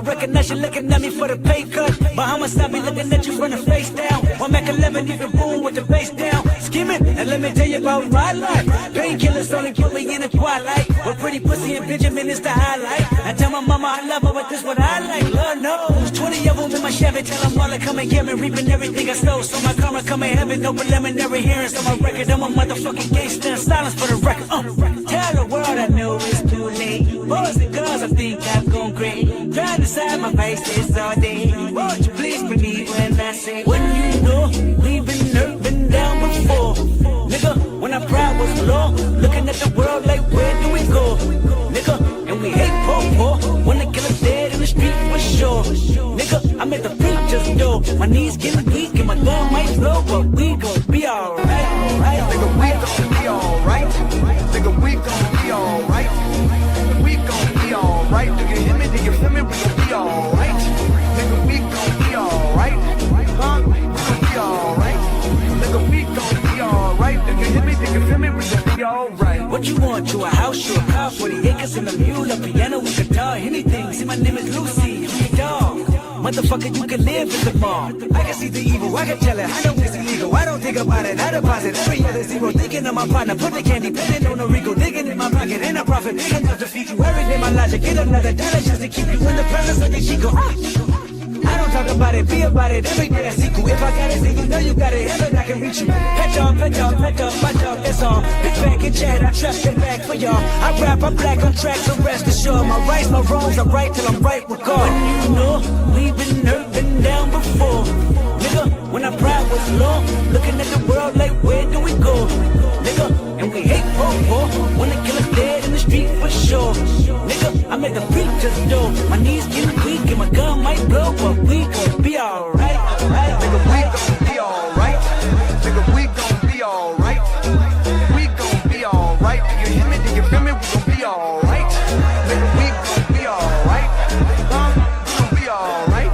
Recognize you looking at me for the pay cut. Bahamas, I be looking at you from the face down. One Mac 11, even boom with the bass down. Skimming, and let me tell you about my life. Painkillers only put me in the twilight. With pretty pussy and Benjamin is the highlight. I tell my mama I love her, but this what I like. Lord knows, 20 of them in my Chevy. Tell them all to come and get me, reaping everything I stole. So my karma come in heaven, no preliminary hearings on my record. I'm a motherfucking gangster, silence for the record. Tell the world I know it's too late. Boys and girls, I think I've gone great. Trying to side my faces all day. Won't you please believe when I say, when you know we've been hurt, been down before. Nigga, when our pride was low, looking at the world like, where do we go? Nigga, and we hate poor. When the killer's dead in the street for sure. Nigga, I made the preachers know. My knees getting weak and my gun might blow, but we gon' be alright. Nigga, we gon' be alright. Nigga, we gon' be alright. We gon' be alright. Do you hear me? Do you feel me? We gon' be alright. Nigga, we gon' be alright. Huh? We gon' be alright. Nigga, we gon' be alright. Do you hear me? Do you feel me? We gon' be alright. What you want? You a house, you a car, 40 acres and a mule, a piano, a guitar, anything. See, my name is Lucy, I'm your dog. Motherfucker, you can live in the mall. I can see the evil, I can tell it. I know it's illegal. I don't think about it. I deposit every other zero. Thinking of my partner, put the candy, putting on a Rico, digging in my pocket, and a profit big enough to feed you every day. My logic, get another dollar just to keep you in the presence of the Chico. I don't talk about it, be about it. Every day I see you. If I got it, then you know you got it. Heaven, I can reach you. Pet y'all, my dog, that's all. Big bag and chat, I trust the back for y'all. I rap, I'm black on track, so rest assured. My rights, my wrongs, I'm right till I'm right with God. When you know we've been hurt, been down before. Nigga, when our pride was low, looking at the world like, where do we go? Nigga, and we hate poor. When the killer's dead in the street for sure. Nigga, I made the preachers know. My knees getting weak and my gun might blow, but we gon' be alright. Nigga, we gon' be alright. Nigga, we gon' be alright. We gon' be alright. Do you hear me? Do you feel me? We gon' be alright. Nigga, we gon' be alright. We gon' be alright.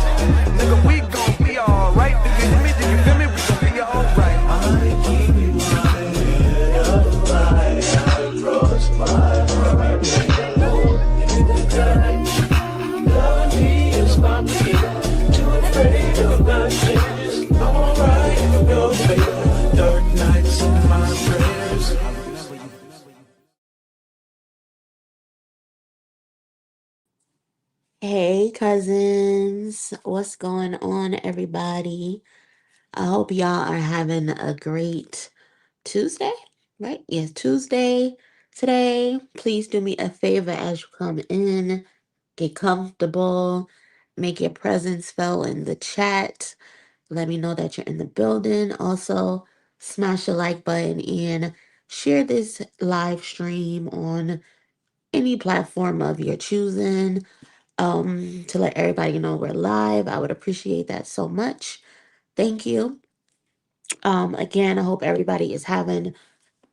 Nigga, we gon' be alright. Do you hear me? Do you feel me? We gon' be alright. I keep my head up high. I cross my heart. In the time, love me is my key. Too afraid of my changes. I'm alright in your favor. Dark nights in my prayers. Hey cousins, what's going on, everybody? I hope y'all are having a great Tuesday, right? Yes, Tuesday today. Please do me a favor as you come in, get comfortable, make your presence felt in the chat. Let me know that you're in the building. Also, smash the like button and share this live stream on any platform of your choosing to let everybody know we're live. I would appreciate that so much. Thank you. Again, I hope everybody is having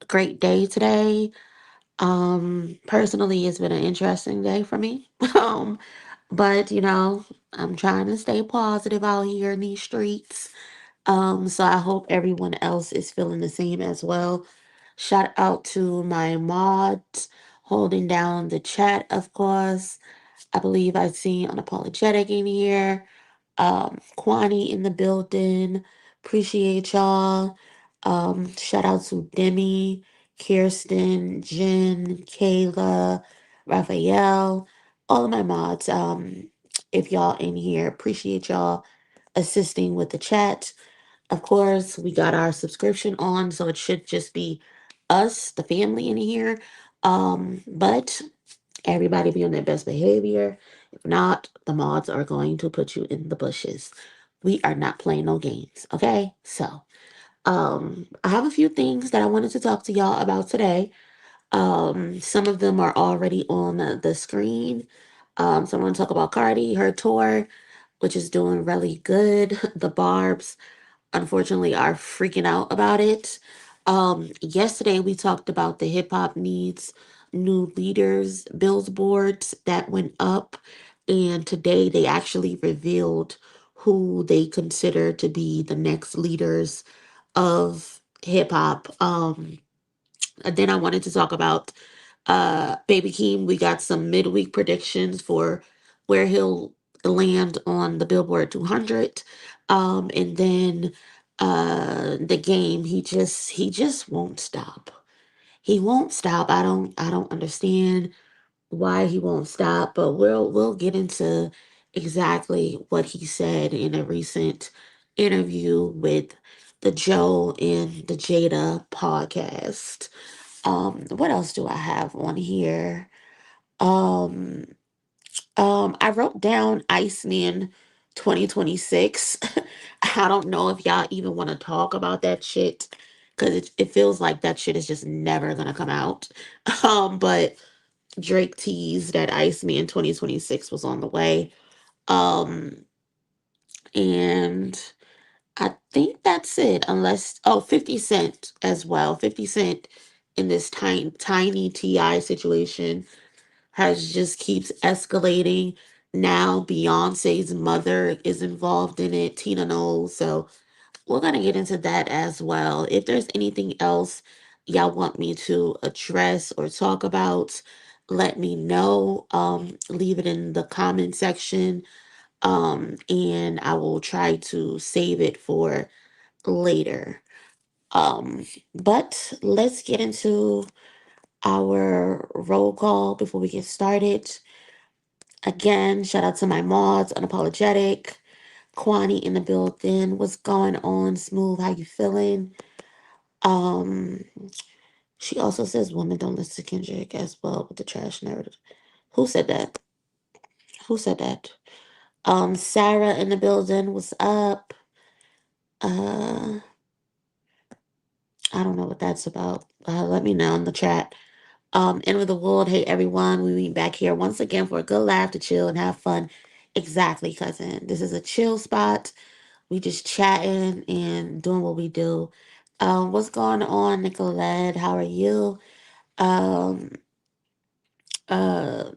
a great day today. Personally, it's been an interesting day for me. But I'm trying to stay positive out here in these streets. So I hope everyone else is feeling the same as well. Shout out to my mods holding down the chat, of course. I believe I see Unapologetic in here. Kwani in the building. Appreciate y'all. Shout out to Demi, Kirsten, Jen, Kayla, Raphael, all of my mods. If y'all in here, appreciate y'all assisting with the chat. Of course, we got our subscription on, so it should just be us, the family in here. But everybody be on their best behavior. If not, the mods are going to put you in the bushes. We are not playing no games, okay? So, I have a few things that I wanted to talk to y'all about today. Some of them are already on the screen. So I want to talk about Cardi, her tour, which is doing really good. The Barbs, unfortunately, are freaking out about it. Yesterday we talked about the hip hop needs new leaders billboards that went up, and today they actually revealed who they consider to be the next leaders of hip hop. And then I wanted to talk about Baby Keem. We got some midweek predictions for where he'll land on the Billboard 200. And then the game, he just won't stop. He won't stop. I don't understand why he won't stop, but we'll get into exactly what he said in a recent interview with the Joe and the Jada podcast. What else do I have on here? Um, I wrote down Iceman 2026. I don't know if y'all even want to talk about that shit because it feels like that shit is just never gonna come out. But Drake teased that Iceman 2026 was on the way. Um, and I think that's it, unless, oh, 50 Cent as well. 50 Cent in this tiny TI situation has just keeps escalating. Now Beyonce's mother is involved in it. Tina knows. So we're gonna get into that as well. If there's anything else y'all want me to address or talk about, let me know. Leave it in the comment section. And I will try to save it for later. Um, but let's get into our roll call before we get started. Again, shout out to my mods, Unapologetic, Kwani in the building. What's going on, Smooth? How you feeling? Um, she also says women don't listen to Kendrick as well with the trash narrative. Who said that? Who said that? Sarah in the building. What's up? Uh, I don't know what that's about. Let me know in the chat. End of the world. Hey everyone, we meet back here once again for a good laugh to chill and have fun. Exactly, cousin. This is a chill spot. We just chatting and doing what we do. What's going on, Nicolette? How are you? Um, uh,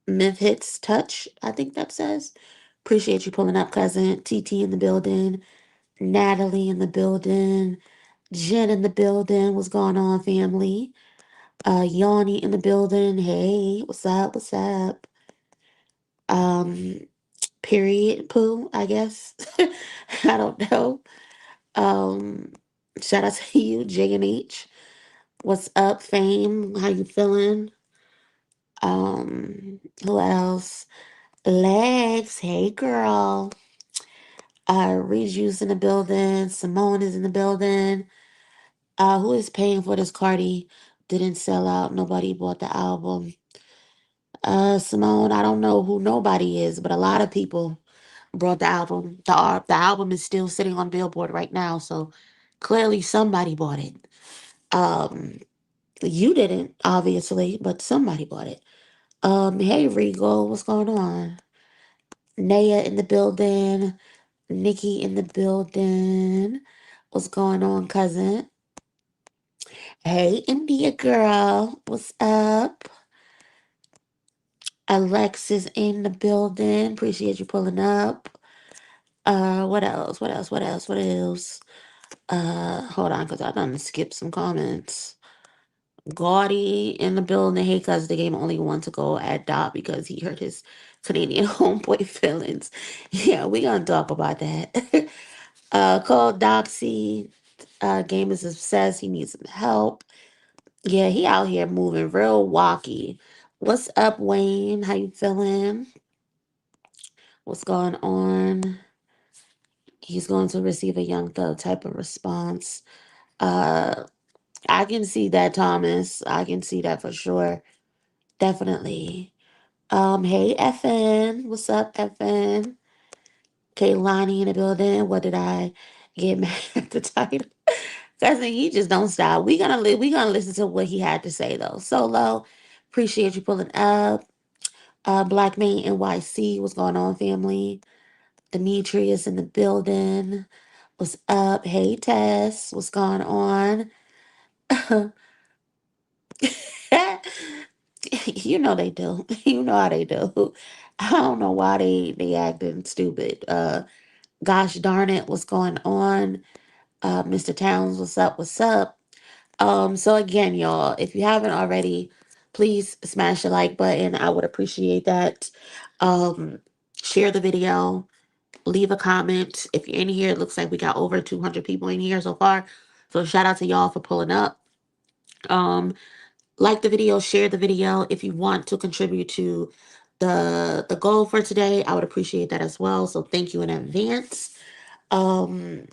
Myth Hits Touch, I think that says. Appreciate you pulling up, cousin. TT in the building. Natalie in the building. Jen in the building. What's going on, family? Yanni in the building. Hey, what's up? What's up? Um, period poo, I guess. I don't know. Um, Shout out to you, J and H. What's up, fame? How you feeling? Who else? Legs. Hey girl. Rejuice in the building. Simone is in the building. Who is paying for this Cardi? Didn't sell out. Nobody bought the album. Simone, I don't know who nobody is, but a lot of people brought the album. The album is still sitting on Billboard right now, so clearly somebody bought it. Um, you didn't, obviously, but somebody bought it. Hey Regal, what's going on? Naya in the building, Nikki in the building. What's going on, cousin? Hey India girl, what's up? Alexis in the building. Appreciate you pulling up. What else? What else? What else? What else? Hold on, cause I done skipped some comments. Gaudy in the building. Hey, cuz the game only want to go at Dot because he hurt his Canadian homeboy feelings. Yeah, we gonna talk about that. Call Doxy. Game is obsessed. He needs some help. Yeah, he out here moving real walky. What's up, Wayne? How you feeling? What's going on? He's going to receive a young thug type of response. Uh, I can see that, Thomas. I can see that for sure. Definitely. Hey, FN. What's up, FN? Kaylani in the building. What did I get mad at the title. Cousin, he just don't stop. We gonna listen to what he had to say though. Solo, appreciate you pulling up. Black Man NYC, what's going on, family? Demetrius in the building. What's up? Hey Tess, what's going on? You know they do. You know how they do. I don't know why they acting stupid. Gosh darn it, what's going on? Mr. Towns, what's up? What's up? So again, y'all, if you haven't already, please smash the like button. I would appreciate that. Um, Share the video, leave a comment. If you're in here, it looks like we got over 200 people in here so far. So shout out to y'all for pulling up. Um, like the video, share the video. If you want to contribute to the goal for today, I would appreciate that as well. So thank you in advance. Um,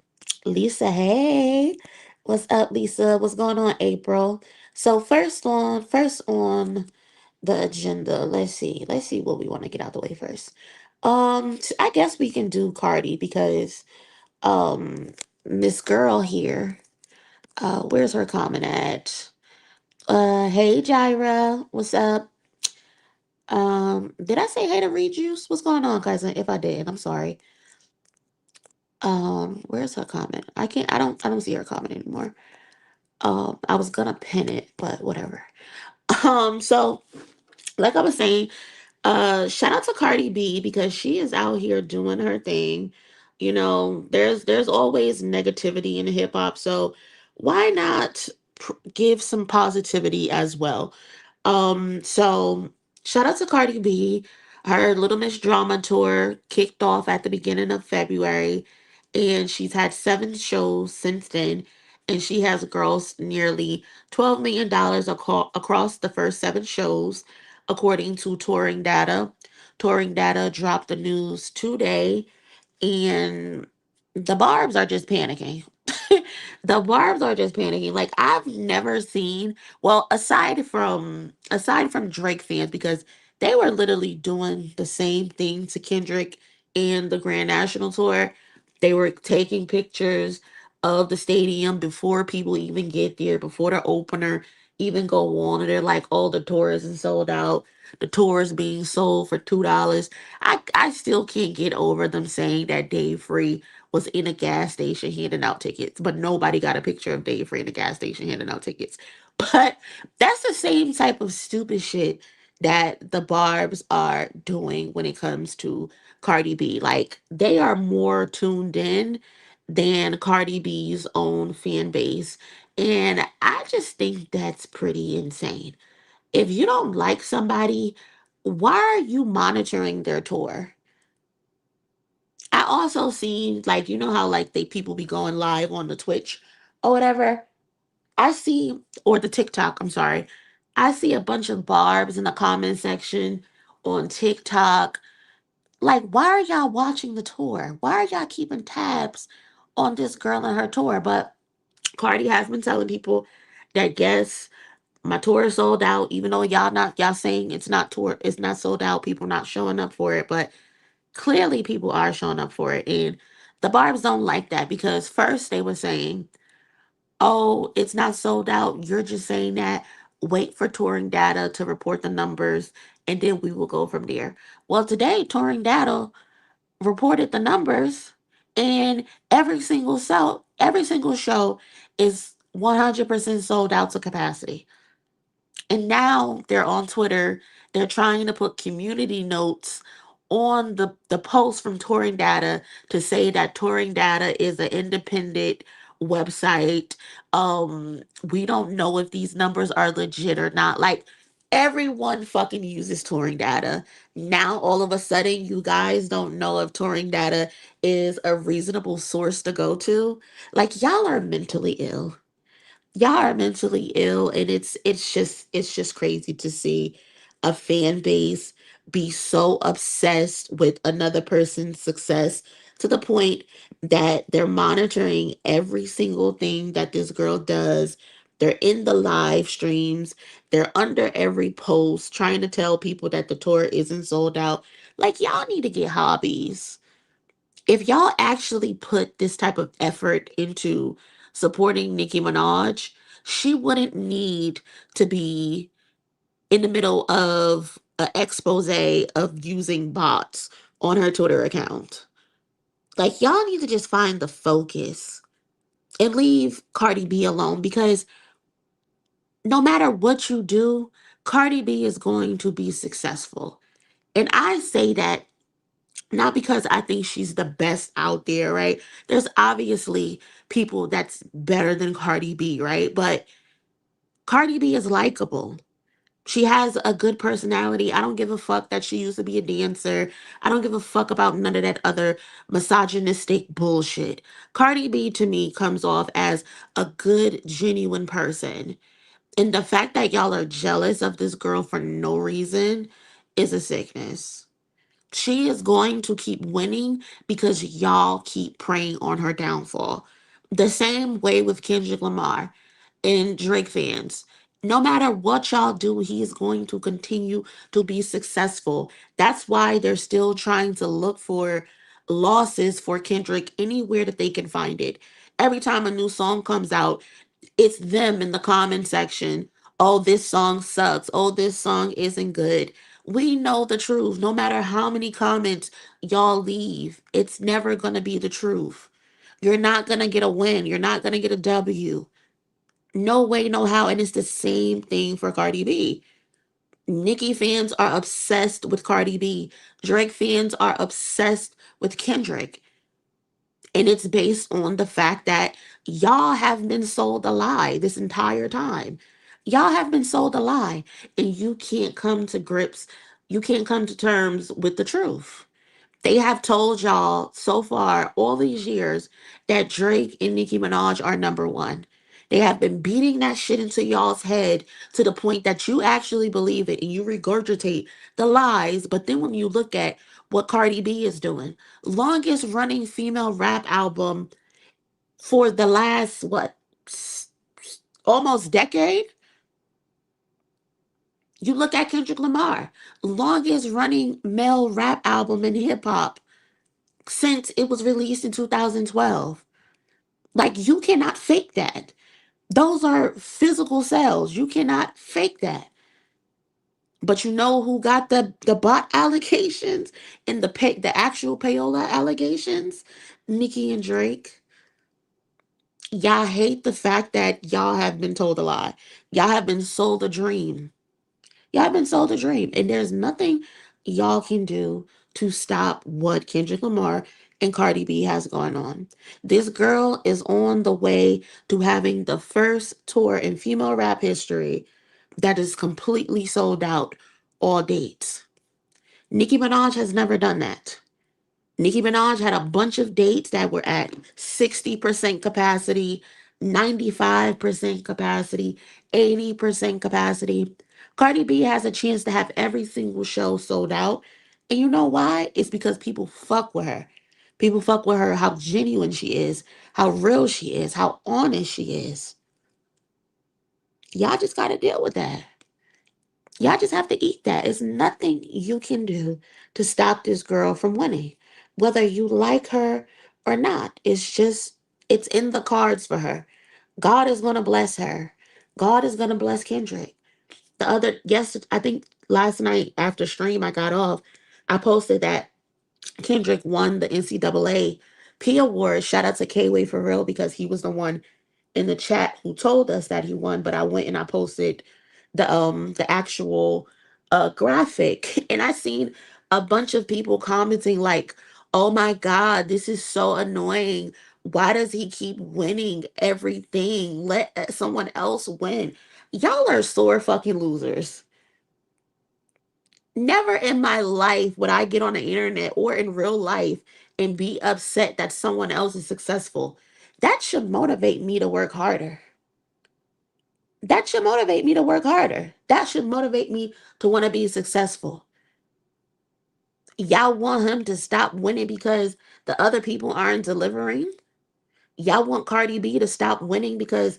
Lisa, hey, what's up, Lisa? What's going on, April? So first on the agenda. Let's see what we want to get out the way first. I guess we can do Cardi because um this girl here, where's her comment at? Hey Jaira, what's up? Did I say hey to Reed Juice? What's going on, cousin? If I did, I'm sorry. Where's her comment? I don't see her comment anymore. I was gonna pin it, but whatever. So like I was saying, shout out to Cardi B because she is out here doing her thing. You know, there's always negativity in hip hop, so why not give some positivity as well? So shout out to Cardi B. Her Little Miss Drama tour kicked off at the beginning of February, and she's had 7 shows since then. And she has grossed nearly $12 million across the first 7 shows, according to touring data. Touring data dropped the news today, and the Barbs are just panicking. The Barbs are just panicking. Like I've never seen, well, aside from Drake fans, because they were literally doing the same thing to Kendrick and the Grand National Tour. They were taking pictures of the stadium before people even get there, before the opener even go on, and they're like, "Oh, the tour isn't sold out. The tour is being sold for $2." I still can't get over them saying that Dave Free was in a gas station handing out tickets, but nobody got a picture of Dave Free in a gas station handing out tickets. But that's the same type of stupid shit that the Barbs are doing when it comes to Cardi B. Like they are more tuned in than Cardi B's own fan base. And I just think that's pretty insane. If you don't like somebody, why are you monitoring their tour? I also seen like you know how like they people be going live on the Twitch or whatever. I see or the TikTok, I'm sorry. I see a bunch of barbs in the comment section on TikTok. Like, why are y'all watching the tour? Why are y'all keeping tabs on this girl and her tour? But Cardi has been telling people that yes, my tour is sold out, even though y'all saying it's not sold out, people not showing up for it, but clearly people are showing up for it. And the Barbs don't like that because first they were saying, oh, it's not sold out. You're just saying that. Wait for touring data to report the numbers and then we will go from there. Well, today touring data reported the numbers and every single show is 100% sold out to capacity. And now they're on Twitter. They're trying to put community notes on the post from Touring Data to say that Touring Data is an independent website. We don't know if these numbers are legit or not. Like everyone fucking uses Touring Data. Now all of a sudden you guys don't know if Touring Data is a reasonable source to go to. Like y'all are mentally ill. Y'all are mentally ill, and it's just crazy to see a fan base be so obsessed with another person's success to the point that they're monitoring every single thing that this girl does. They're in the live streams, they're under every post trying to tell people that the tour isn't sold out. Like y'all need to get hobbies. If y'all actually put this type of effort into supporting Nicki Minaj, she wouldn't need to be in the middle of an expose of using bots on her Twitter account. Like, y'all need to just find the focus and leave Cardi B alone, because no matter what you do, Cardi B is going to be successful. And I say that not because I think she's the best out there, right? There's obviously people that's better than Cardi B, right? But Cardi B is likable. She has a good personality. I don't give a fuck that she used to be a dancer. I don't give a fuck about none of that other misogynistic bullshit. Cardi B to me comes off as a good, genuine person. And the fact that y'all are jealous of this girl for no reason is a sickness. She is going to keep winning because y'all keep preying on her downfall. The same way with Kendrick Lamar and Drake fans. No matter what y'all do, he is going to continue to be successful. That's why they're still trying to look for losses for Kendrick anywhere that they can find it. Every time a new song comes out, it's them in the comment section. Oh, this song sucks. Oh, this song isn't good. We know the truth. No matter how many comments y'all leave, it's never going to be the truth. You're not going to get a win. You're not going to get a W. No way, no how. And it's the same thing for Cardi B. Nicki fans are obsessed with Cardi B. Drake fans are obsessed with Kendrick. And it's based on the fact that y'all have been sold a lie this entire time. Y'all have been sold a lie, and you can't come to grips, you can't come to terms with the truth. They have told y'all so far, all these years, that Drake and Nicki Minaj are number one. They have been beating that shit into y'all's head to the point that you actually believe it and you regurgitate the lies. But then when you look at what Cardi B is doing, longest running female rap album for the last, what, almost decade? You look at Kendrick Lamar, longest running male rap album in hip hop since it was released in 2012. Like, you cannot fake that. Those are physical sales. You cannot fake that. But you know who got the bot allegations and the actual payola allegations? Nicki and Drake. Y'all hate the fact that y'all have been told a lie. Y'all have been sold a dream. Y'all have been sold a dream. And there's nothing y'all can do to stop what Kendrick Lamar and Cardi B has going on. This girl is on the way to having the first tour in female rap history that is completely sold out, all dates. Nicki Minaj has never done that. Nicki Minaj had a bunch of dates that were at 60% capacity, 95% capacity, 80% capacity. Cardi B has a chance to have every single show sold out. And you know why? It's because people fuck with her. People fuck with her, how genuine she is, how real she is, how honest she is. Y'all just got to deal with that. Y'all just have to eat that. It's nothing you can do to stop this girl from winning, whether you like her or not. It's in the cards for her. God is going to bless her. God is going to bless Kendrick. I think last night after stream I got off, I posted that Kendrick won the NCAA P Award. Shout out to K-Way for real, because he was the one in the chat who told us that he won, but I went and I posted the actual graphic, and I seen a bunch of people commenting like, "Oh my god, this is so annoying. Why does he keep winning everything? Let someone else win." Y'all are sore fucking losers. Never in my life would I get on the internet or in real life and be upset that someone else is successful. That should motivate me to work harder. That should motivate me to work harder. That should motivate me to want to be successful. Y'all want him to stop winning because the other people aren't delivering? Y'all want Cardi B to stop winning because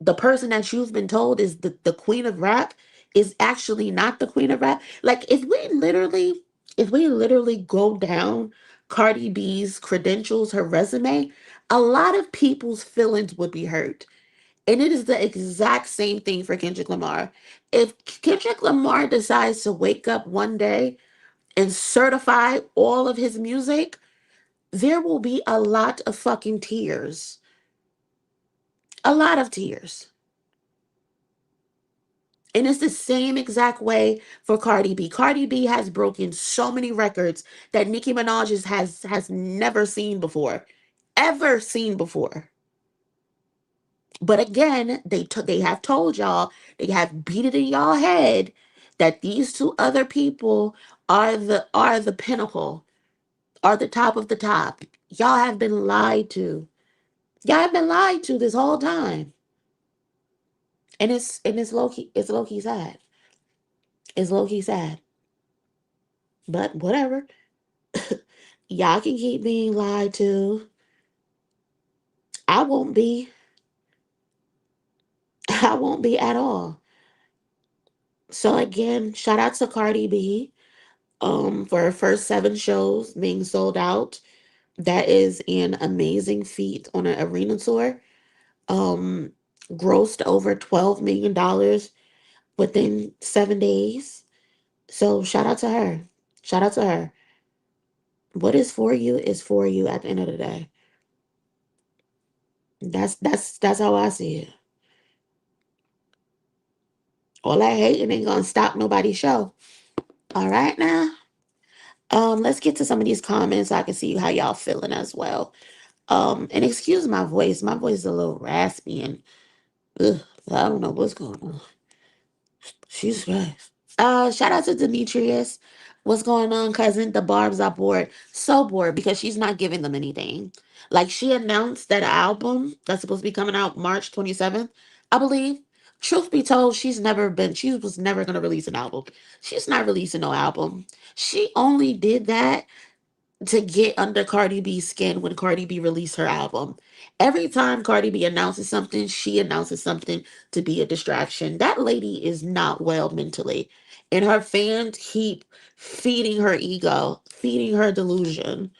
the person that you've been told is the queen of rap is actually not the queen of rap? Like, if we literally go down Cardi B's credentials, her resume, a lot of people's feelings would be hurt. And it is the exact same thing for Kendrick Lamar. If Kendrick Lamar decides to wake up one day and certify all of his music, there will be a lot of fucking tears. A lot of tears. And it's the same exact way for Cardi B. Cardi B has broken so many records that Nicki Minaj has never seen before. Ever seen before. But again, they have told y'all, they have beat it in y'all head that these two other people are the pinnacle, are the top of the top. Y'all have been lied to. Y'all have been lied to this whole time. And it's low key sad. It's low key sad. But whatever. Y'all can keep being lied to. I won't be. I won't be at all. So again, shout out to Cardi B for her first 7 shows being sold out. That is an amazing feat on an arena tour. Um Grossed over $12 million within 7 days. So shout out to her. Shout out to her. What is for you at the end of the day. That's how I see it. All that hating ain't gonna stop nobody's show. All right now. Let's get to some of these comments so I can see how y'all feeling as well. And excuse my voice. My voice is a little raspy and ugh, I don't know what's going on. Jesus Christ. Shout out to Demetrius. What's going on, cousin? The Barbs are bored. So bored because she's not giving them anything. Like she announced that album that's supposed to be coming out March 27th, I believe. Truth be told, she was never gonna release an album. She's not releasing no album. She only did that to get under Cardi B's skin when Cardi B released her album. Every time Cardi B announces something, she announces something to be a distraction. That lady is not well mentally. And her fans keep feeding her ego, feeding her delusion.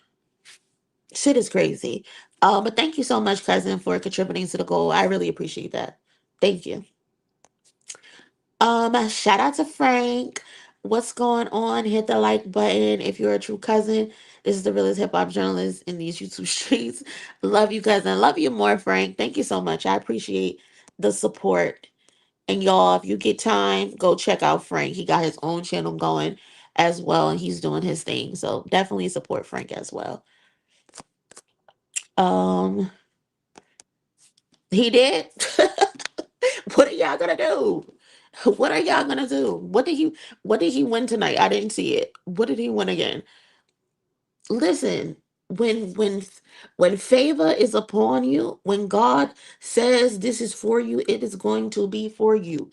Shit is crazy. But thank you so much, cousin, for contributing to the goal. I really appreciate that. Thank you. Shout out to Frank. What's going on? Hit the like button if you're a true cousin. This is the realest hip hop journalist in these YouTube streets. Love you, cousin. Love you more, Frank. Thank you so much. I appreciate the support. And y'all, if you get time, go check out Frank. He got his own channel going as well, and he's doing his thing. So definitely support Frank as well. Um, he did. What are y'all gonna do? What are y'all gonna do? What did he win tonight? I didn't see it. What did he win again? Listen, when favor is upon you, when God says this is for you, it is going to be for you.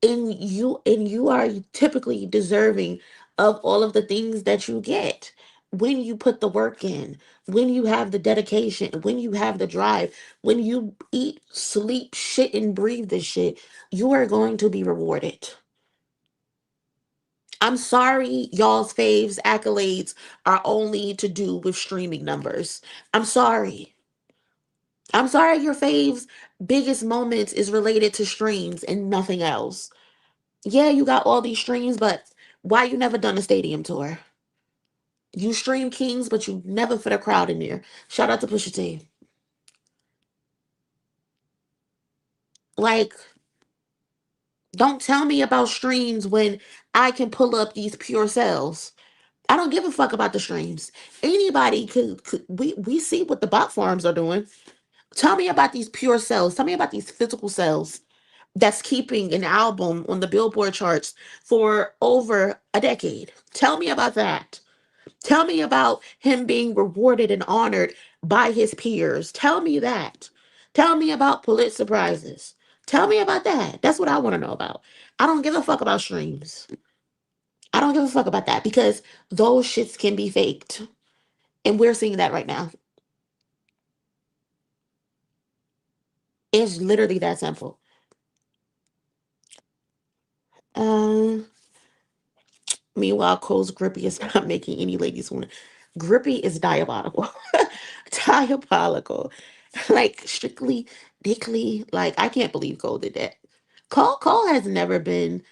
And you are typically deserving of all of the things that you get when you put the work in, when you have the dedication, when you have the drive, when you eat, sleep, shit, and breathe this shit, you are going to be rewarded. I'm sorry, y'all's faves accolades are only to do with streaming numbers. I'm sorry. I'm sorry your faves biggest moments is related to streams and nothing else. Yeah, you got all these streams, but why you never done a stadium tour? You stream Kings, but you never put a crowd in there. Shout out to Pusha T. Like, don't tell me about streams when I can pull up these pure cells. I don't give a fuck about the streams. Anybody could we see what the bot farms are doing. Tell me about these pure cells. Tell me about these physical cells that's keeping an album on the Billboard charts for over a decade. Tell me about that. Tell me about him being rewarded and honored by his peers. Tell me that. Tell me about Pulitzer Prizes. Tell me about that. That's what I want to know about. I don't give a fuck about streams. I don't give a fuck about that because those shits can be faked. And we're seeing that right now. It's literally that simple. Um, Meanwhile, Cole's grippy is not making any ladies want to. Grippy is diabolical. Diabolical. Like strictly dickly. Like I can't believe Cole did that. Cole has never been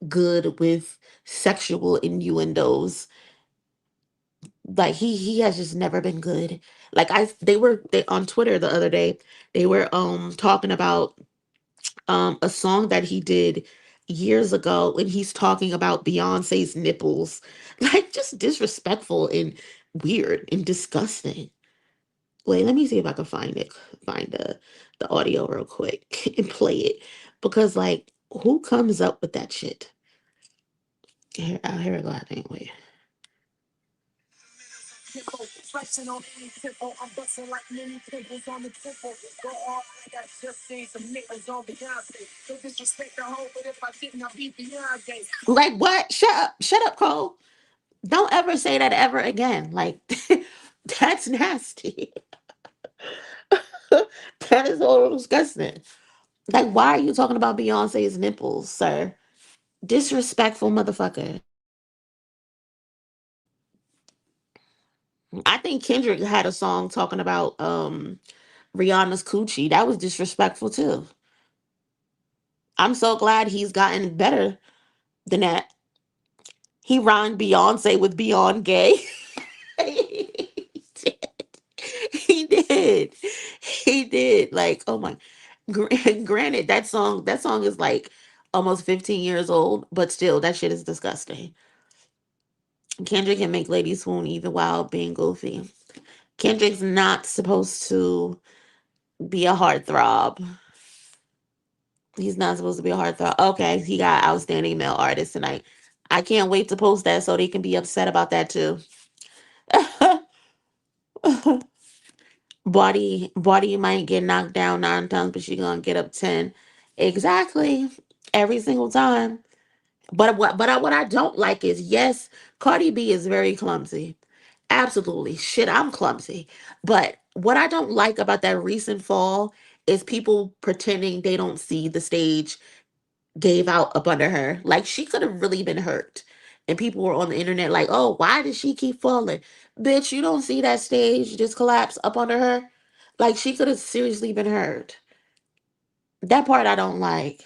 good with sexual innuendos. Like he has just never been good. Like they on Twitter the other day, they were talking about a song that he did years ago when he's talking about Beyonce's nipples. Like just disrespectful and weird and disgusting. Wait, let me see if I can find the audio real quick and play it. Because like who comes up with that shit? Here we go, I think. Wait. Flexing on any tempo, I'm busting like many pimples on the temple. Go all I got just seen some niggas on Beyonce. No disrespect the hoe, but if I didn't, I'd be Beyonce. Like what? Shut up. Shut up, Cole. Don't ever say that ever again. Like that's nasty. That is all disgusting. Like, why are you talking about Beyonce's nipples, sir? Disrespectful motherfucker. I think Kendrick had a song talking about Rihanna's coochie. That was disrespectful too. I'm so glad he's gotten better than that. He rhymed Beyonce with Beyond Gay. He did. He did. He did. Like, oh my. Granted, that song is like almost 15 years old, but still, that shit is disgusting. Kendrick can make ladies swoon even while being goofy. Kendrick's not supposed to be a heartthrob. He's not supposed to be a heartthrob. Okay, he got outstanding male artist tonight. I can't wait to post that so they can be upset about that too. Body might get knocked down 9 times, but she gonna get up 10. Exactly. Every single time. But what I don't like is yes, Cardi B is very clumsy. Absolutely. Shit, I'm clumsy. But what I don't like about that recent fall is people pretending they don't see the stage gave out up under her. Like she could have really been hurt. And people were on the internet like, oh, why did she keep falling? Bitch, you don't see that stage just collapse up under her? Like she could have seriously been hurt. That part I don't like.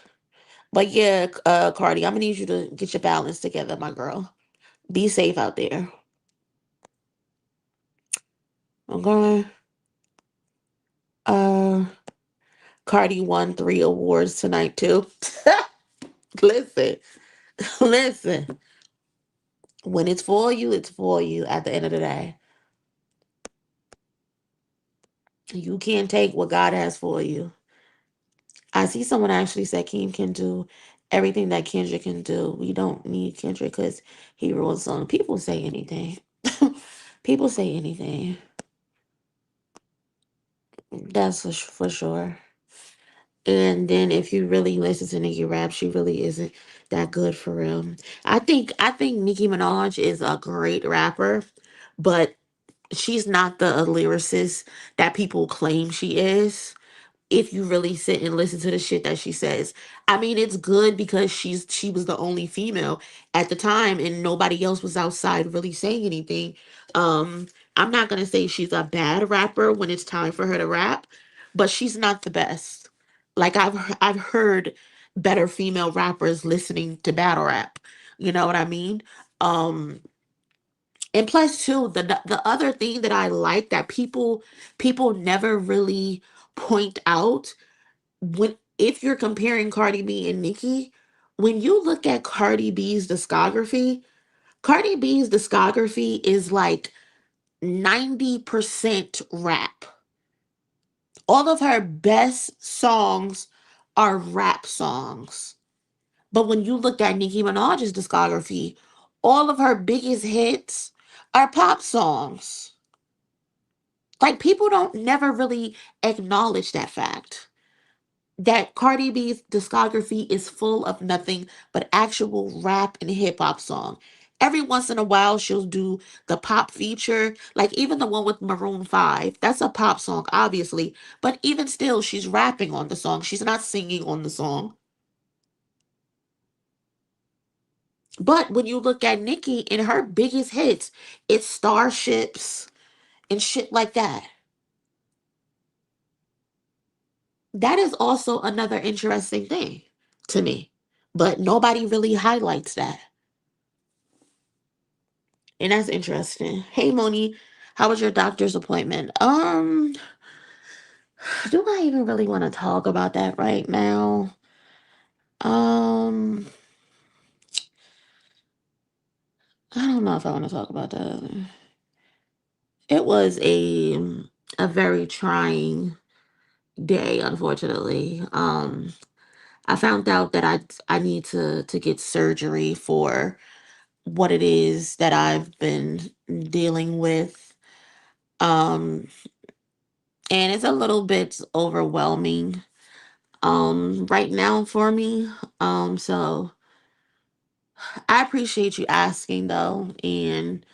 But yeah, Cardi, I'm gonna need you to get your balance together, my girl. Be safe out there. Okay. Uh Cardi won 3 awards tonight too. Listen, listen. When it's for you, it's for you at the end of the day. You can't take what God has for you. I see someone actually said Keem can do everything that Kendrick can do. We don't need Kendrick because he wrote a song. People say anything. People say anything. That's for sure. And then if you really listen to Nicki rap, she really isn't that good for real. I think Nicki Minaj is a great rapper, but she's not the lyricist that people claim she is. If you really sit and listen to the shit that she says. I mean, it's good because she was the only female at the time and nobody else was outside really saying anything. Um I'm not going to say she's a bad rapper when it's time for her to rap, but she's not the best. Like I've heard better female rappers listening to battle rap. You know what I mean? Um and plus too, the other thing that I like that people never really point out when if you're comparing Cardi B and Nicki, when you look at Cardi B's discography is like 90% rap. All of her best songs are rap songs. But when you look at Nicki Minaj's discography, all of her biggest hits are pop songs. Like people don't never really acknowledge that fact. That Cardi B's discography is full of nothing but actual rap and hip hop song. Every once in a while, she'll do the pop feature, like even the one with Maroon 5. That's a pop song, obviously, but even still, she's rapping on the song. She's not singing on the song. But when you look at Nicki and her biggest hits, it's Starships and shit like that. That is also another interesting thing to me. But nobody really highlights that. And that's interesting. Hey Moni, how was your doctor's appointment? Do I even really want to talk about that right now? Um, I don't know if I want to talk about that. It was a very trying day, unfortunately. I found out that I need to get surgery for what it is that I've been dealing with. Um, and it's a little bit overwhelming right now for me. So I appreciate you asking though, and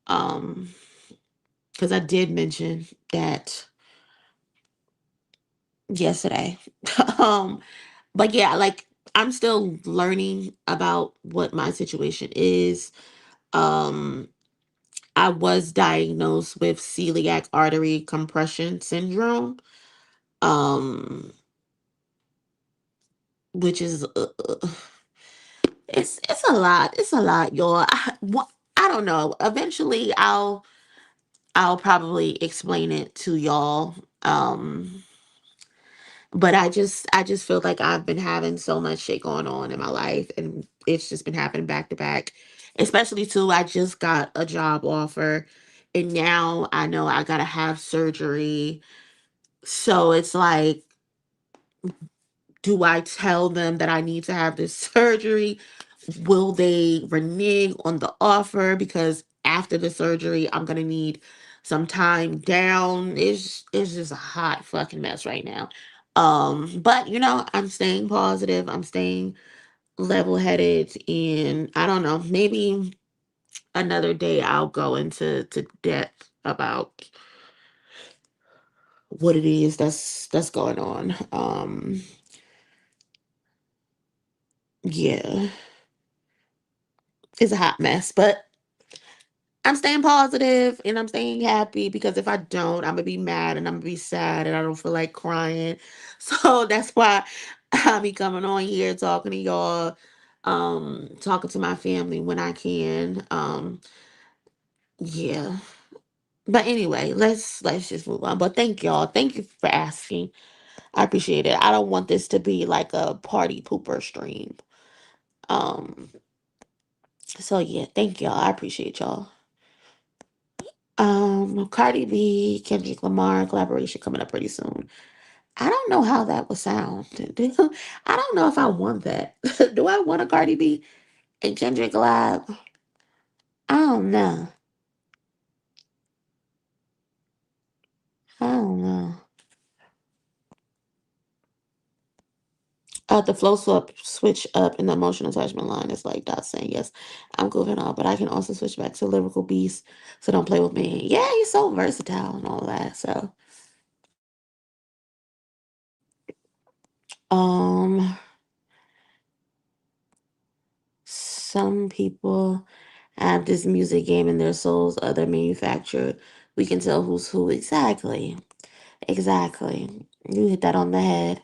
um because I did mention that yesterday. um but yeah, like I'm still learning about what my situation is. um I was diagnosed with celiac artery compression syndrome, um which is it's a lot. It's a lot, y'all. I don't know. Eventually I'll probably explain it to y'all. But I just feel like I've been having so much shit going on in my life, and it's just been happening back to back. Especially too, I just got a job offer and now I know I gotta have surgery. So it's like, do I tell them that I need to have this surgery? Will they renege on the offer? Because after the surgery, I'm gonna need some time down. It's just a hot fucking mess right now. But I'm staying positive. I'm staying level headed, and I don't know. Maybe another day I'll go into depth about what it is that's going on. Yeah, it's a hot mess, but I'm staying positive and I'm staying happy, because if I don't, I'm gonna be mad and I'm gonna be sad and I don't feel like crying. So that's why I'll be coming on here talking to y'all, talking to my family when I can. Yeah. But anyway, let's just move on. But thank y'all. Thank you for asking. I appreciate it. I don't want this to be like a party pooper stream. Um, so yeah, thank y'all. I appreciate y'all. Cardi B, Kendrick Lamar collaboration coming up pretty soon. I don't know how that would sound. I don't know if I want that. Do I want a Cardi B and Kendrick collab? I don't know. I don't know. The flow switch up in the emotional attachment line is like Dot saying, yes, I'm goofing off, but I can also switch back to lyrical beast, so don't play with me. Yeah, he's so versatile and all that. So, um, some people have this music game in their souls, other manufactured. We can tell who's who. Exactly. Exactly. You hit that on the head.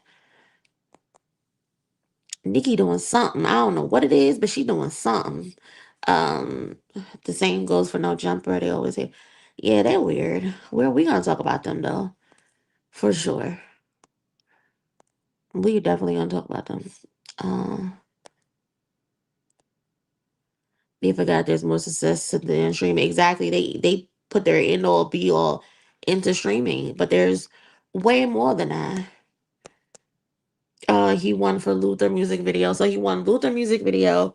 Nikki doing something. I don't know what it is, but she doing something. Um, the same goes for No Jumper. They always say, yeah, they're weird. We gonna talk about them though, for sure. We definitely gonna talk about them. Um, they forgot there's more success to the streaming. Exactly. They put their end all be all into streaming, but there's way more than that. He won for Luther music video. So he won Luther music video,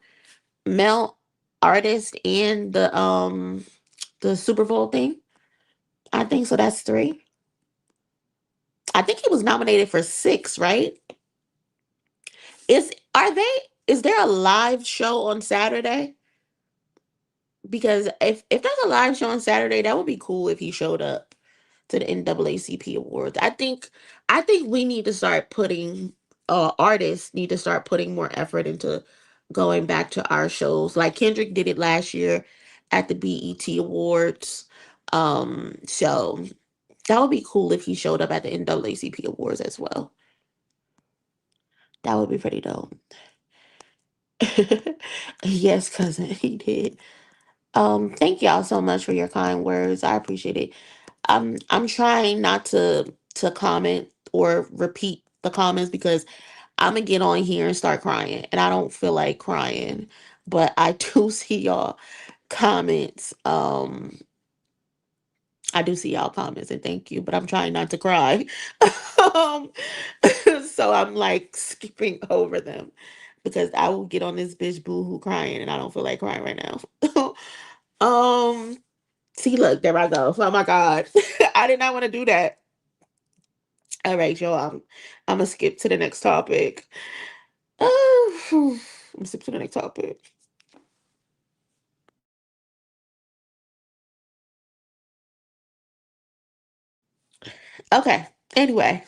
male artist, and the Super Bowl thing. I think so. That's three. I think he was nominated for six, right? Is are they? Is there a live show on Saturday? Because if there's a live show on Saturday, that would be cool if he showed up to the NAACP awards. I think we need to start putting artists need to start putting more effort into going back to our shows. Like Kendrick did it last year at the BET Awards. So that would be cool if he showed up at the NAACP Awards as well. That would be pretty dope. Yes, cousin, he did. Thank y'all so much for your kind words. I appreciate it. I'm trying not to comment or repeat the comments because I'm gonna get on here and start crying, and I don't feel like crying. But I do see y'all comments. I do see y'all comments, and thank you. But I'm trying not to cry. um, so I'm like skipping over them because I will get on this bitch boohoo crying, and I don't feel like crying right now. um, See, look, there I go. Oh my god, I did not want to do that. All right, y'all. I'm gonna skip to the next topic. I'm gonna skip to the next topic. Okay. Anyway,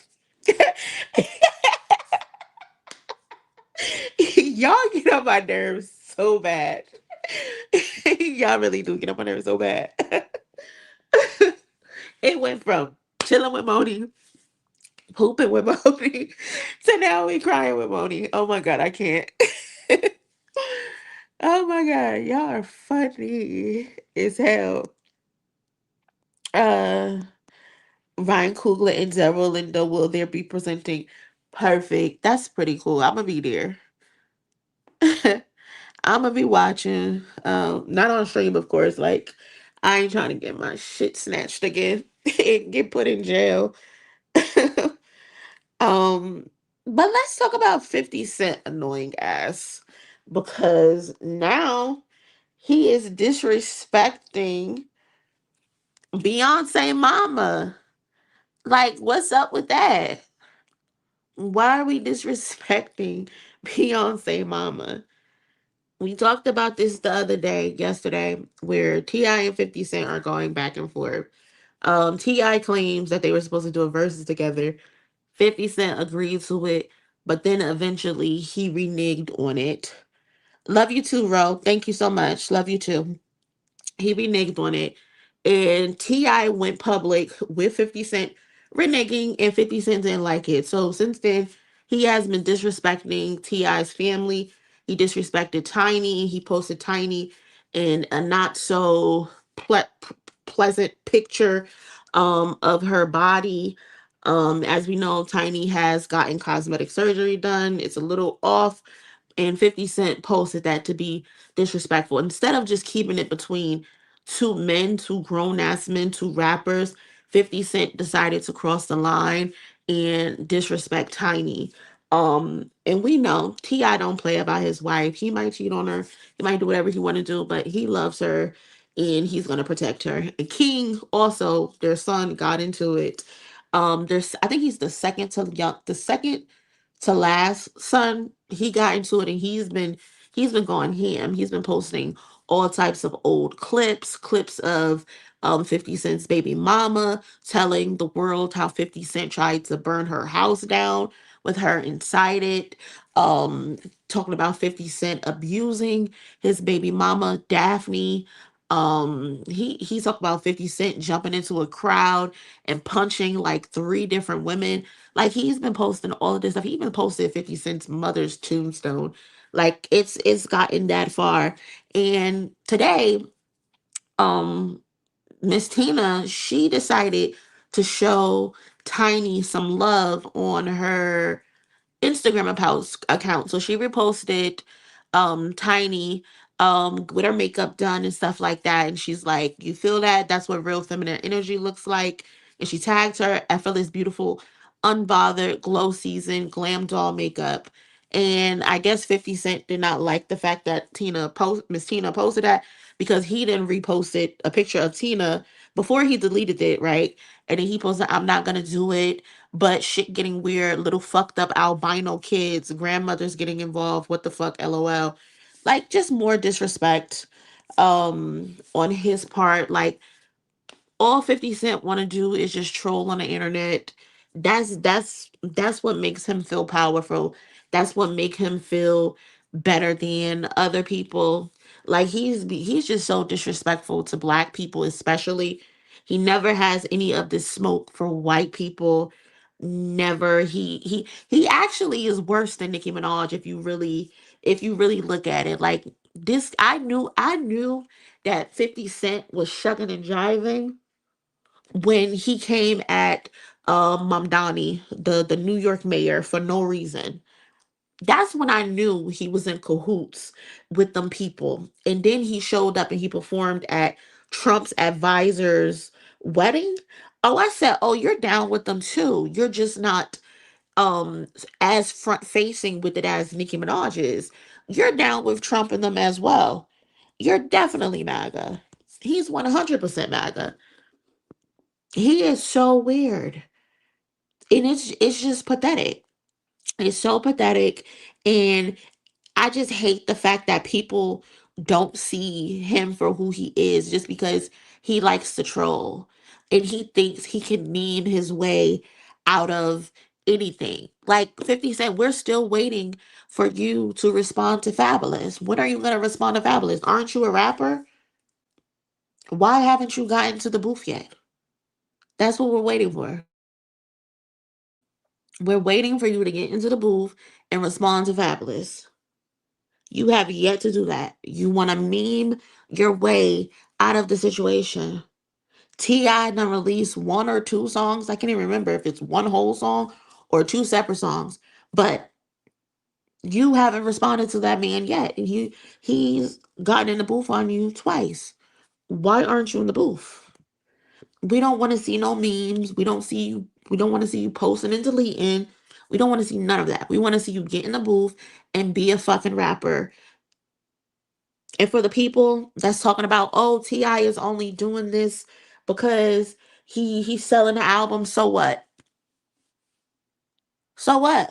y'all get on my nerves so bad. Y'all really do get on my nerves so bad. It went from chilling with Moni, pooping with Moni, to now we crying with Moni. Oh my god, I can't. Oh my god, y'all are funny as hell. Uh, Ryan Coogler and Zero Linda will there be presenting? Perfect. That's pretty cool. I'm gonna be there. I'm gonna be watching. Not on stream, of course. Like, I ain't trying to get my shit snatched again and get put in jail. um, but let's talk about 50 Cent annoying ass because now he is disrespecting Beyonce mama. Like, what's up with that? Why are we disrespecting Beyonce mama? We talked about this the other day, yesterday, where T.I and 50 Cent are going back and forth. T.I claims that they were supposed to do a verses together. 50 Cent agreed to it, but then eventually he reneged on it. Love you too, Ro. Thank you so much. Love you too. He reneged on it. And T.I went public with 50 Cent reneging, and 50 Cent didn't like it. So since then, he has been disrespecting T.I.'s family. He disrespected Tiny. He posted Tiny in a not so pleasant picture of her body. As we know, Tiny has gotten cosmetic surgery done. It's a little off, and 50 Cent posted that to be disrespectful. Instead of just keeping it between two men, two grown ass men, two rappers, 50 Cent decided to cross the line and disrespect Tiny. And we know T.I don't play about his wife. He might cheat on her, he might do whatever he want to do, but he loves her and he's gonna protect her. And King also, their son, got into it. There's I think he's the second to last son. He got into it and he's been going ham. He's been posting all types of old clips of 50 Cent's baby mama, telling the world how 50 Cent tried to burn her house down with her inside it. Um, Talking about 50 Cent abusing his baby mama, Daphne. He talked about 50 Cent jumping into a crowd and punching like three different women. Like, he's been posting all of this stuff. He even posted 50 Cent's mother's tombstone. Like, it's gotten that far. And today, um, Miss Tina, she decided to show Tiny some love on her Instagram account. So she reposted Tiny with her makeup done and stuff like that. And she's like, you feel that? That's what real feminine energy looks like. And she tagged her effortless, beautiful, unbothered, glow season, glam doll makeup. And I guess 50 Cent did not like the fact that Miss Tina posted that because he then reposted a picture of Tina before he deleted it, right? And then he posted, I'm not gonna do it, but shit getting weird, little fucked up albino kids, grandmothers getting involved, what the fuck, lol. Like, just more disrespect on his part. Like, all 50 Cent want to do is just troll on the internet. That's what makes him feel powerful. That's what make him feel better than other people. Like he's just so disrespectful to black people, especially. He never has any of this smoke for white people. Never. He actually is worse than Nicki Minaj if you really look at it. Like this, I knew that 50 Cent was shucking and jiving when he came at Mamdani, the New York mayor, for no reason. That's when I knew he was in cahoots with them people. And then he showed up and he performed at Trump's advisor's wedding. Oh, I said, "Oh, you're down with them too. You're just not as front facing with it as Nicki Minaj is. You're down with Trump and them as well. You're definitely MAGA. He's 100% MAGA. He is so weird. And it's just pathetic. It's so pathetic. And I just hate the fact that people don't see him for who he is just because he likes to troll and he thinks he can meme his way out of anything. Like 50 Cent, we're still waiting for you to respond to Fabulous. When are you going to respond to Fabulous? Aren't you a rapper? Why haven't you gotten to the booth yet? That's what we're waiting for. We're waiting for you to get into the booth and respond to Fabulous. You have yet to do that. You want to meme your way out of the situation. T.I. done released one or two songs. I can't even remember if it's one whole song or two separate songs. But you haven't responded to that man yet. And he's gotten in the booth on you twice. Why aren't you in the booth? We don't want to see no memes. We don't want to see you posting and deleting. We don't want to see none of that. We want to see you get in the booth and be a fucking rapper. And for the people that's talking about, oh, T.I. is only doing this because he's selling the album, so what? So what?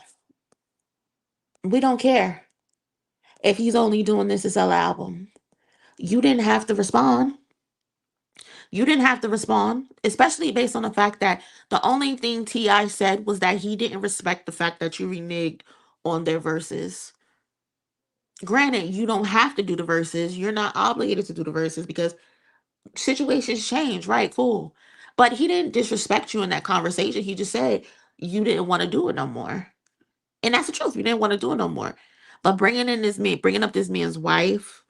We don't care if he's only doing this to sell an album. You didn't have to respond. You didn't have to respond, especially based on the fact that the only thing T.I. said was that he didn't respect the fact that you reneged on their verses. Granted, you don't have to do the verses. You're not obligated to do the verses because situations change, right? Cool. But he didn't disrespect you in that conversation. He just said you didn't want to do it no more. And that's the truth. You didn't want to do it no more. But bringing up this man's wife,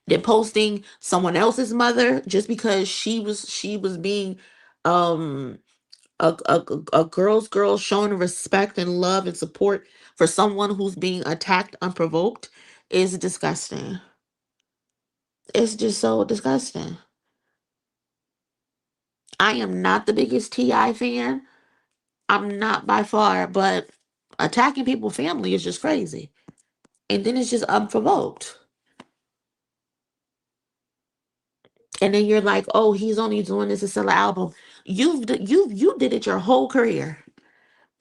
then posting someone else's mother just because she was being um a girl's girl, showing respect and love and support for someone who's being attacked unprovoked is disgusting. It's just so disgusting. I am not the biggest T.I. fan. I'm not by far, but attacking people's family is just crazy. And then it's just unprovoked. And then you're like, oh, he's only doing this to sell an album. You did it your whole career.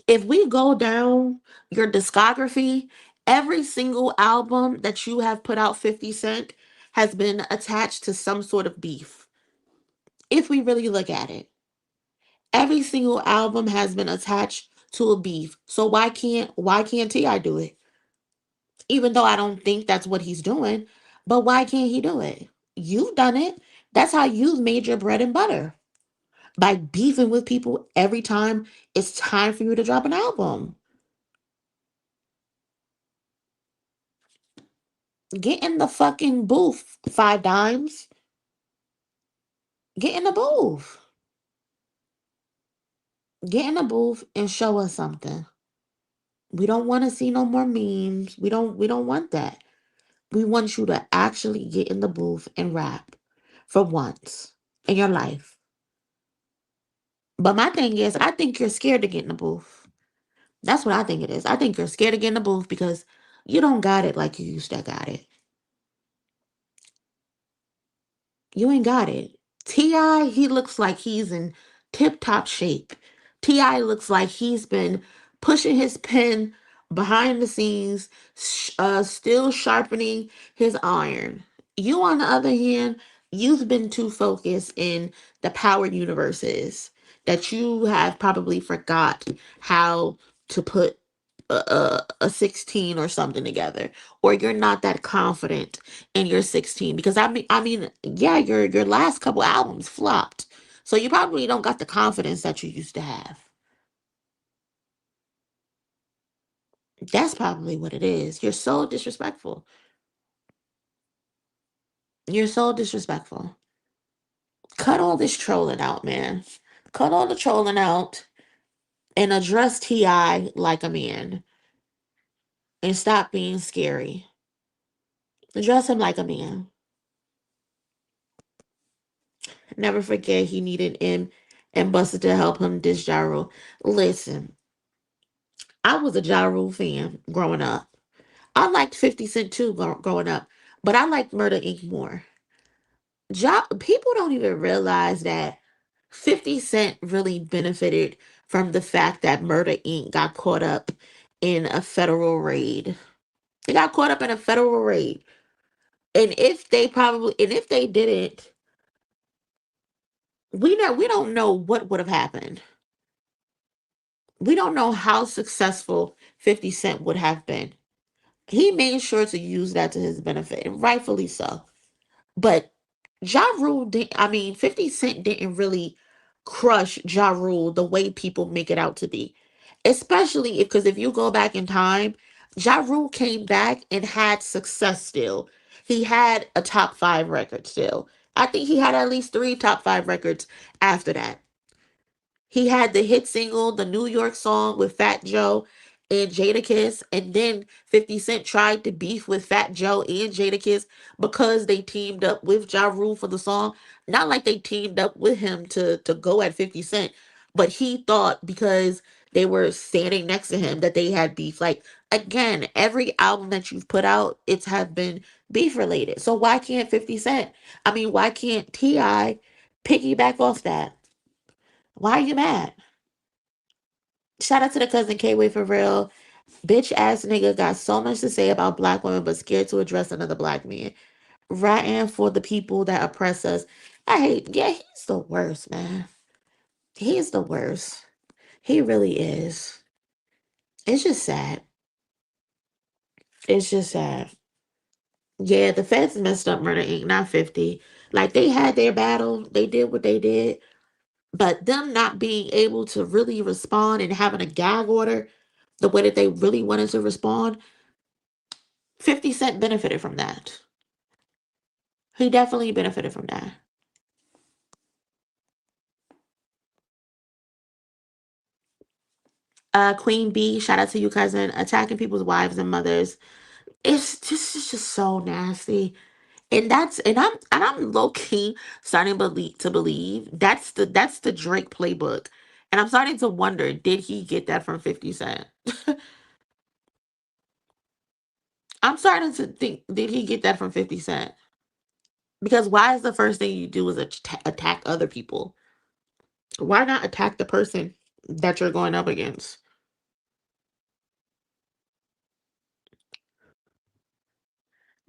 If we go down your discography, every single album that you have put out, 50 Cent, has been attached to some sort of beef. If we really look at it, every single album has been attached to a beef. So why can't T.I. do it? Even though I don't think that's what he's doing, but why can't he do it? You've done it. That's how you've made your bread and butter, by beefing with people every time it's time for you to drop an album. Get in the fucking booth, Five Dimes. Get in the booth. Get in the booth and show us something. We don't want to see no more memes. We don't want that. We want you to actually get in the booth and rap for once in your life. But my thing is, I think you're scared to get in the booth. That's what I think it is. I think you're scared to get in the booth because you don't got it like you used to got it. You ain't got it. T.I., he looks like he's in tip top shape. T.I. looks like he's been pushing his pen behind the scenes, still sharpening his iron. You, on the other hand, you've been too focused in the power universes that you have probably forgot how to put a 16 or something together, or you're not that confident in your 16, because I mean, yeah, your last couple albums flopped, so you probably don't got the confidence that you used to have. That's probably what it is. You're so disrespectful. You're so disrespectful. Cut all this trolling out, man. Cut all the trolling out and address T.I like a man, and stop being scary. Address him like a man. Never forget he needed him and Buster to help him diss Ja Rule. Listen, I was a Ja Rule fan growing up. I liked 50 Cent too growing up, but I liked Murder Inc. more. People don't even realize that 50 Cent really benefited from the fact that Murder Inc. got caught up in a federal raid. They got caught up in a federal raid. And if they didn't, we don't know what would have happened. We don't know how successful 50 Cent would have been. He made sure to use that to his benefit, and rightfully so. But Ja Rule didn't, I mean, 50 Cent didn't really crush Ja Rule the way people make it out to be. Especially because if you go back in time, Ja Rule came back and had success still. He had a top five record still. I think he had at least three top five records after that. He had the hit single, the New York song with Fat Joe and Jadakiss, and then 50 Cent tried to beef with Fat Joe and Jadakiss because they teamed up with Ja Rule for the song. Not like they teamed up with him to go at 50 Cent, but he thought because they were standing next to him that they had beef. Like, again, every album that you've put out, it's have been beef related. So why can't 50 Cent? I mean, why can't T.I. piggyback off that? Why are you mad? Shout out to the cousin K-Way for real. Bitch ass nigga got so much to say about black women but scared to address another black man. Ratting for the people that oppress us. Yeah, he's the worst, man. He's the worst. He really is. It's just sad. It's just sad. Yeah, the feds messed up Murder Inc., not 50. Like, they had their battle. They did what they did. But them not being able to really respond and having a gag order the way that they really wanted to respond, 50 Cent benefited from that. He definitely benefited from that. Queen B, shout out to you, cousin. Attacking people's wives and mothers. It's just so nasty. And I'm low key starting to believe that's the Drake playbook. And I'm starting to wonder, did he get that from 50 Cent? I'm starting to think, did he get that from 50 Cent? Because why is the first thing you do is attack other people? Why not attack the person that you're going up against?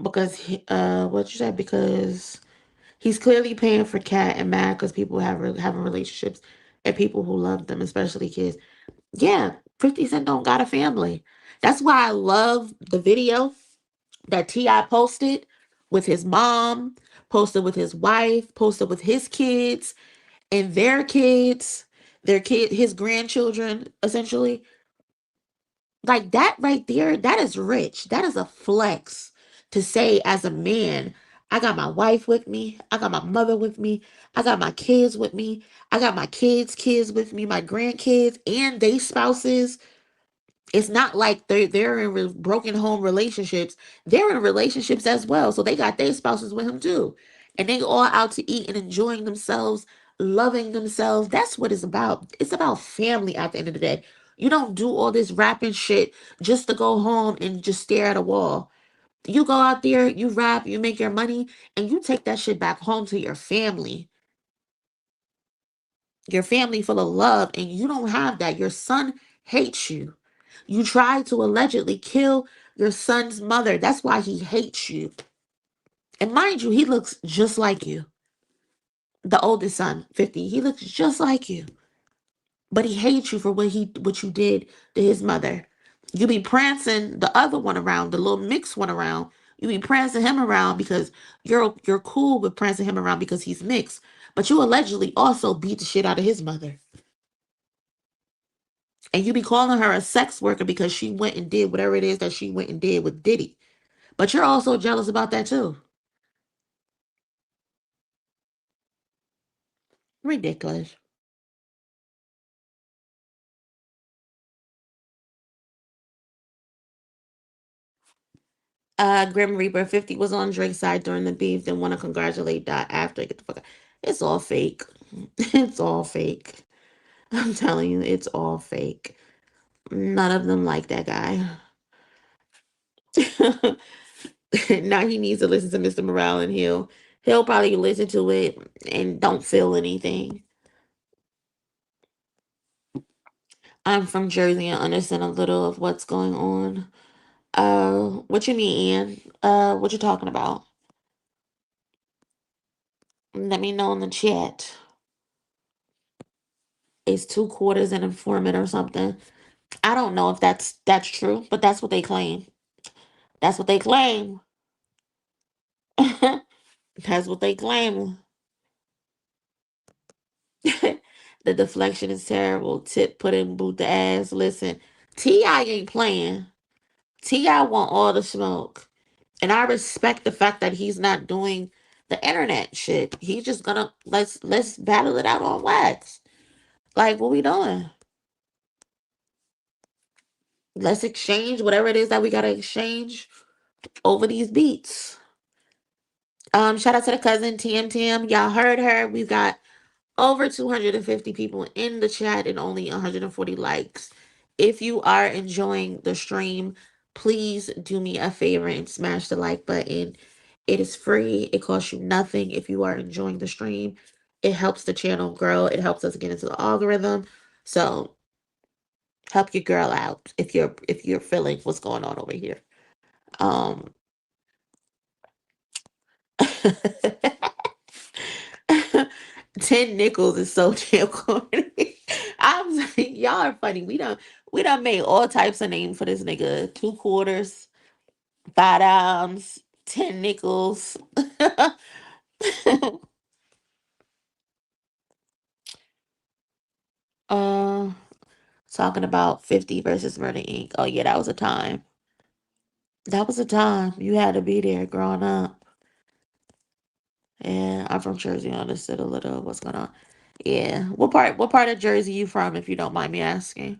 Because what you said? Because he's clearly paying for cat and mad because people having relationships and people who love them, especially kids. Yeah, 50 Cent don't got a family. That's why I love the video that T.I posted with his mom, posted with his wife, posted with his kids and his grandchildren, essentially. Like, that right there, that is rich. That is a flex to say as a man, I got my wife with me, I got my mother with me, I got my kids with me, I got my kids with me, my grandkids and they spouses. It's not like they're in broken home relationships. They're in relationships as well. So they got their spouses with him too. And they all out to eat and enjoying themselves, loving themselves. That's what it's about. It's about family at the end of the day. You don't do all this rapping shit just to go home and just stare at a wall. You go out there, you rap, you make your money, and you take that shit back home to your family. Your family full of love, and you don't have that. Your son hates you. You tried to allegedly kill your son's mother. That's why he hates you. And mind you, he looks just like you. The oldest son, 50, he looks just like you. But he hates you for what you did to his mother. You be prancing the other one around, the little mixed one around. You be prancing him around because you're cool with prancing him around because he's mixed. But you allegedly also beat the shit out of his mother. And you be calling her a sex worker because she went and did whatever it is that she went and did with Diddy. But you're also jealous about that too. Ridiculous. Grim Reaper 50 was on Drake's side during the beef, then want to congratulate Dot after. Get the fuck out. It's all fake. It's all fake. I'm telling you, it's all fake. None of them like that guy. Now he needs to listen to Mr. Morale and he'll probably listen to it and don't feel anything. I'm from Jersey and understand a little of what's going on. What you mean, Ian? What you talking about? Let me know in the chat. It's 2 quarters and informant or something. I don't know if that's true, but that's what they claim. That's what they claim. That's what they claim. The deflection is terrible. Tip put in boot the ass. Listen, T.I ain't playing. T.I want all the smoke. And I respect the fact that he's not doing the internet shit. He's just gonna let's battle it out on wax. Like what we doing? Let's exchange whatever it is that we gotta exchange over these beats. Shout out to the cousin TM. Y'all heard her. We've got over 250 people in the chat and only 140 likes. If you are enjoying the stream, please do me a favor and smash the like button. It is free. It costs you nothing if you are enjoying the stream. It helps the channel grow. It helps us get into the algorithm. So help your girl out if you're feeling what's going on over here. Um 10 nickels is so damn corny. I'm like, y'all are funny. We done made all types of names for this nigga. 2 quarters, 5 dimes, 10 nickels. uh Talking about 50 versus Murder Inc. Oh yeah, that was a time. That was a time. You had to be there growing up. Yeah, I'm from Jersey. I understood a little of what's going on. Yeah. What part of Jersey you from, if you don't mind me asking?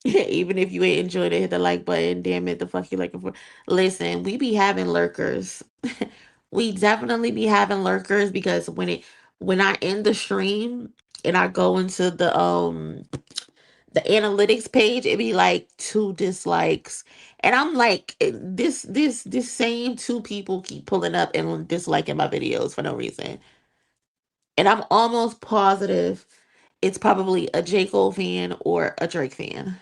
Even if you ain't enjoyed it, hit the like button. Damn it, the fuck you looking for? Listen, we be having lurkers. We definitely be having lurkers because when I end the stream and I go into the analytics page, it be like 2 dislikes. And I'm like, this same 2 people keep pulling up and disliking my videos for no reason. And I'm almost positive it's probably a J. Cole fan or a Drake fan.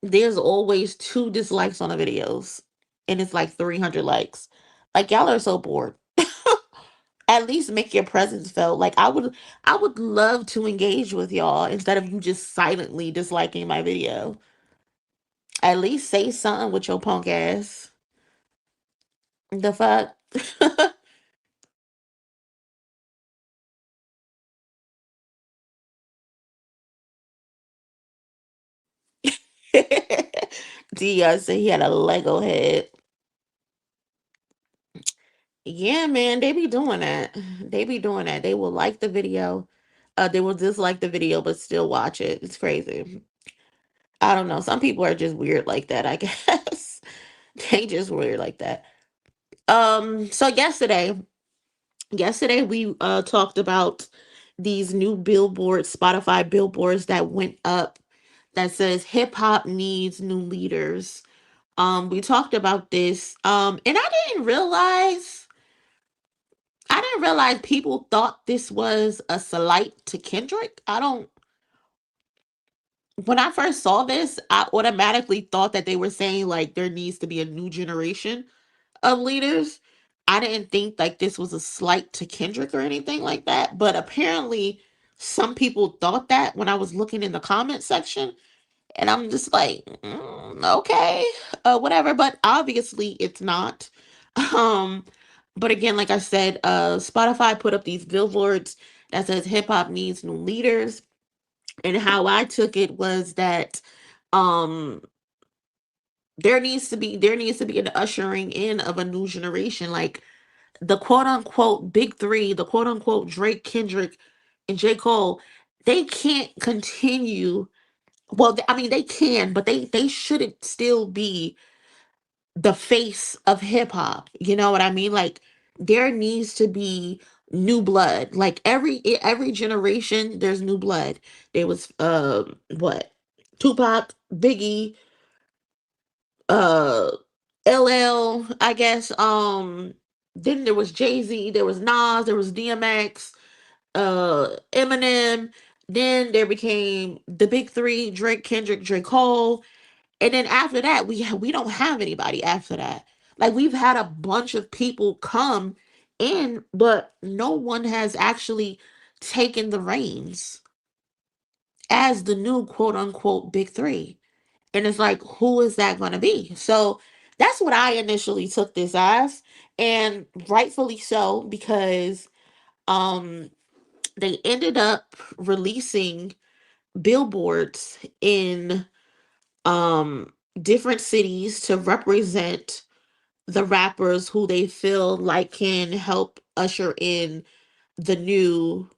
There's always 2 dislikes on the videos, and it's like 300 likes. Like y'all are so bored. At least make your presence felt. Like I would love to engage with y'all instead of you just silently disliking my video. At least say something with your punk ass. The fuck. Dia said he had a Lego head. Yeah, man, they be doing that. They be doing that. They will like the video. They will dislike the video, but still watch it. It's crazy. I don't know. Some people are just weird like that, I guess. They just weird like that. So yesterday we talked about these new billboards, Spotify billboards that went up that says hip hop needs new leaders. We talked about this. And I didn't realize people thought this was a slight to Kendrick. I don't When I first saw this, I automatically thought that they were saying like there needs to be a new generation of leaders. I didn't think like this was a slight to Kendrick or anything like that, but apparently some people thought that when I was looking in the comment section, and I'm just like, okay, whatever. But obviously, it's not. Um, but again, like I said, Spotify put up these billboards that says hip hop needs new leaders, and how I took it was that um there needs to be an ushering in of a new generation, like the quote unquote big three, the quote unquote Drake, Kendrick, and J. Cole. They can't continue. Well, I mean, they can, but they shouldn't still be the face of hip hop. You know what I mean? Like there needs to be new blood. Like every generation, there's new blood. There was what, Tupac, Biggie, uh LL, I guess. Then there was Jay Z, there was Nas, there was DMX, Eminem. Then there became the big three: Drake, Kendrick, J. Cole. And then after that, we don't have anybody after that. Like we've had a bunch of people come in, but no one has actually taken the reins as the new quote unquote big three. And it's like, who is that going to be? So that's what I initially took this as, and rightfully so, because um they ended up releasing billboards in um different cities to represent the rappers who they feel like can help usher in the new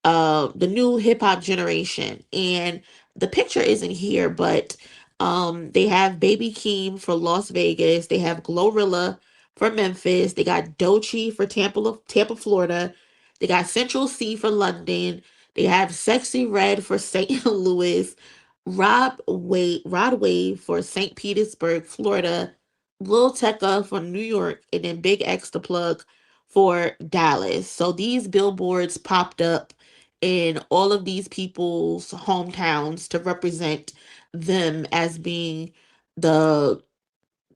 the new hip hop generation. And the picture isn't here, but they have Baby Keem for Las Vegas, they have Glorilla for Memphis, they got Doechii for Tampa, Florida, they got Central C for London, they have Sexy Red for St. Louis, Rod Wave for St. Petersburg, Florida, Lil Tecca for New York, and then Big X the Plug for Dallas. So these billboards popped up in all of these people's hometowns to represent them as being the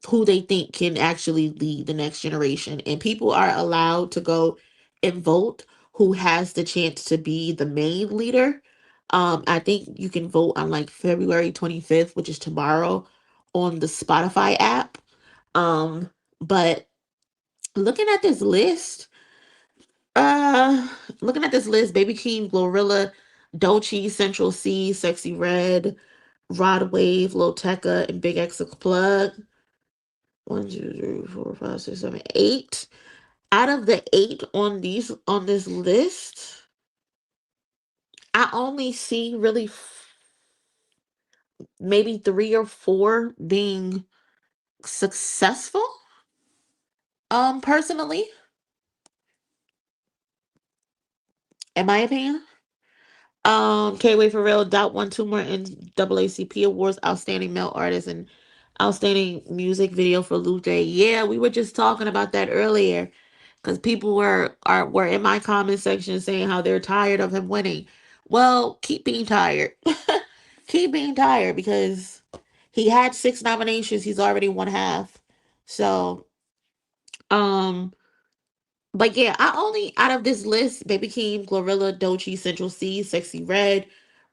who they think can actually lead the next generation. And people are allowed to go and vote who has the chance to be the main leader. I think you can vote on like February 25th, which is tomorrow, on the Spotify app. Um, but looking at this list, uh, looking at this list: Baby Keem, Glorilla, Doechii, Central C, Sexy Red, Rod Wave, Lil Tecca, and Big X Plug. One, two, three, four, five, six, seven, eight. Out of the eight on this list, I only see really maybe three or four being successful. Personally, in my opinion. Can't wait for real. Dot won two more NAACP awards: outstanding male artist and outstanding music video for Lupe. Yeah, we were just talking about that earlier, because people were in my comment section saying how they're tired of him winning. Well, keep being tired. Keep being tired, because he had six nominations. He's already won half. So, um, but yeah, I only out of this list: Baby Keem, Glorilla, Doechii, Central C, Sexy Red,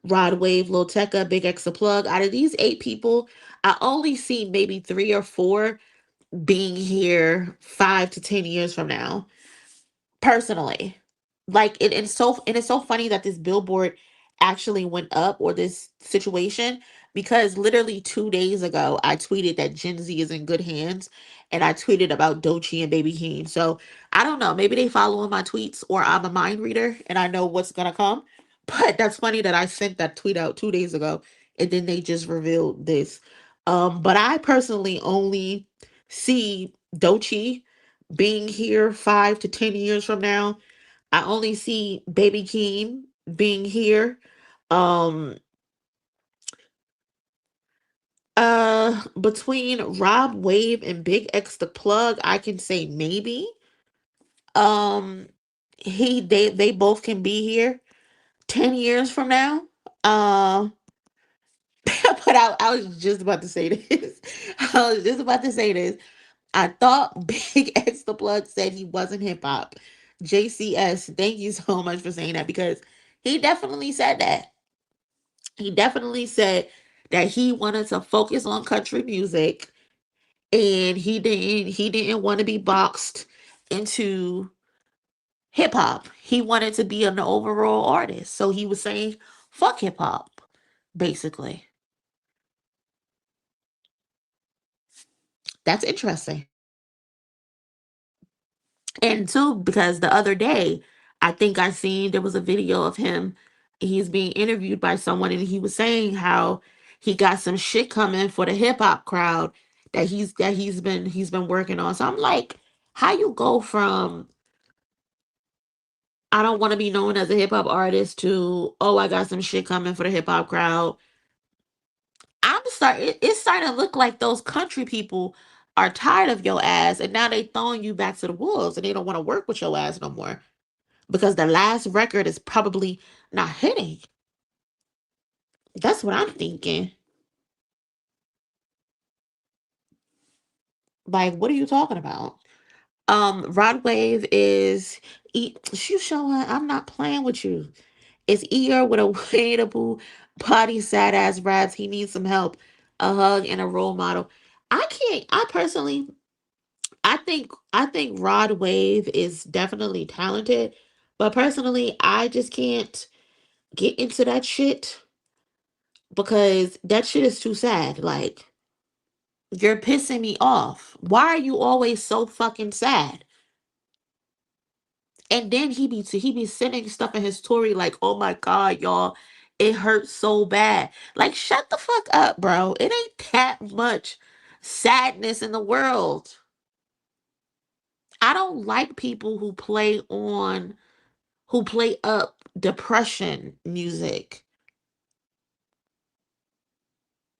Rod Wave, Lil Tecca, Big X Plug. Out of these eight people, I only see maybe three or four being here 5 to 10 years from now. Personally, like it's so funny that this billboard actually went up, or this situation, because literally 2 days ago I tweeted that Gen Z is in good hands, and I tweeted about Doechii and Baby Keem. So I don't know, maybe they following my tweets, or I'm a mind reader and I know what's gonna come. But that's funny that I sent that tweet out 2 days ago, and then they just revealed this. But I personally only see Doechii being here 5 to 10 years from now. I only see Baby Keem being here. Um Between Rob Wave and Big X the Plug, I can say maybe. Um they both can be here 10 years from now. Uh but I was just about to say this. I was just about to say this. I thought Big X the Plug said he wasn't hip hop. JCS, thank you so much for saying that because he definitely said that. He definitely said that he wanted to focus on country music and he didn't want to be boxed into hip hop. He wanted to be an overall artist. So he was saying fuck hip hop basically. That's interesting. And two, because the other day, I think I seen there was a video of him. He's being interviewed by someone, and he was saying how he got some shit coming for the hip hop crowd that he's been working on. So I'm like, how you go from I don't want to be known as a hip hop artist to I got some shit coming for the hip hop crowd. It's starting to look like those country people are tired of your ass, and now they throwing you back to the wolves, and they don't want to work with your ass no more because the last record is probably not hitting. That's what I'm thinking. Like, what are you talking about? Rod Wave is you showing I'm not playing with you. It's ear with a waitable body sad ass raps. He needs some help, a hug, and a role model. I can't I personally I think Rod Wave is definitely talented, but personally I just can't get into that shit because that shit is too sad. Like, you're pissing me off. Why are you always so fucking sad? And then he be sending stuff in his story like, oh my god, y'all, it hurts so bad. Like, shut the fuck up, bro. It ain't that much sadness in the world. I don't like people who play up depression music.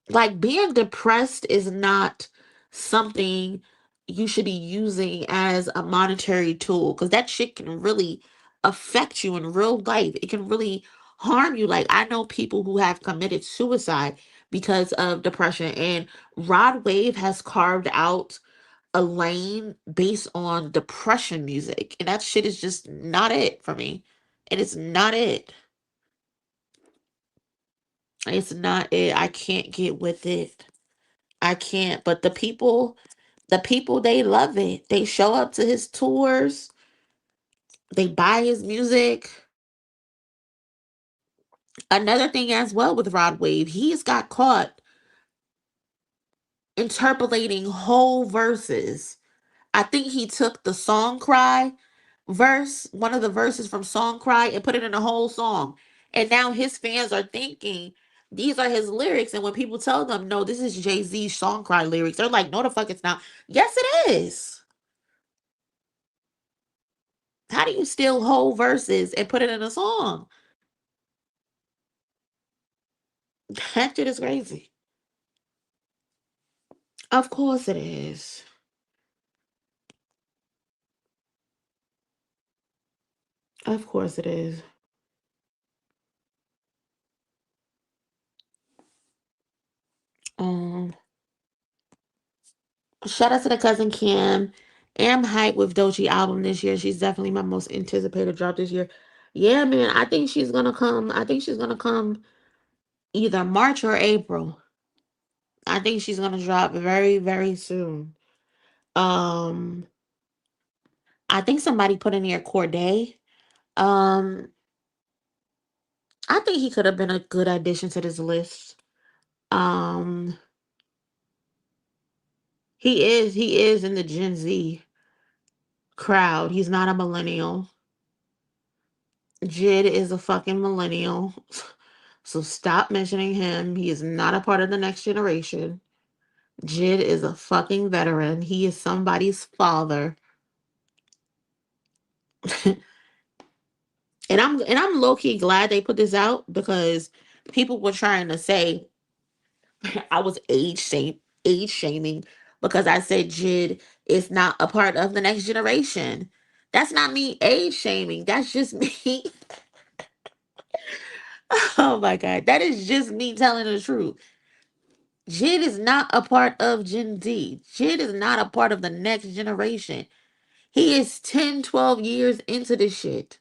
Like, being depressed is not something you should be using as a monetary tool because that shit can really affect you in real life. It can really harm you. Like, I know people who have committed suicide because of depression, and Rod Wave has carved out a lane based on depression music, and that shit is just not it for me. And it's not it. It's not it. I can't get with it. I can't. But the people, they love it. They show up to his tours. They buy his music. Another thing as well with Rod Wave, he's got caught interpolating whole verses. I think he took the song cry verse, one of the verses from Song Cry, and put it in a whole song. And now his fans are thinking these are his lyrics. And when people tell them, no, this is Jay-Z's Song Cry lyrics, they're like, no, the fuck it's not. Yes, it is. How do you steal whole verses and put it in a song? That shit is crazy. Of course it is. Of course it is. Um, Shout out to the cousin Kim. Am hype with Dochi album this year. She's definitely my most anticipated drop this year. Yeah, man. I think she's gonna come. I think she's gonna come either March or April. I think she's gonna drop very, very soon. Um, I think somebody put in here Corday. Um, I think he could have been a good addition to this list. Um, he is in the Gen Z crowd. He's not a millennial. Jid is a fucking millennial. So stop mentioning him. He is not a part of the next generation. Jid is a fucking veteran. He is somebody's father. And I'm low key glad they put this out because people were trying to say I was age shaming because I said Jid is not a part of the next generation. That's not me age shaming. That's just me. Oh my god, that is just me telling the truth. Jid is not a part of Gen Z. Jid is not a part of the next generation. He is 10, 12 years into this shit.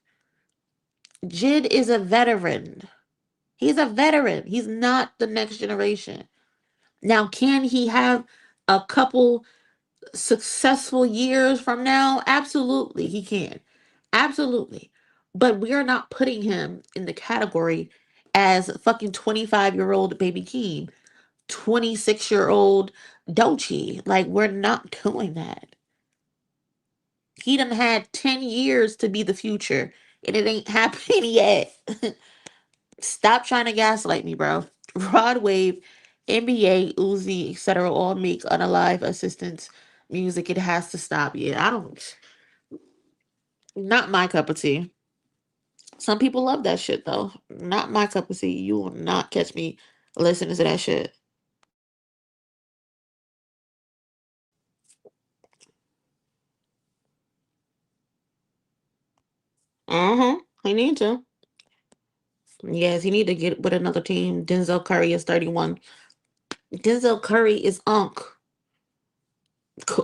Jid is a veteran. He's a veteran. He's not the next generation. Now, can he have a couple successful years from now? Absolutely, he can. Absolutely. But we're not putting him in the category as fucking 25-year-old baby Keem, 26-year-old Dochi. Like, we're not doing that. He done had 10 years to be the future, and it ain't happening yet. Stop trying to gaslight me, bro. Rod Wave, NBA, Uzi, etc. all make unalive assistance music. It has to stop. Yeah, I don't. Not my cup of tea. Some people love that shit though. Not my cup of tea. You will not catch me listening to that shit. He need to. Yes, he need to get with another team. Denzel Curry is 31. Denzel Curry is unk.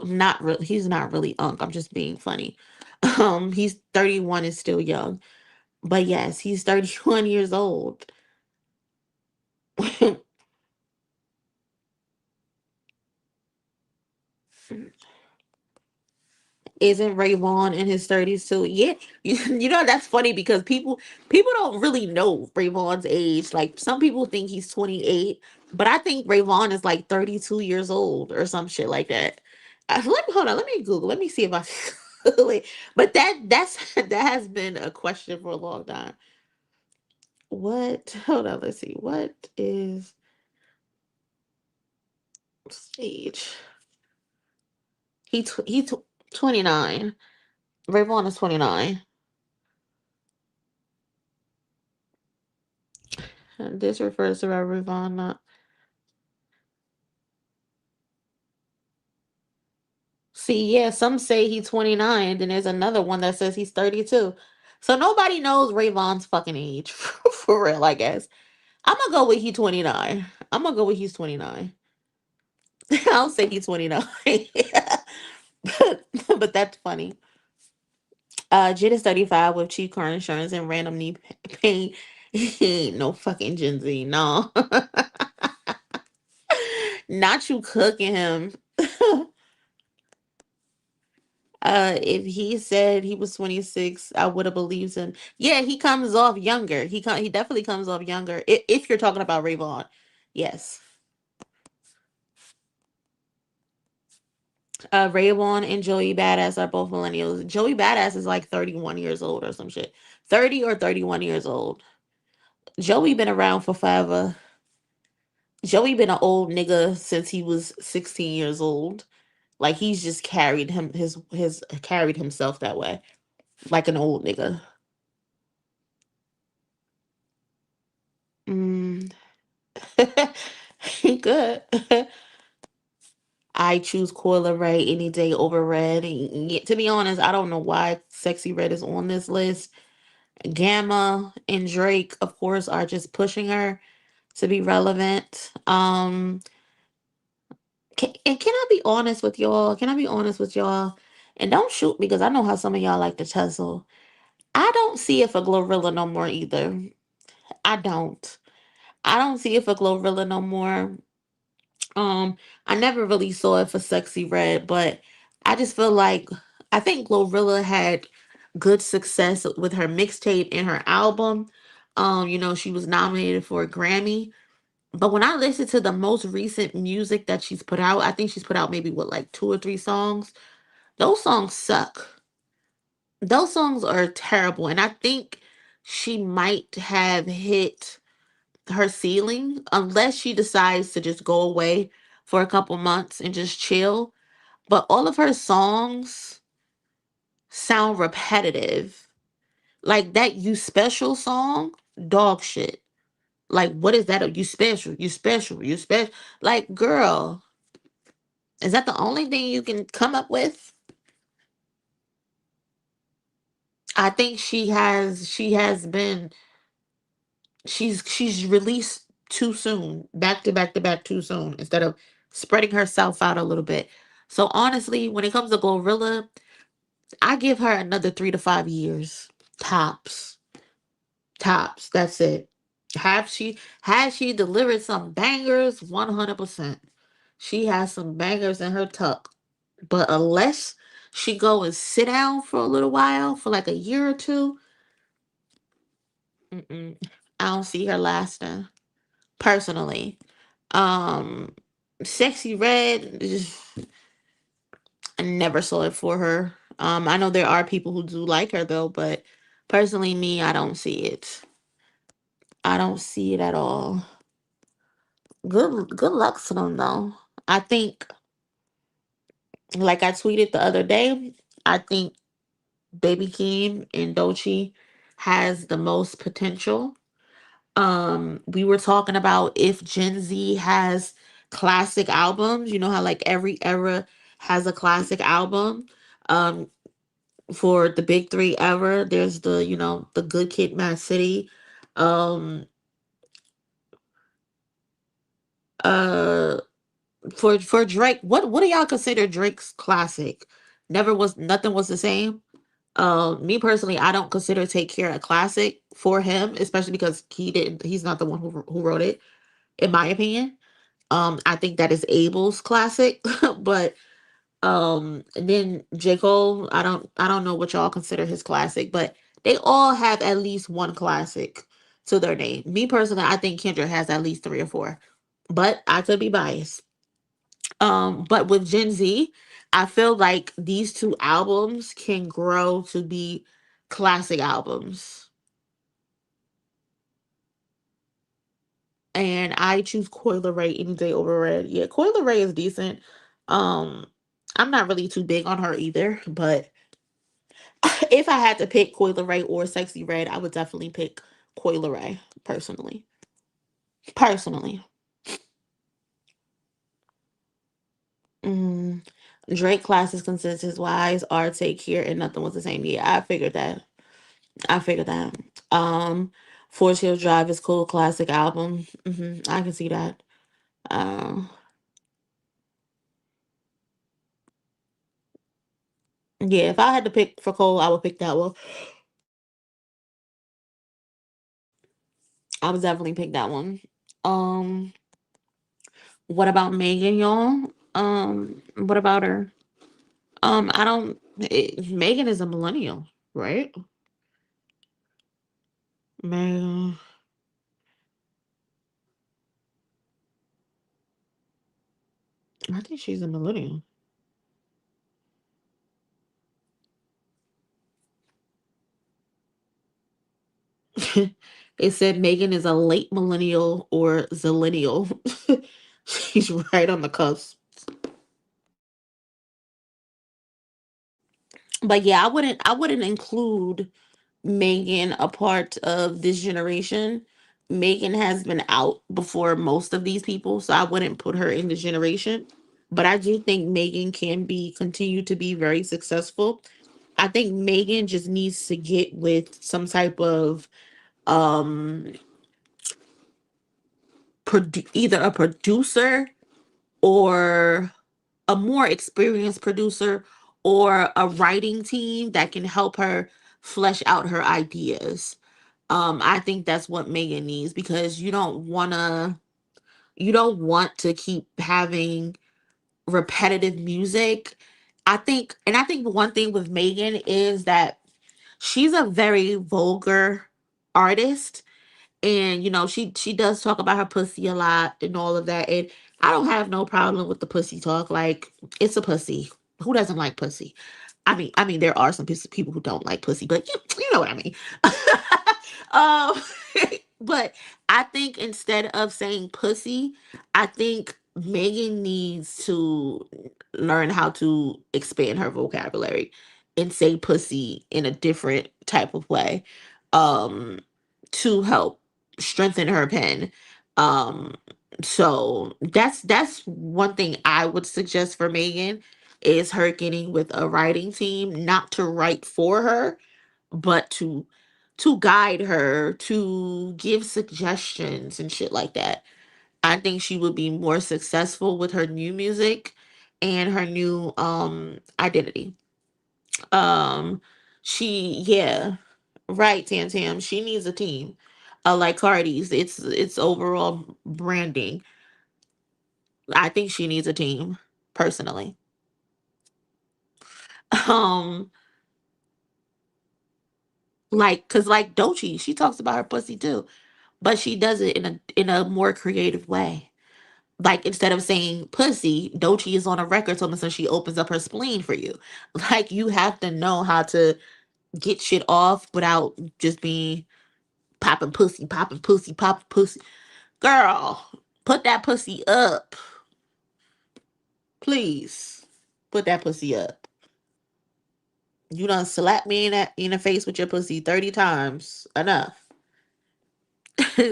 Not really. He's not really unk. I'm just being funny. He's 31 is still young. But yes, he's 31 years old. Isn't Ray Vaughn in his 30s too? Yeah. You know that's funny because people don't really know Ray Vaughn's age. Like some people think he's 28, but I think Ray Vaughn is like 32 years old or some shit like that. Let me hold on, let me Google. Let me see if I wait. But that has been a question for a long time. What? Hold on, let's see. What is age? He 29. Ray Vaughn is 29. And this refers to Ray Vaughn, not. See, yeah, some say he's 29, then there's another one that says he's 32. So nobody knows Ray Vaughn's fucking age for real, I guess. I'm gonna go with he's 29. I'm gonna go with he's 29. I'll say he's 29. but that's funny. Jid is 35 with cheap car insurance and random knee pain. He ain't no fucking Gen Z, no. Not you cooking him. If he said he was 26, I would have believed him. Yeah, he comes off younger. He definitely comes off younger. If you're talking about Ray Vaughn, yes. Ray Vaughn and Joey Badass are both millennials. Joey Badass is like 31 years old or some shit. 30 or 31 years old. Joey been around for forever. Joey been an old nigga since he was 16 years old. Like he's just carried his carried himself that way, like an old nigga. Mm. He good. I choose Coil Ray any day over Red. To be honest, I don't know why Sexy Red is on this list. Gamma and Drake, of course, are just pushing her to be relevant. Can I be honest with y'all? Can I be honest with y'all? And don't shoot me because I know how some of y'all like to tussle. I don't see it for Glorilla no more either. I don't. I don't see it for Glorilla no more. I never really saw it for Sexy Red, but I just feel like I think Glorilla had good success with her mixtape and her album. She was nominated for a Grammy. But when I listen to the most recent music that she's put out, I think she's put out maybe what like two or three songs. Those songs suck. Those songs are terrible. And I think she might have hit her ceiling unless she decides to just go away for a couple months and just chill. But all of her songs sound repetitive. Like that You Special song, dog shit. Like, what is that? You special, you special, you special. Like, girl, is that the only thing you can come up with? I think she's released too soon, back to back to back too soon, instead of spreading herself out a little bit. So honestly, when it comes to Glorilla, I give her another 3 to 5 years tops. Tops. That's it. Have she has she delivered some bangers? 100%. She has some bangers in her tuck. But unless she go and sit down for a little while, for like a year or two, mm-mm, I don't see her lasting. Personally. Um Sexy Red, I never saw it for her. I know there are people who do like her though, but personally me, I don't see it. I don't see it at all. Good luck to them though. I think, like I tweeted the other day, I think Baby Keem and Doechii has the most potential. We were talking about if Gen Z has classic albums. You know how like every era has a classic album. Um, for the big three ever, there's the, the Good Kid, Mad City. Um, uh, for Drake, what do y'all consider Drake's classic? Nothing was the same. Me personally, I don't consider Take Care a classic for him, especially because he's not the one who wrote it, in my opinion. I think that is Abel's classic, but and then J. Cole, I don't know what y'all consider his classic, but they all have at least one classic to their name. Me personally, I think Kendrick has at least three or four, but I could be biased. But with Gen Z, I feel like these two albums can grow to be classic albums. And I choose Coil Ray any day over Red. Yeah, Coil Ray is decent. Um, I'm not really too big on her either, but if I had to pick Coil Ray or Sexy Red, I would definitely pick Coil Ray, personally. Personally. Mm. Drake classes consensus wise are Take Care and Nothing Was the Same. Yeah, I figured that. I figured that. Forest Hill Drive is cool, classic album. I can see that. Um, yeah, if I had to pick for Cole, I would pick that one. I would definitely pick that one. Um, what about Megan, y'all? What about her? I don't. Megan is a millennial, right? Megan. I think she's a millennial. It said Megan is a late millennial or zillennial. She's right on the cusp. But yeah, I wouldn't include Megan a part of this generation. Megan has been out before most of these people, so I wouldn't put her in this generation. But I do think Megan can be continue to be very successful. I think Megan just needs to get with some type of um either a producer or a more experienced producer or a writing team that can help her flesh out her ideas. I think that's what Megan needs, because you don't want to keep having repetitive music. I think the one thing with Megan is that she's a very vulgar artist, and she does talk about her pussy a lot and all of that, and I don't have no problem with the pussy talk. Like, it's a pussy. Who doesn't like pussy? I mean there are some people who don't like pussy, but you know what I mean. um but I think instead of saying pussy, I think Megan needs to learn how to expand her vocabulary and say pussy in a different type of way, um to help strengthen her pen. Um, so that's one thing I would suggest for Megan, is her getting with a writing team, not to write for her, but to to guide her, to give suggestions and shit like that. I think she would be more successful with her new music and her new identity. Um yeah, right, Tam Tam. She needs a team. Like Cardi's, it's overall branding. I think she needs a team, personally. Um, cause like Doechii, she talks about her pussy too, but she does it in a more creative way. Like instead of saying pussy, Doechii is on a record so so she opens up her spleen for you. Like you have to know how to get shit off without just being popping pussy, popping pussy, popping pussy. Girl, put that pussy up, please. Put that pussy up. You done slap me in the face with your pussy 30 times. Enough.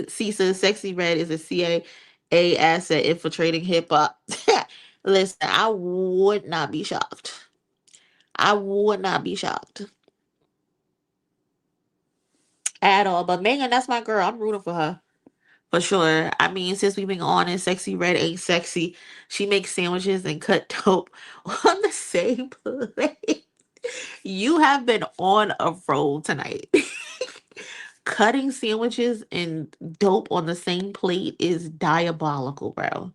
C says Sexy Red is a CIA asset infiltrating hip hop. Listen, I would not be shocked. I would not be shocked at all. But Megan, that's my girl. I'm rooting for her. For sure. I mean, since we've been on and Sexy Red ain't sexy, she makes sandwiches and cut dope on the same plate. You have been on a roll tonight. Cutting sandwiches and dope on the same plate is diabolical, bro.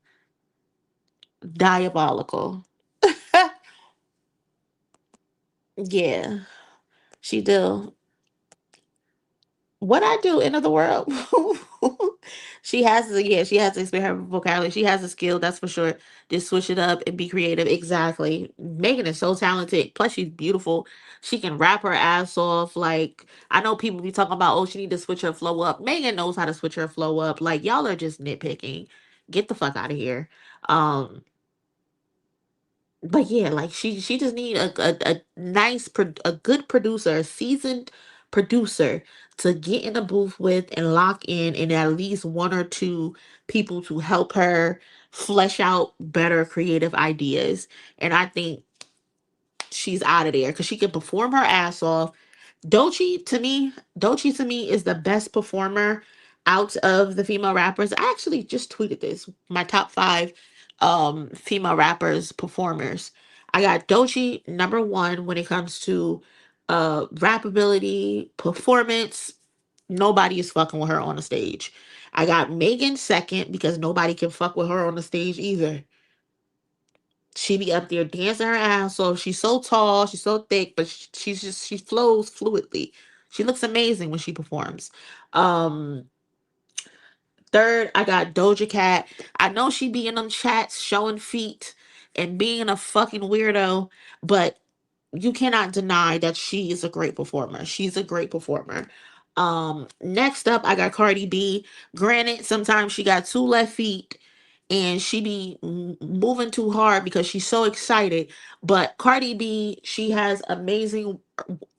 Diabolical. Yeah, she do. What I do in other world? She has to, yeah, she has to expand her vocabulary. She has a skill, that's for sure. Just switch it up and be creative. Exactly. Megan is so talented. Plus, she's beautiful. She can rap her ass off. Like, I know people be talking about, oh, she need to switch her flow up. Megan knows how to switch her flow up. Like, y'all are just nitpicking. Get the fuck out of here. Um, but yeah, like she just need a nice a good producer, a seasoned producer to get in the booth with and lock in, and at least one or two people to help her flesh out better creative ideas. And I think she's out of there because she can perform her ass off. Doechii to me is the best performer out of the female rappers. I actually just tweeted this. My top five female rappers performers. I got Doechii number one when it comes to rap ability, performance. Nobody is fucking with her on the stage. I got Megan second because nobody can fuck with her on the stage either. She be up there dancing her ass off. She's so tall, she's so thick, but she flows fluidly. She looks amazing when she performs. Um, Third, I got Doja Cat. I know she be in them chats showing feet and being a fucking weirdo, but you cannot deny that she is a great performer. She's a great performer. Next up, I got Cardi B. Granted, sometimes she got two left feet and she be moving too hard because she's so excited. But Cardi B, she has amazing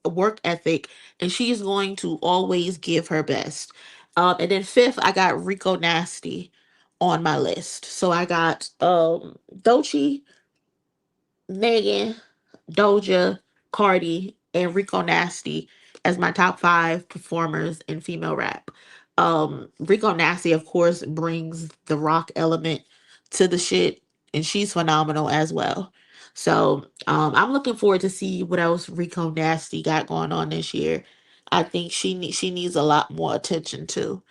work ethic and she's going to always give her best. And then fifth, I got Rico Nasty on my list. So I got Doechii, Megan, Doja, Cardi, and Rico Nasty as my top five performers in female rap. Rico Nasty, of course, brings the rock element to the shit, and she's phenomenal as well. So I'm looking forward to see what else Rico Nasty got going on this year. I think she needs a lot more attention too.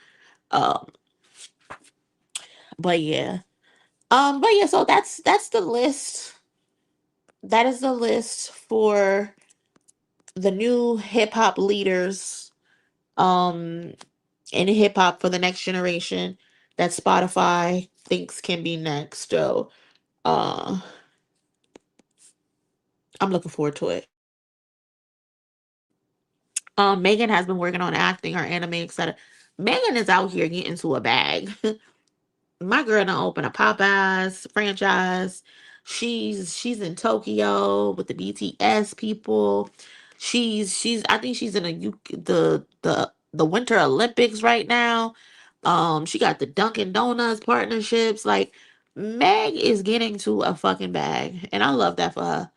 Um, but yeah, so that's the list. That is the list for the new hip hop leaders um in hip hop for the next generation that Spotify thinks can be next. So uh I'm looking forward to it. Megan has been working on acting, her anime, etc. Megan is out here getting to a bag. My girl done open a Popeyes franchise. She's in Tokyo with the BTS people. She's I think she's in the Winter Olympics right now. She got the Dunkin' Donuts partnerships. Like Meg is getting to a fucking bag, and I love that for her.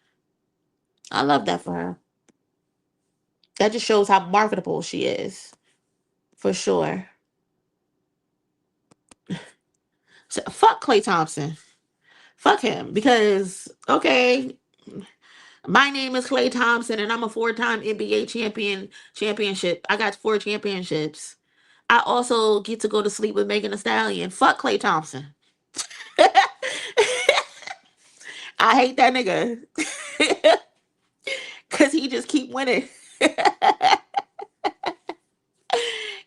I love that for her. That just shows how marketable she is, for sure. So fuck Clay Thompson. Fuck him because okay, my name is Clay Thompson and I'm a four-time NBA championship. I got four championships. I also get to go to sleep with Megan Thee Stallion. Fuck Clay Thompson. I hate that nigga. Cause he just keep winning.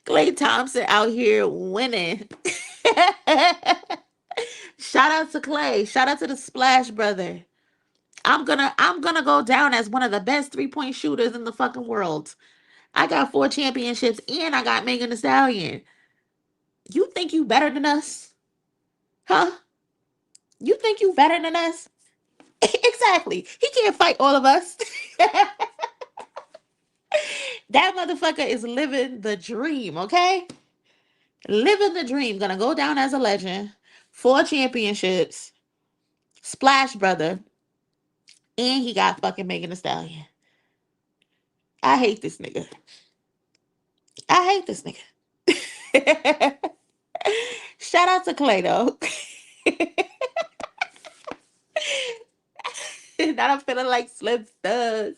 Clay Thompson out here winning. Shout out to Clay. Shout out to the Splash Brother. I'm gonna go down as one of the best 3-point shooters in the fucking world. I got four championships and I got Megan Thee Stallion. You think you better than us? Huh? You think you better than us? Exactly. He can't fight all of us. That motherfucker is living the dream, okay? Living the dream. Gonna go down as a legend. Four championships. Splash Brother. And he got fucking Megan Thee Stallion. I hate this nigga. I hate this nigga. Shout out to Clay though. Now I'm feeling like Slim Thug.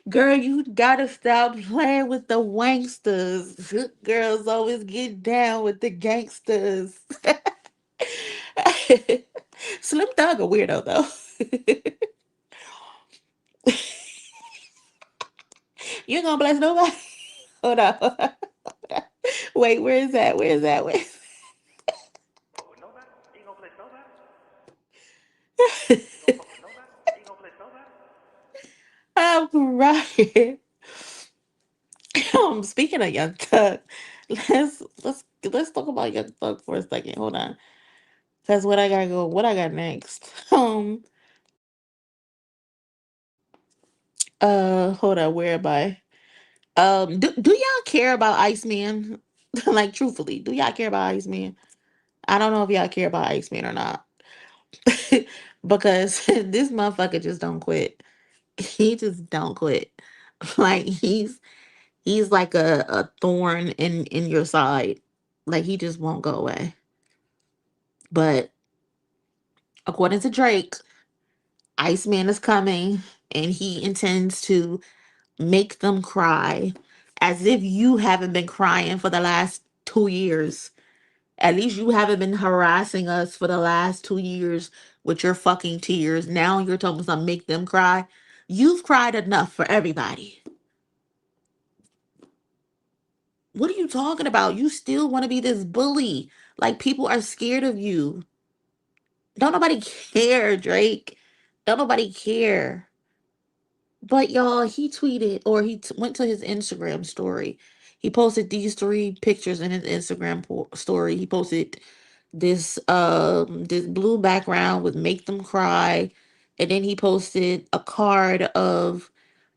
Girl, you gotta stop playing with the wanksters. Girls always get down with the gangsters. Slim Thug a weirdo though. You ain't gonna bless nobody. Hold on. Hold on. Wait, where is that? Where is that? Where is Nobody? You gonna play nobody? that? You gonna play nobody? I'm crying. Speaking of Young Thug, let's talk about Young Thug for a second. Hold on. That's what I gotta go. What I got next? Hold on. Where am I? Do y'all care about Iceman? Like, truthfully, do y'all care about Iceman? I don't know if y'all care about Iceman or not, because this motherfucker just don't quit. He just don't quit. Like he's like a thorn in your side. Like he just won't go away. But according to Drake, Iceman is coming and he intends to make them cry as if you haven't been crying for the last 2 years. At least you haven't been harassing us for the last 2 years with your fucking tears. Now you're talking about make them cry. You've cried enough for everybody. What are you talking about? You still want to be this bully. Like people are scared of you. Don't nobody care, Drake. Don't nobody care. But y'all, he tweeted or went to his Instagram story. He posted these three pictures in his Instagram story. He posted this blue background with "Make Them Cry," and then he posted a card of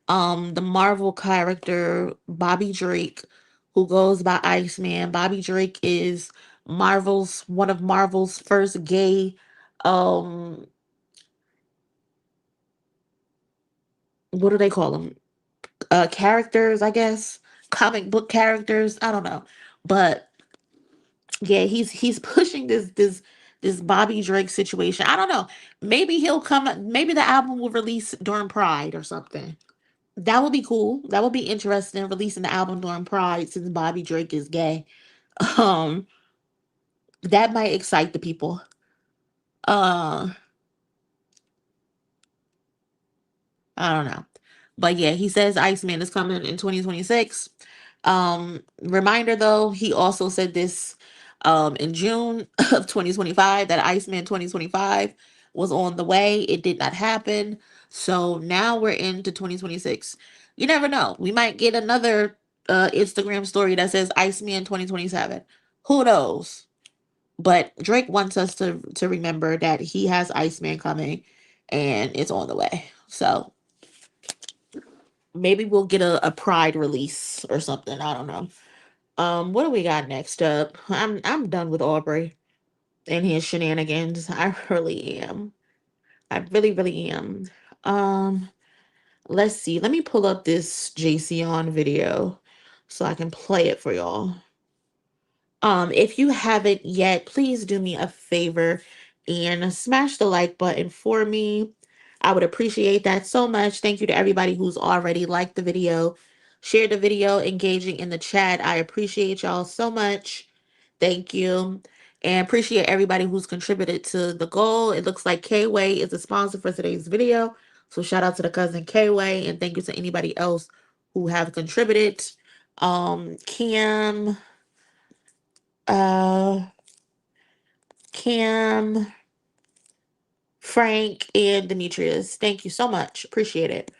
the Marvel character Bobby Drake, who goes by Iceman. Bobby Drake is Marvel's one of Marvel's first gay um what do they call them? Characters, I guess. Comic book characters. I don't know. But yeah, he's pushing this Bobby Drake situation. I don't know. Maybe he'll come maybe the album will release during Pride or something. That would be cool. That would be interesting, releasing the album during Pride since Bobby Drake is gay. Um, that might excite the people. Uh, I don't know. But yeah, he says Iceman is coming in 2026. Reminder though, he also said this in June of 2025 that Iceman 2025 was on the way. It did not happen. So now we're into 2026. You never know. We might get another Instagram story that says Iceman 2027. Who knows? But Drake wants us to remember that he has Iceman coming and it's on the way. So maybe we'll get a Pride release or something. I don't know. What do we got next up? I'm done with Aubrey and his shenanigans. I really am. I really, really am. Um, Let's see. Let me pull up this JC on video so I can play it for y'all. If you haven't yet, please do me a favor and smash the like button for me. I would appreciate that so much. Thank you to everybody who's already liked the video, shared the video, engaging in the chat. I appreciate y'all so much. Thank you. And appreciate everybody who's contributed to the goal. It looks like K-Way is the sponsor for today's video. So shout out to the cousin K-Way, and thank you to anybody else who have contributed. Kim, uh, Kim, Frank, and Demetrius. Thank you so much. Appreciate it.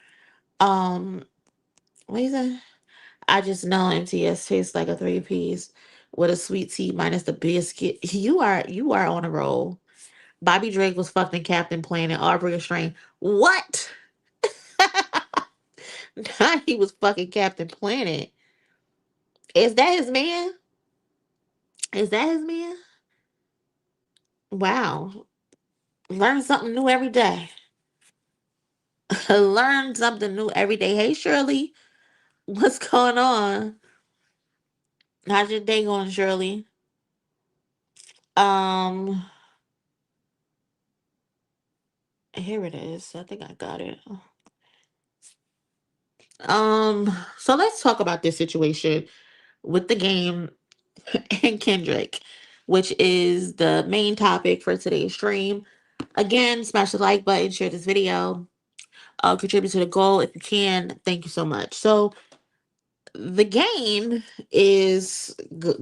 Um, what is that? I just know MTS tastes like a three-piece with a sweet tea minus the biscuit. You are on a roll. Bobby Drake was fucking Captain Planet, Aubrey Strain. What? Not he was fucking Captain Planet. Is that his man? Is that his man? Wow. Learn something new every day. Learn something new every day. Hey Shirley, what's going on? How's your day going, Shirley? Um, Here it is. I think I got it. So let's talk about this situation with the game and Kendrick, which is the main topic for today's stream. Again, smash the like button, share this video, contribute to the goal if you can. Thank you so much. So the game is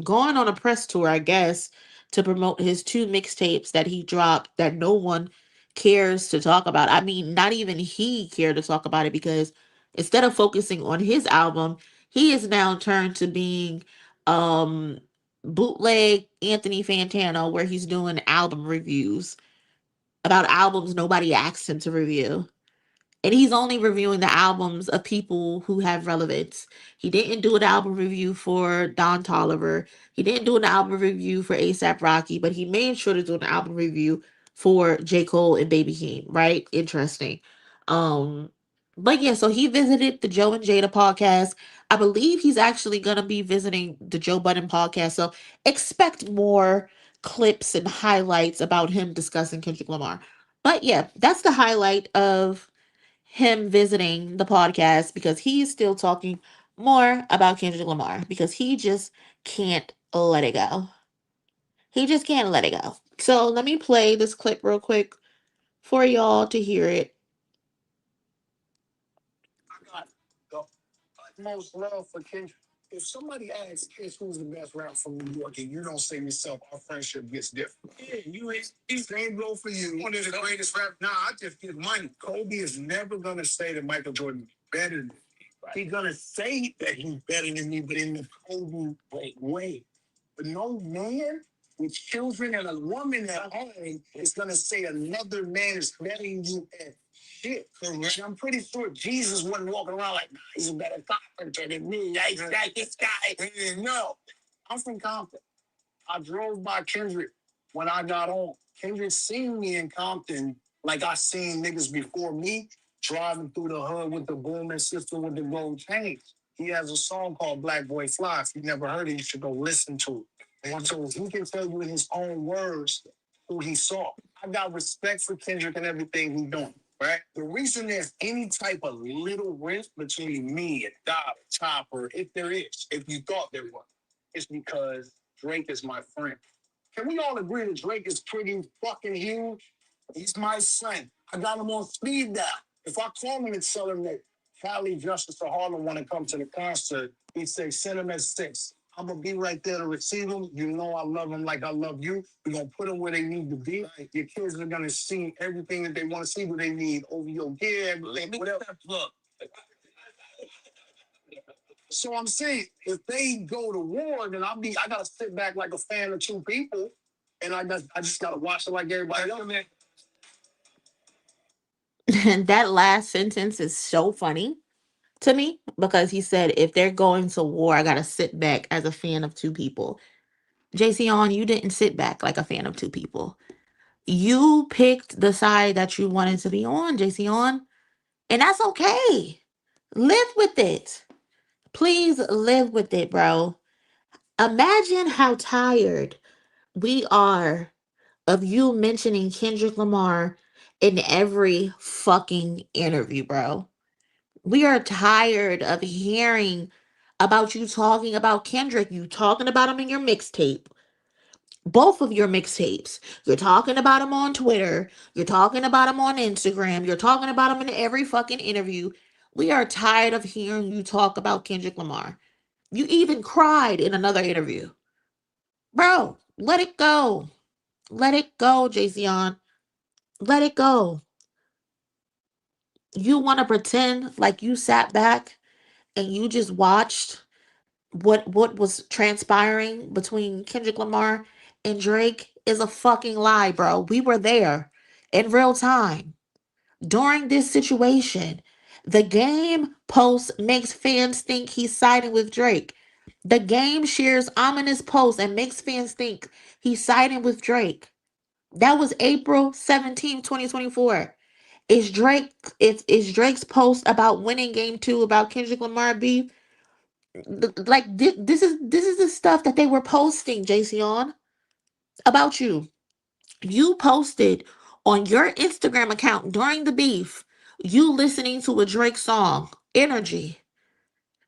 going on a press tour, I guess, to promote his two mixtapes that he dropped that no one cares to talk about. I mean, not even he cared to talk about it because instead of focusing on his album, he is now turned to being um bootleg Anthony Fantano, where he's doing album reviews about albums nobody asked him to review. And he's only reviewing the albums of people who have relevance. He didn't do an album review for Don Toliver. He didn't do an album review for ASAP Rocky, but he made sure to do an album review for J. Cole and Baby Keem, right? Interesting. Um, but yeah, so he visited the Joe and Jada podcast. I believe he's actually gonna be visiting the Joe Budden podcast. So expect more clips and highlights about him discussing Kendrick Lamar. But yeah, that's the highlight of him visiting the podcast because he's still talking more about Kendrick Lamar because he just can't let it go. He just can't let it go. So let me play this clip real quick for y'all to hear it. I got the utmost love for Kendrick. If somebody asks Chris who's the best rapper from New York and you don't say yourself, our friendship gets different. Yeah, you ain't same blow for you. One of the greatest rap. Nah, I just get money. Kobe is never gonna say that Michael Jordan is better than me. Right? He's gonna say that he's better than me, but in the Kobe way. But no man with children and a woman at home is gonna say another man is better than you at shit. Correct. I'm pretty sure Jesus wasn't walking around like, nah, he's a better carpenter than me. I like this guy. No, I'm from Compton. I drove by Kendrick when I got on. Kendrick seen me in Compton like I seen niggas before me driving through the hood with the booming system with the gold chains. He has a song called Black Boy Fly. If you never heard it, you should go listen to it. And so he can tell you in his own words who he saw. I got respect for Kendrick and everything he's doing. Right? The reason there's any type of little rift between me and Dob, Chopper, if there is, if you thought there was, it's because Drake is my friend. Can we all agree that Drake is pretty fucking huge? He's my son. I got him on speed dial. If I call him and tell him that Cali, Justice, or Harlem want to come to the concert, he'd say, send him at 6. I'm going to be right there to receive them. You know I love them like I love you. We're going to put them where they need to be. Your kids are going to see everything that they want to see, what they need over your gear, whatever. Look. So I'm saying, if they go to war, then I got to sit back like a fan of two people, and I just got to watch it like everybody else. And that last sentence is so funny to me because he said, if they're going to war, I got to sit back as a fan of two people. JC on, you didn't sit back like a fan of two people. You picked the side that you wanted to be on, JC on. And that's okay. Live with it. Please live with it, bro. Imagine how tired we are of you mentioning Kendrick Lamar in every fucking interview, bro. We are tired of hearing about you talking about Kendrick, you talking about him in your mixtape. Both of your mixtapes. You're talking about him on Twitter. You're talking about him on Instagram. You're talking about him in every fucking interview. We are tired of hearing you talk about Kendrick Lamar. You even cried in another interview. Bro, let it go. Let it go, Jayceon. Let it go. You want to pretend like you sat back and you just watched what was transpiring between Kendrick Lamar and Drake is a fucking lie, bro. We were there in real time during this situation. The game post makes fans think he's siding with Drake. The game shares ominous posts and makes fans think he's siding with Drake. That was April 17th, 2024. Is Drake is Drake's post about winning game 2 about Kendrick Lamar beef? Like this is the stuff that they were posting, JC, about you. You posted on your Instagram account during the beef, you listening to a Drake song, Energy.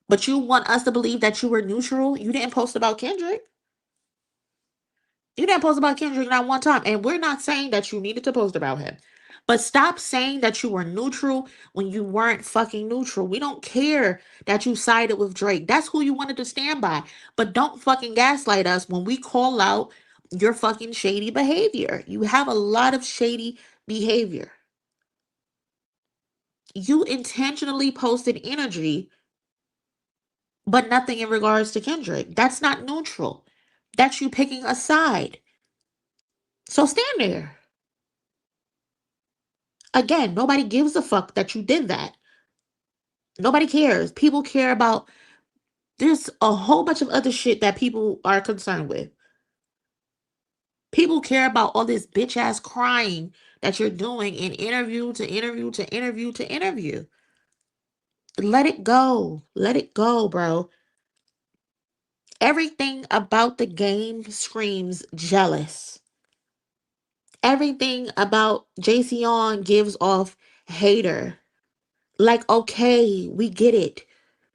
But you want us to believe that you were neutral. You didn't post about Kendrick. You didn't post about Kendrick not one time. And we're not saying that you needed to post about him. But stop saying that you were neutral when you weren't fucking neutral. We don't care that you sided with Drake. That's who you wanted to stand by. But don't fucking gaslight us when we call out your fucking shady behavior. You have a lot of shady behavior. You intentionally posted energy, but nothing in regards to Kendrick. That's not neutral. That's you picking a side. So stand there. Again, nobody gives a fuck that you did that. Nobody cares. People care about, there's a whole bunch of other shit that people are concerned with. People care about all this bitch ass crying that you're doing in interview to interview to interview to interview. Let it go. Let it go, bro. Everything about the game screams jealous. Everything about JC gives off hater. Like, okay, we get it.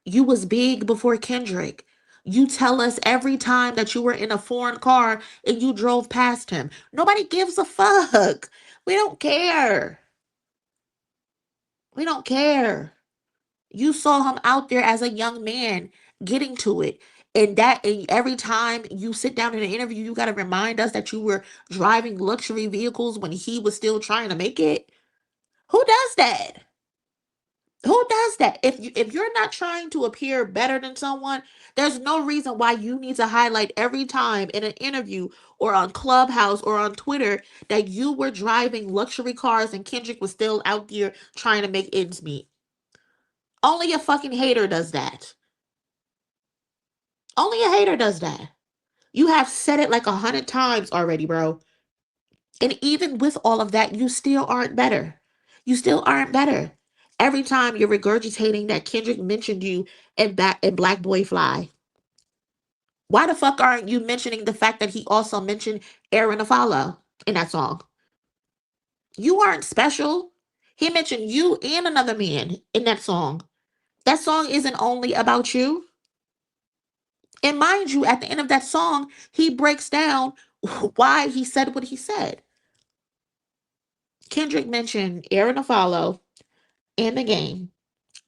You was big before Kendrick. You tell us every time that you were in a foreign car and you drove past him. Nobody gives a fuck. We don't care. We don't care. You saw him out there as a young man getting to it. And every time you sit down in an interview, you got to remind us that you were driving luxury vehicles when he was still trying to make it. Who does that? Who does that? If you're not trying to appear better than someone, there's no reason why you need to highlight every time in an interview or on Clubhouse or on Twitter that you were driving luxury cars and Kendrick was still out there trying to make ends meet. Only a fucking hater does that. Only a hater does that. You have said it like 100 times already, bro. And even with all of that, you still aren't better. You still aren't better. Every time you're regurgitating that Kendrick mentioned you and Black Boy Fly. Why the fuck aren't you mentioning the fact that he also mentioned Aaron Afalo in that song? You aren't special. He mentioned you and another man in that song. That song isn't only about you. And mind you, at the end of that song, he breaks down why he said what he said. Kendrick mentioned Aaron Afalo in the game.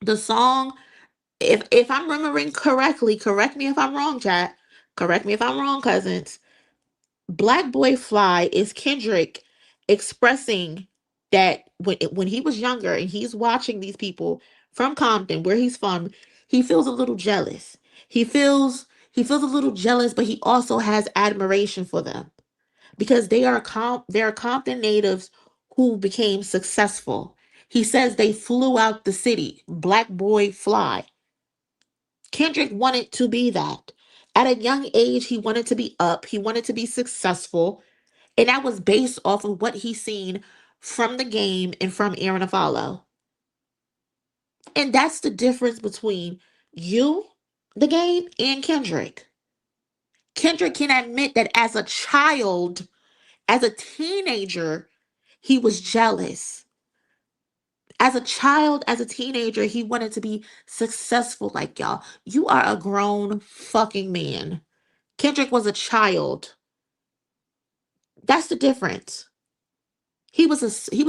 The song, if I'm remembering correctly, correct me if I'm wrong, chat. Correct me if I'm wrong, cousins. Black Boy Fly is Kendrick expressing that when he was younger and he's watching these people from Compton, where he's from, he feels a little jealous. He feels a little jealous, but he also has admiration for them because they are Compton natives who became successful. He says they flew out the city. Black Boy Fly. Kendrick wanted to be that. At a young age, he wanted to be up. He wanted to be successful. And that was based off of what he seen from the game and from Aaron Afalo. And that's the difference between you, the game, and Kendrick. Kendrick can admit that as a child, as a teenager, he was jealous. As a child, as a teenager, he wanted to be successful like y'all. You are a grown fucking man. Kendrick was a child. That's the difference. He was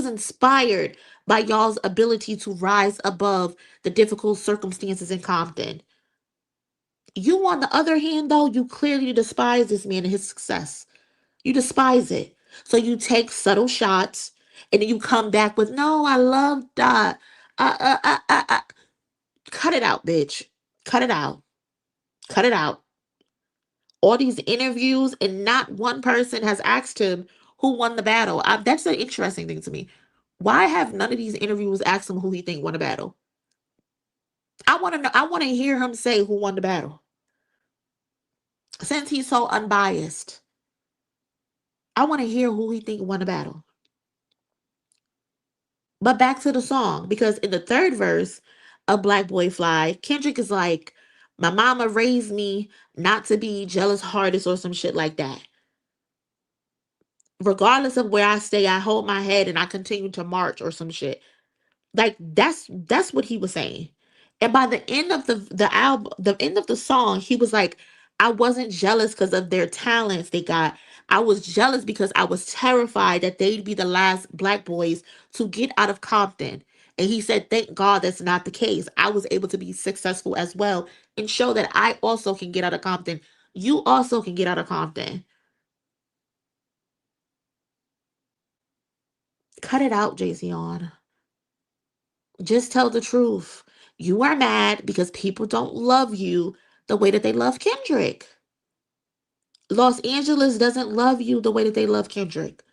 inspired by y'all's ability to rise above the difficult circumstances in Compton. You, on the other hand, though, you clearly despise this man and his success. You despise it. So you take subtle shots and then you come back with, no, I love that. Uh, uh, uh, uh, uh. Cut it out, bitch. Cut it out. Cut it out. All these interviews, and not one person has asked him who won the battle. That's an interesting thing to me. Why have none of these interviews asked him who he think won the battle? I want to know. I want to hear him say who won the battle. Since he's so unbiased, I want to hear who he think won the battle. But back to the song, because in the third verse of Black Boy Fly, Kendrick is like, my mama raised me not to be jealous hardest or some shit like that. Regardless of where I stay, I hold my head and I continue to march or some shit. Like that's what he was saying. And by the end of the album, the end of the song, he was like, I wasn't jealous because of their talents they got. I was jealous because I was terrified that they'd be the last black boys to get out of Compton. And he said, thank God that's not the case. I was able to be successful as well and show that I also can get out of Compton. You also can get out of Compton. Cut it out, Jay-Z on. Just tell the truth. You are mad because people don't love you the way that they love Kendrick. Los Angeles doesn't love you the way that they love Kendrick.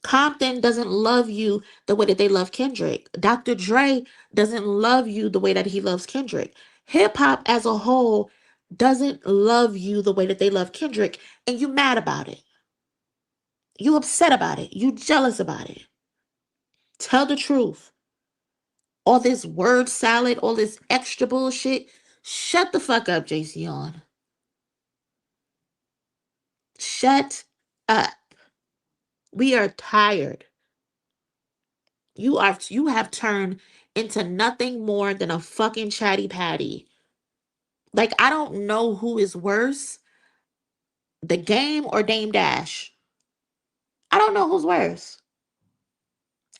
Compton doesn't love you the way that they love Kendrick. Dr. Dre doesn't love you the way that he loves Kendrick. Hip hop as a whole doesn't love you the way that they love Kendrick, and you mad about it. You upset about it. You jealous about it. Tell the truth. All this word salad, all this extra bullshit. Shut the fuck up, JC on. Shut up. We are tired. You have turned into nothing more than a fucking chatty patty. Like, I don't know who is worse, the game or Dame Dash. I don't know who's worse.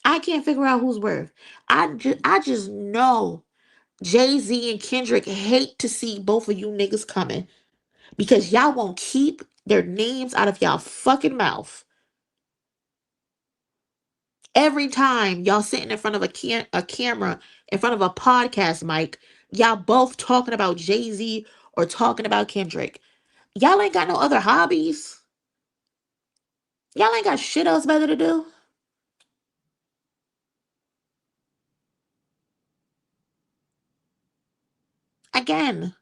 I can't figure out who's worse. I just know Jay-Z and Kendrick hate to see both of you niggas coming because y'all won't keep their names out of y'all fucking mouth. Every time y'all sitting in front of a camera, in front of a podcast mic, y'all both talking about Jay-Z or talking about Kendrick. Y'all ain't got no other hobbies. Y'all ain't got shit else better to do. Again,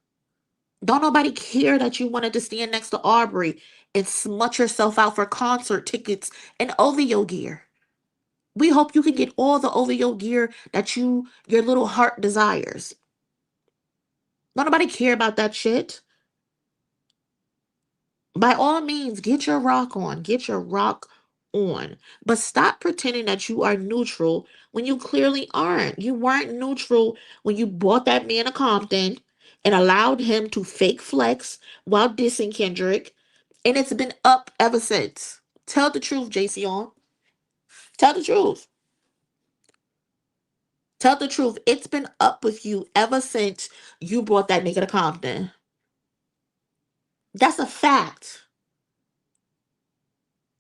don't nobody care that you wanted to stand next to Aubrey and smut yourself out for concert tickets and OVO gear. We hope you can get all the OVO gear that your little heart desires. Don't nobody care about that shit. By all means, get your rock on. Get your rock on. But stop pretending that you are neutral when you clearly aren't. You weren't neutral when you bought that man a Compton and allowed him to fake flex while dissing Kendrick. And it's been up ever since. Tell the truth, JC on. Tell the truth. Tell the truth. It's been up with you ever since you brought that nigga to Compton. That's a fact.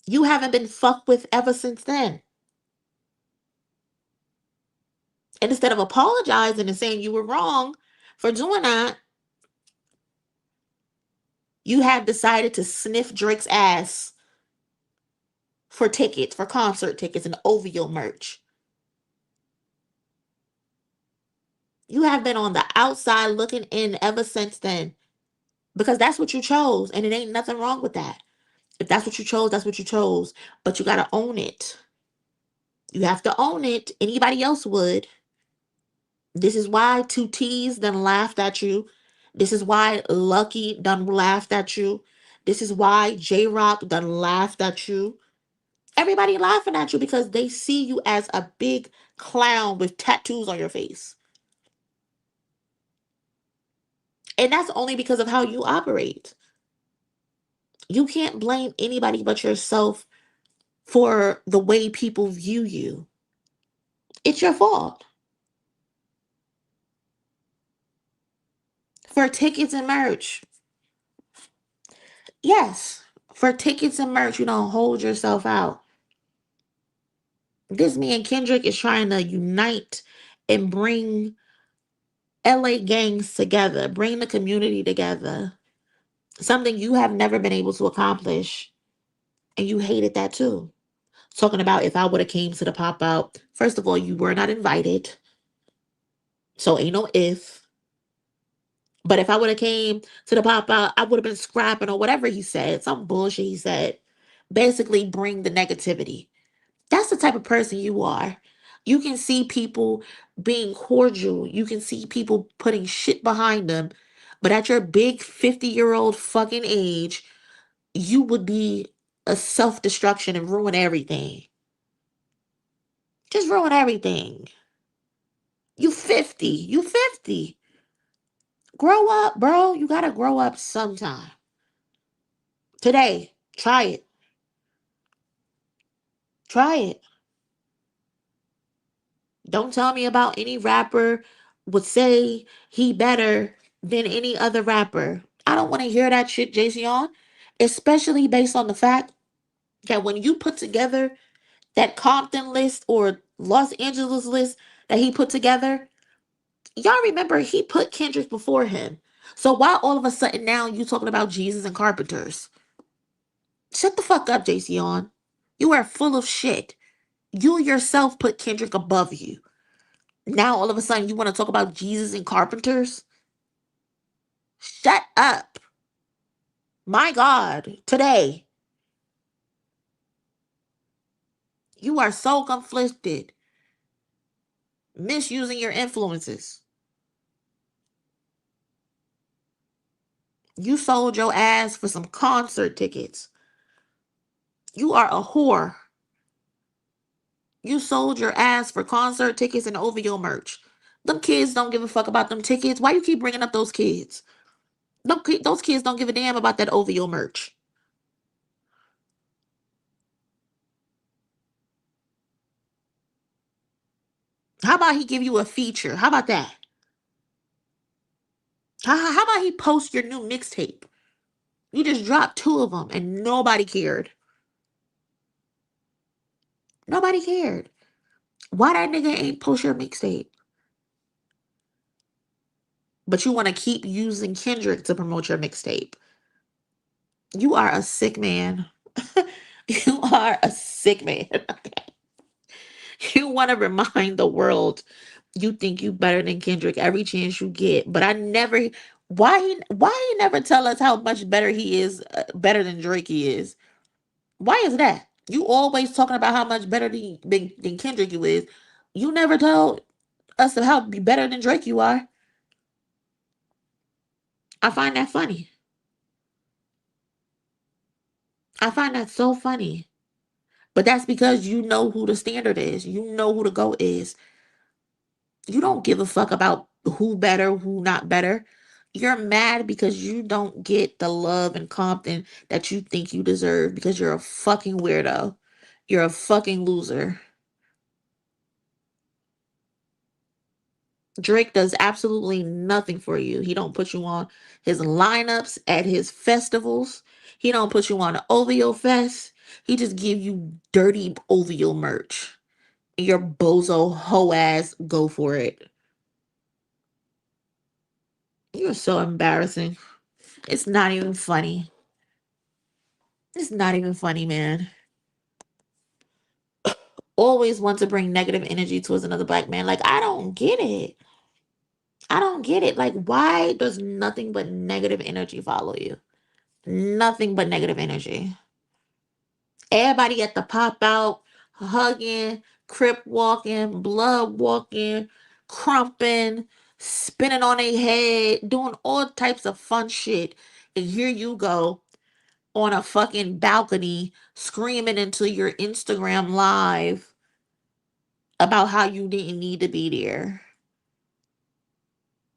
You haven't been fucked with ever since then. And instead of apologizing and saying you were wrong for doing that, you have decided to sniff Drake's ass for tickets, for concert tickets and OVO merch. You have been on the outside looking in ever since then. Because that's what you chose, and it ain't nothing wrong with that. If that's what you chose, that's what you chose. But you gotta own it. You have to own it. Anybody else would. This is why two T's done laughed at you. This is why Lucky done laughed at you. This is why J Rock done laughed at you. Everybody laughing at you because they see you as a big clown with tattoos on your face. And that's only because of how you operate. You can't blame anybody but yourself for the way people view you. It's your fault. For tickets and merch. Yes. For tickets and merch, you don't hold yourself out. This man Kendrick is trying to unite and bring LA gangs together, bring the community together. Something you have never been able to accomplish. And you hated that too. Talking about if I would have came to the pop out. First of all, you were not invited. So ain't no if. But if I would have came to the pop out, I would have been scrapping or whatever he said. Some bullshit he said. Basically bring the negativity. That's the type of person you are. You can see people being cordial. You can see people putting shit behind them. But at your big 50-year-old fucking age, you would be a self-destruction and ruin everything. Just ruin everything. You 50. You 50. Grow up, bro. You gotta grow up sometime. Today. Try it. Try it. Don't tell me about any rapper would say he better than any other rapper. I don't want to hear that shit, Jason. Especially based on the fact that when you put together that Compton list or Los Angeles list that he put together, y'all remember he put Kendrick before him. So why all of a sudden now you talking about Jesus and Carpenters? Shut the fuck up, Jason. You are full of shit. You yourself put Kendrick above you. Now all of a sudden you want to talk about Jesus and Carpenters? Shut up. My God, today you are so conflicted, misusing your influences. You sold your ass for some concert tickets. You are a whore. You sold your ass for concert tickets and OVO merch. Them kids don't give a fuck about them tickets. Why you keep bringing up those kids? Those kids don't give a damn about that OVO merch. How about he give you a feature? How about that? How about he post your new mixtape? You just dropped two of them and nobody cared. Nobody cared. Why that nigga ain't post your mixtape? But you want to keep using Kendrick to promote your mixtape. You are a sick man. You are a sick man. You want to remind the world you think you better than Kendrick every chance you get. But I never. Why he never tell us how much better he is, better than Drake he is? Why is that? You always talking about how much better than Kendrick you is. You never told us how better than Drake you are. I find that funny. I find that so funny. But that's because you know who the standard is. You know who the GOAT is. You don't give a fuck about who better, who not better. You're mad because you don't get the love in Compton that you think you deserve because you're a fucking weirdo. You're a fucking loser. Drake does absolutely nothing for you. He don't put you on his lineups at his festivals. He don't put you on the OVO Fest. He just give you dirty OVO merch. Your bozo hoe ass go for it. You're so embarrassing. It's not even funny. It's not even funny, man. Always want to bring negative energy towards another black man. Like, I don't get it. I don't get it. Like, why does nothing but negative energy follow you? Nothing but negative energy. Everybody at the pop out, hugging, crip walking, blood walking. crumping, spinning on their head, doing all types of fun shit. And here you go on a fucking balcony screaming into your Instagram live about how you didn't need to be there.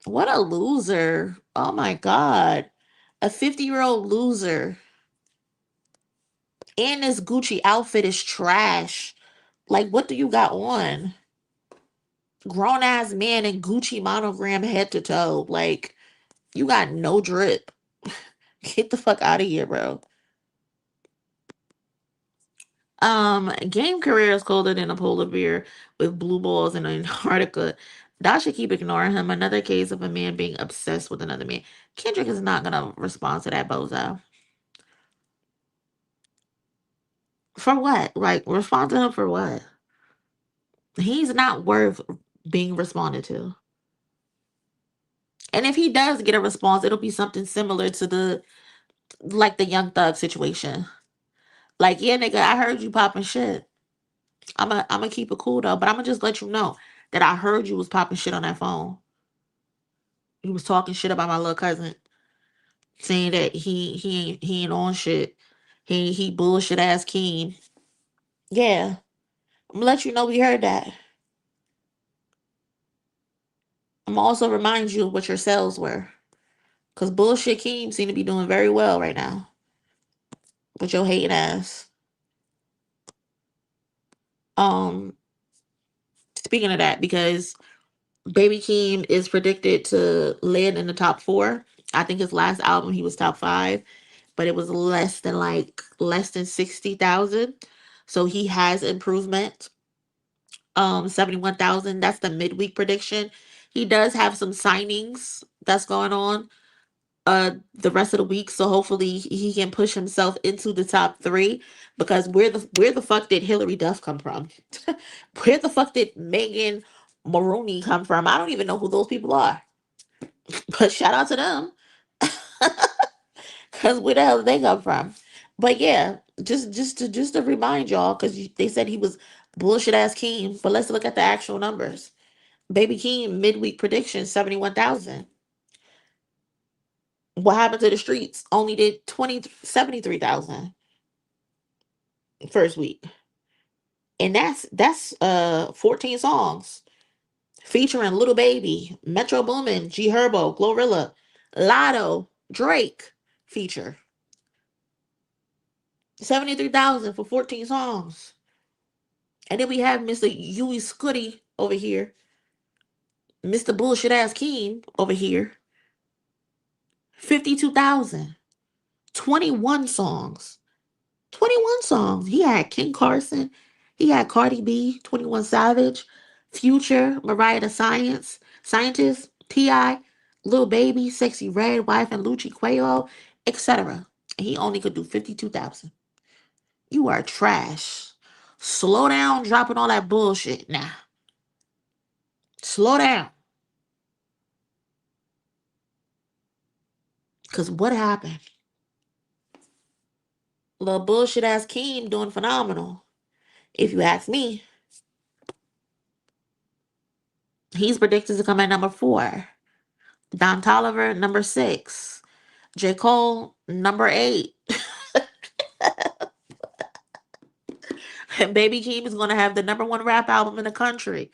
What a loser. Oh my God. A 50-year-old loser. And this Gucci outfit is trash. Like, what do you got on? Grown ass man in Gucci monogram head to toe. Like, you got no drip. Get the fuck out of here, bro. Game career is colder than a polar bear with blue balls in Antarctica. That should keep ignoring him. Another case of a man being obsessed with another man. Kendrick is not gonna respond to that bozo. For what? Like, respond to him for what? He's not worth being responded to. And if he does get a response, it'll be something similar to the Young Thug situation. Like, yeah, nigga, I heard you popping shit. I'm gonna keep it cool though, but I'm gonna just let you know that I heard you was popping shit on that phone. You was talking shit about my little cousin, saying that he ain't on shit. He bullshit ass Keem. Yeah, I'm gonna let you know we heard that. I'm gonna also remind you of what your sales were, cause bullshit Keem seem to be doing very well right now with your hating ass. Um, Speaking of that, because Baby Keem is predicted to land in the top four. I think his last album he was top five, but it was less than 60,000. So he has improvement. 71,000. That's the midweek prediction. He does have some signings that's going on the rest of the week, so hopefully he can push himself into the top three, because where the fuck did Hillary Duff come from? Where the fuck did Megan Maroney come from? I don't even know who those people are. But shout out to them. Cause where the hell did they come from? But yeah, just to remind y'all, because they said he was bullshit ass Keem. But let's look at the actual numbers. Baby Keem midweek prediction 71,000. What happened to the streets? Only did 73,000 first week, and that's 14 songs featuring Little Baby, Metro Boomin, G Herbo, Glorilla, Lotto, Drake feature. 73,000 for 14 songs. And then we have Mr. Huey Scuddy over here, Mr. Bullshit ass Keem over here. 52,000. 21 songs. 21 songs. He had King Carson. He had Cardi B, 21 Savage, Future, Mariah the Scientist, T.I, Lil Baby, Sexy Red, Wife and Lucci Quayo, etc. And he only could do 52,000. You are trash. Slow down dropping all that bullshit now. Slow down. Because what happened? Little bullshit ass Keem doing phenomenal. If you ask me, he's predicted to come at number 4. Don Toliver, number 6. J. Cole, number 8. And Baby Keem is going to have the number 1 rap album in the country.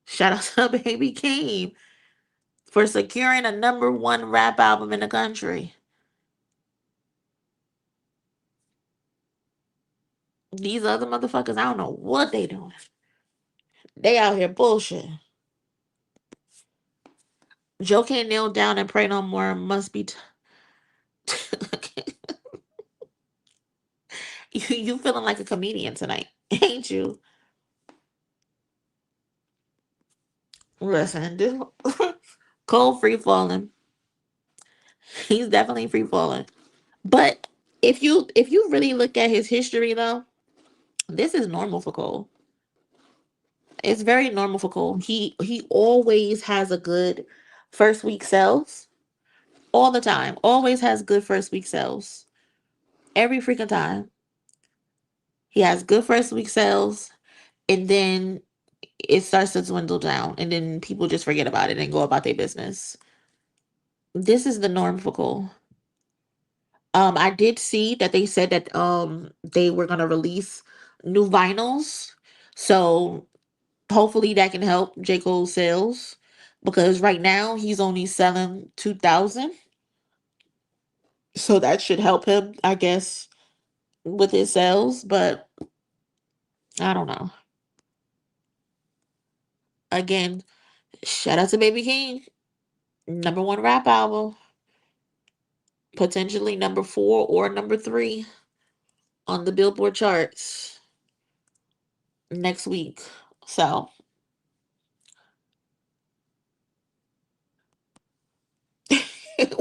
Shout out to Baby Keem for securing a number 1 rap album in the country. These other motherfuckers, I don't know what they doing. They out here bullshit. Joe can't kneel down and pray no more. Must be... You feeling like a comedian tonight, ain't you? Listen, this Cole free falling. He's definitely free falling. But if you really look at his history though, this is normal for Cole. It's very normal for Cole. He always has a good first week sales. All the time. Always has good first week sales. Every freaking time. He has good first week sales. And then it starts to dwindle down, and then people just forget about it and go about their business. This is the norm for Cole. I did see that they said that they were gonna release new vinyls, so hopefully that can help J. Cole's sales, because right now he's only selling 2,000, so that should help him, I guess, with his sales. But I don't know. Again, shout out to Baby King, number one rap album, potentially number four or number three on the Billboard charts next week. So,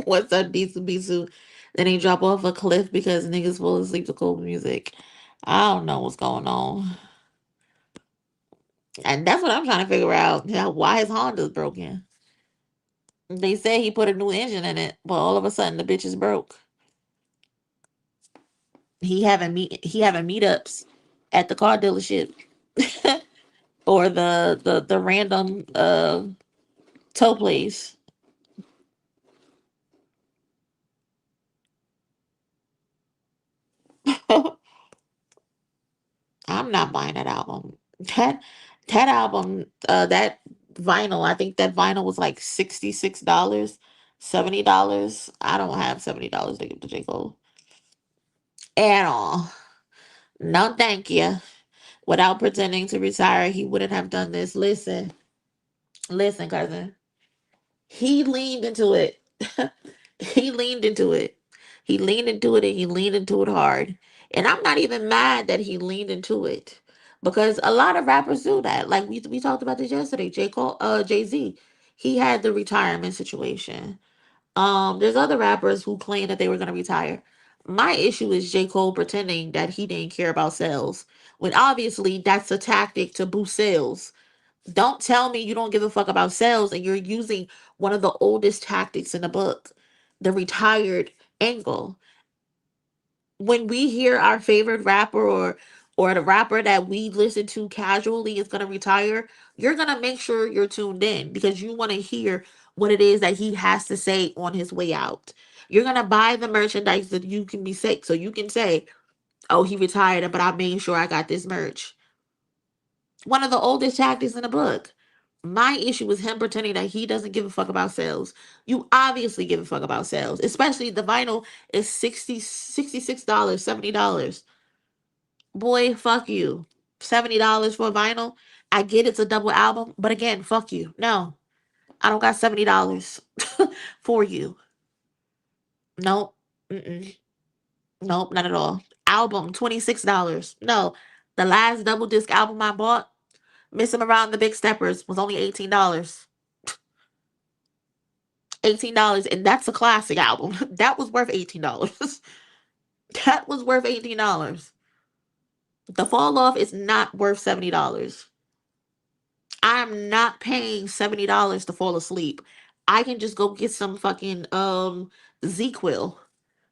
what's up, Bisu Bisu? Then he drop off a cliff because niggas fall asleep to cold music. I don't know what's going on. And that's what I'm trying to figure out. Why his Honda's broken. They say he put a new engine in it, but all of a sudden the bitch is broke. He having meetups at the car dealership or the random tow place. I'm not buying that album. That that album, that vinyl, I think that vinyl was like $66, $70. I don't have $70 to give to J. Cole at all. No, thank you. Without pretending to retire, he wouldn't have done this. Listen, cousin. He leaned into it. He leaned into it. He leaned into it and he leaned into it hard. And I'm not even mad that he leaned into it. Because a lot of rappers do that. Like we talked about this yesterday. Jay-Z. He had the retirement situation. There's other rappers who claim that they were gonna retire. My issue is J. Cole pretending that he didn't care about sales. When obviously that's a tactic to boost sales. Don't tell me you don't give a fuck about sales and you're using one of the oldest tactics in the book, the retired angle. When we hear our favorite rapper or the rapper that we listen to casually is going to retire, you're going to make sure you're tuned in because you want to hear what it is that he has to say on his way out. You're going to buy the merchandise that you can be sick so you can say, "Oh, he retired, but I made sure I got this merch." One of the oldest tactics in the book. My issue is him pretending that he doesn't give a fuck about sales. You obviously give a fuck about sales, especially the vinyl is $66, $70. Boy, fuck you. $70 for a vinyl. I get it's a double album, but again, fuck you. No, I don't got $70 for you. Nope. Mm-mm. Nope, not at all. Album, $26. No, the last double disc album I bought, Miss Him Around the Big Steppers, was only $18. $18, and that's a classic album. That was worth $18. That was worth $18. The Fall Off is not worth $70. I'm not paying $70 to fall asleep. I can just go get some fucking ZQuil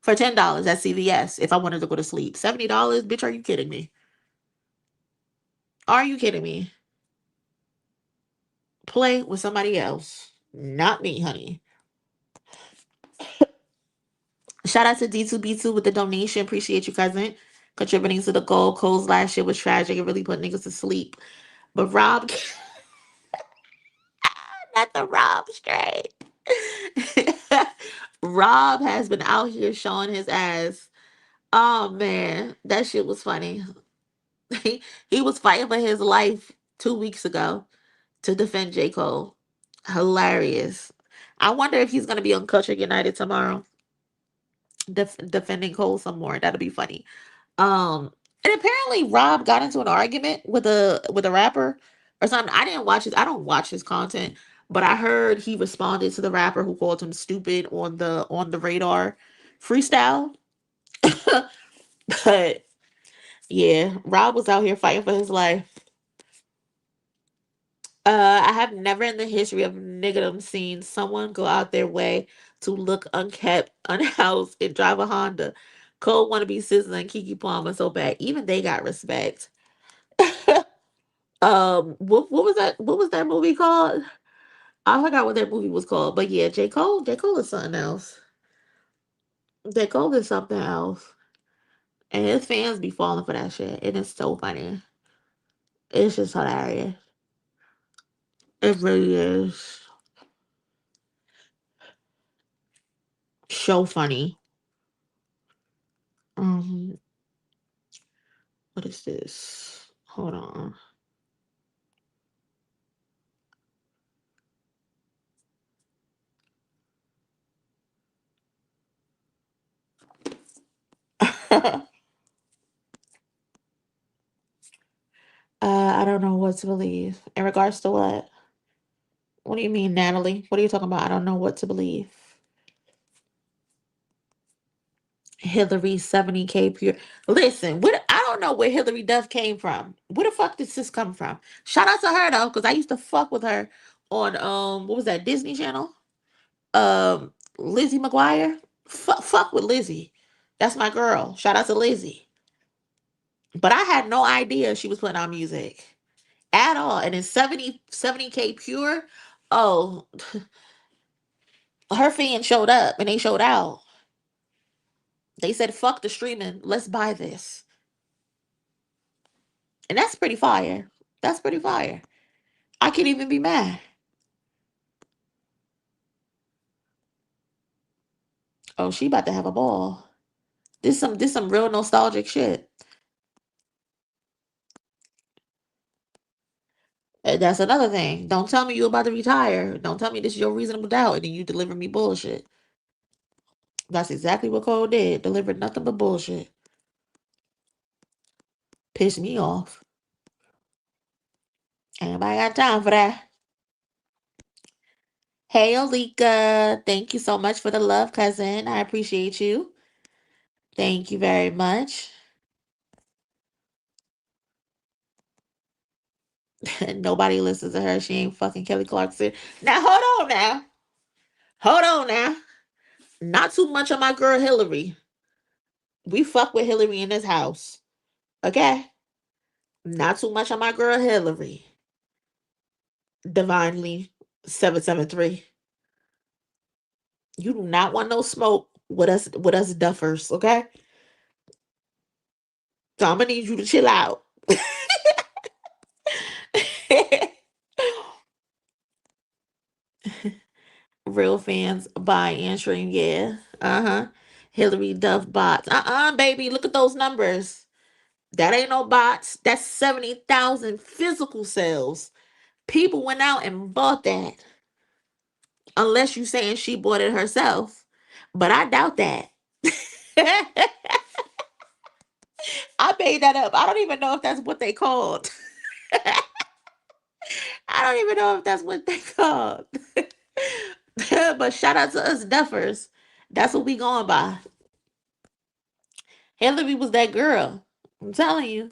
for $10 at CVS if I wanted to go to sleep. $70, bitch, are you kidding me? Are you kidding me? Play with somebody else. Not me, honey. Shout out to D2B2 with the donation. Appreciate you, cousin. Contributing to the goal. Cole's last shit was tragic. It really put niggas to sleep. But Rob, not the Rob straight. Rob has been out here showing his ass. Oh man, that shit was funny. He was fighting for his life 2 weeks ago to defend J. Cole. Hilarious. I wonder if he's gonna be on Culture United tomorrow, defending Cole some more. That'll be funny. And apparently Rob got into an argument with a rapper or something. I don't watch his content, but I heard he responded to the rapper who called him stupid on the radar freestyle. But yeah, Rob was out here fighting for his life. I have never in the history of niggerdom seen someone go out their way to look unkept, unhoused, and drive a Honda. Cole wanna be Sizzler and Kiki Palmer so bad. Even they got respect. What was that? What was that movie called? I forgot what that movie was called. But yeah, J. Cole is something else. J. Cole is something else. And his fans be falling for that shit. And it's so funny. It's just hilarious. It really is. So funny. Um, what is this? Hold on. I don't know what to believe. In regards to what? What do you mean, Natalie? What are you talking about? I don't know what to believe. Hillary 70K pure. Listen, what I don't know where Hillary Duff came from. Where the fuck did this come from? Shout out to her though, because I used to fuck with her on what was that, Disney Channel? Lizzie McGuire. Fuck with Lizzie. That's my girl. Shout out to Lizzie. But I had no idea she was putting out music at all. And in 70K pure, oh, her fans showed up and they showed out. They said, fuck the streaming. Let's buy this. And that's pretty fire. That's pretty fire. I can't even be mad. Oh, she about to have a ball. This some real nostalgic shit. And that's another thing. Don't tell me you about to retire. Don't tell me this is your reasonable doubt and then you deliver me bullshit. That's exactly what Cole did. Delivered nothing but bullshit. Pissed me off. Ain't nobody got time for that. Hey, Olika. Thank you so much for the love, cousin. I appreciate you. Thank you very much. Nobody listens to her. She ain't fucking Kelly Clarkson. Now, hold on now. Hold on now. Not too much on my girl Hillary. We fuck with Hillary in this house. Okay? Not too much on my girl Hillary. Divinely 773. You do not want no smoke with us duffers, okay? So I'm gonna need you to chill out. Real fans buy answering, yeah. Uh-huh. Hillary Duff bots. Baby, look at those numbers. That ain't no bots. That's 70,000 physical sales. People went out and bought that. Unless you saying she bought it herself. But I doubt that. I made that up. I don't even know if that's what they called. I don't even know if that's what they called. But shout out to us duffers. That's what we going by. Hillary was that girl. I'm telling you.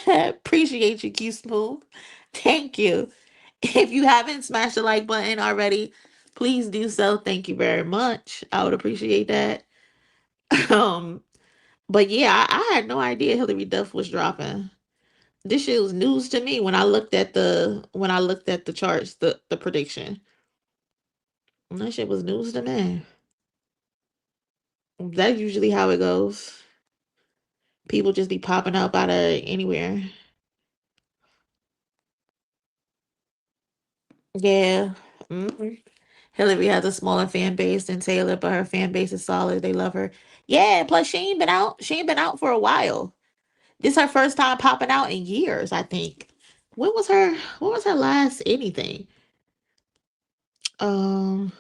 Appreciate you, Q Smooth. Thank you. If you haven't smashed the like button already, please do so. Thank you very much. I would appreciate that. Um, but yeah, I had no idea Hillary Duff was dropping. This shit was news to me when I looked at the charts, the prediction. That shit was news to me. That's usually how it goes. People just be popping up out of anywhere. Yeah. hmm Hillary has a smaller fan base than Taylor, but her fan base is solid. They love her. Yeah, plus she ain't been out. She ain't been out for a while. This her first time popping out in years, I think. When was her last anything? Um,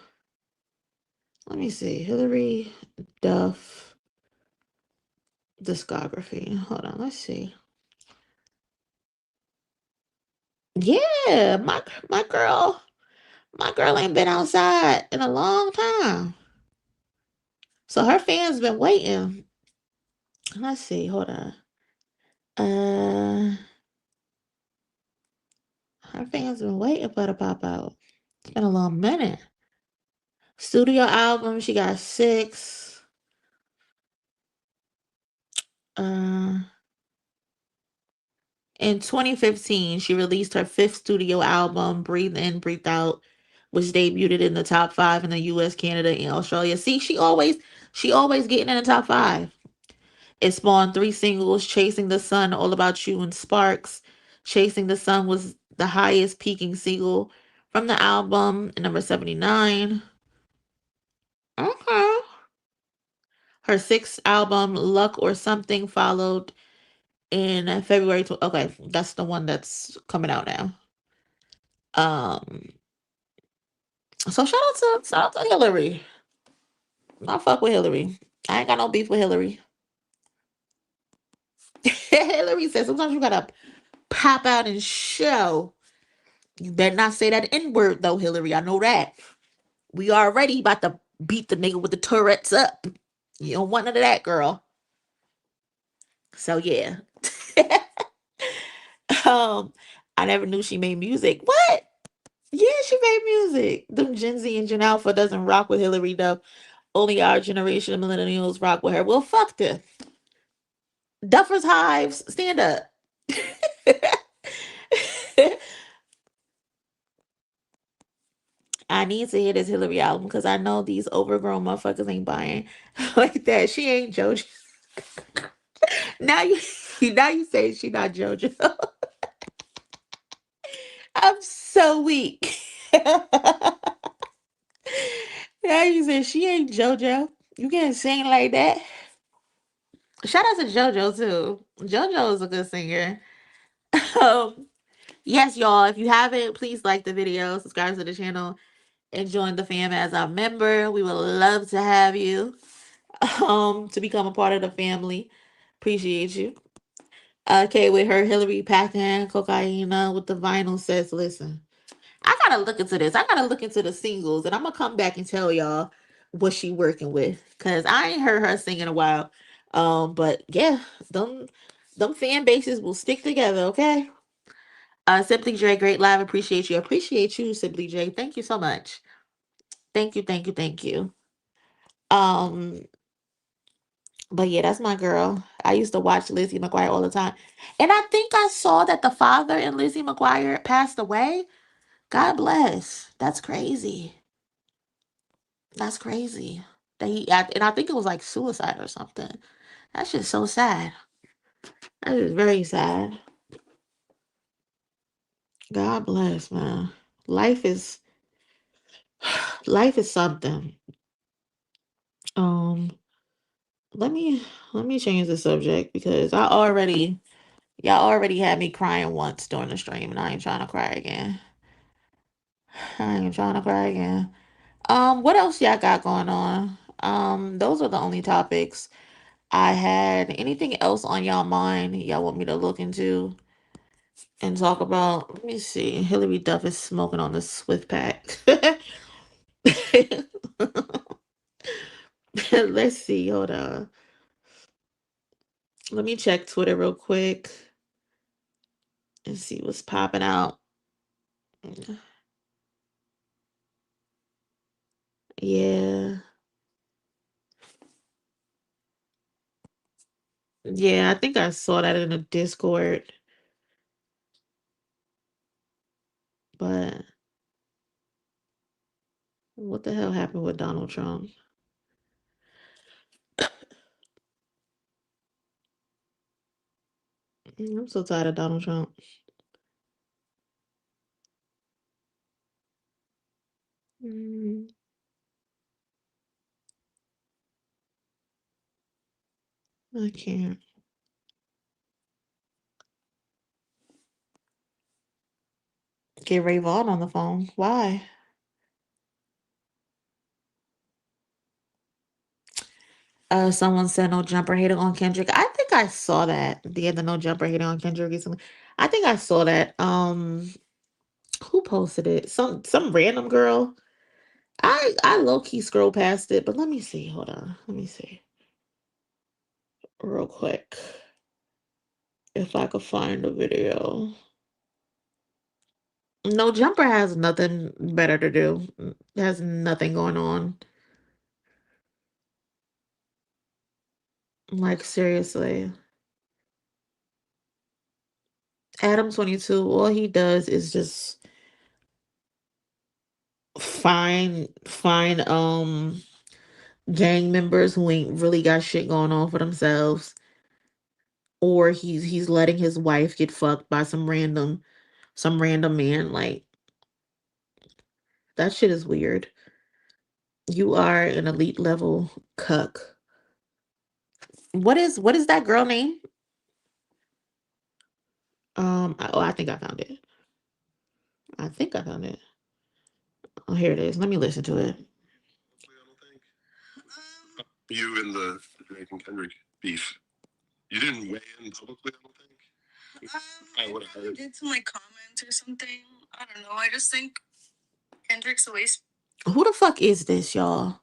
let me see. Hillary Duff discography. Hold on, let's see. Yeah, my girl ain't been outside in a long time. So her fans been waiting. Let's see, hold on. Uh her fans been waiting for the pop out. It's been a long minute. Studio album, she got six. Uh In 2015, she released her fifth studio album, Breathe In, Breathe Out, which debuted in the top five in the US, Canada, and Australia. See, she always getting in the top five. It spawned three singles: Chasing the Sun, All About You, and Sparks. Chasing the Sun was the highest peaking single from the album, number 79. Okay. Her sixth album, Luck or Something, followed in February. Okay, that's the one that's coming out now. Um, so shout out to Hillary. I fuck with Hillary. I ain't got no beef with Hillary. Hillary says sometimes you gotta pop out and show. You better not say that N word though, Hillary. I know that. We already about to beat the nigga with the Tourette's up. You don't want none of that, girl. So yeah. um, I never knew she made music. What? Yeah, she made music. Them Gen Z and Gen Alpha doesn't rock with Hillary though. Only our generation of millennials rock with her. Well, fuck this. Duffers Hives, stand up. I need to hear this Hillary album because I know these overgrown motherfuckers ain't buying like that. She ain't JoJo. Now you now you say she not JoJo. I'm so weak. Now you say she ain't JoJo. You can't sing like that. Shout out to JoJo too. JoJo is a good singer. Um, yes, y'all. If you haven't, please like the video, subscribe to the channel, and join the fam as a member. We would love to have you to become a part of the family. Appreciate you. Okay, with her Hillary packing cocaine with the vinyl says, listen, I gotta look into this. I gotta look into the singles, and I'm gonna come back and tell y'all what she working with, cause I ain't heard her sing in a while. But yeah, them fan bases will stick together. Okay. Simply J, great live. Appreciate you, Simply J. Thank you so much. Thank you, thank you, thank you. Um, but yeah, that's my girl. I used to watch Lizzie McGuire all the time, and I think I saw that the father in Lizzie McGuire passed away. God bless. That's crazy. That's crazy. And I think it was like suicide or something. That's just so sad. That is very sad. God bless, man. Life is life is something. Um, let me let me change the subject because y'all already had me crying once during the stream, and I ain't trying to cry again. I ain't trying to cry again. What else y'all got going on? Those are the only topics I had. Anything else on y'all mind y'all want me to look into and talk about? Let me see. Hillary Duff is smoking on the Swift pack. Let's see. Hold on. Let me check Twitter real quick and see what's popping out. Yeah. Yeah, I think I saw that in the Discord, but what the hell happened with Donald Trump? I'm so tired of Donald Trump. Mm, I can't. Get Ray Vaughn on the phone. Why? Someone said no jumper hater on Kendrick. I think I saw that. The other no jumper hater on Kendrick recently. I think I saw that. Who posted it? Some random girl. I low key scroll past it, but let me see. Hold on. Let me see real quick if I could find the video. No jumper has nothing better to do. Has nothing going on. Like seriously. Adam 22, all he does is just find gang members who ain't really got shit going on for themselves, or he's letting his wife get fucked by some random man. Like, that shit is weird. You are an elite level cuck. What is that girl name? I think I found it. I think I found it. Oh, here it is. Let me listen to it. I don't think. You and the Drake and Kendrick beef. You didn't weigh in publicly, I don't think. I would have heard. Did some like comments or something. I don't know. I just think Kendrick's a waste. Who the fuck is this, y'all?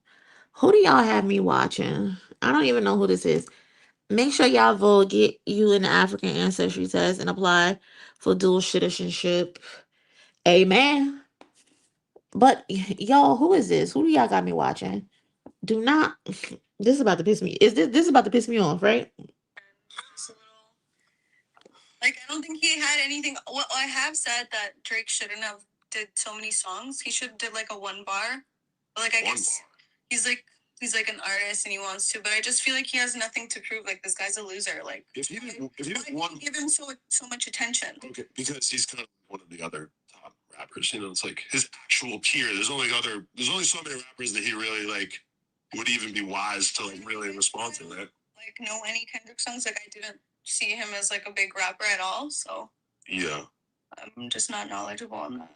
Who do y'all have me watching? I don't even know who this is. Make sure y'all vote, get you an African ancestry test, and apply for dual citizenship. Amen. But y'all, who is this? Who do y'all got me watching? Do not. This is about to piss me. This is about to piss me off, right? It's a little, like, I don't think he had anything. Well, I have said that Drake shouldn't have did so many songs. He should have did like a one bar. But like I One guess he's like an artist and he wants to, but I just feel like he has nothing to prove. Like this guy's a loser. Like If he didn't why want, do you give him so much attention? okay, because he's kind of one of the other top rappers. You know, it's like his actual peer. There's only so many rappers that he really like would even be wise to like really respond to that. Like know any Kendrick songs? Like I didn't see him as like a big rapper at all, so Yeah. I'm just not knowledgeable on that.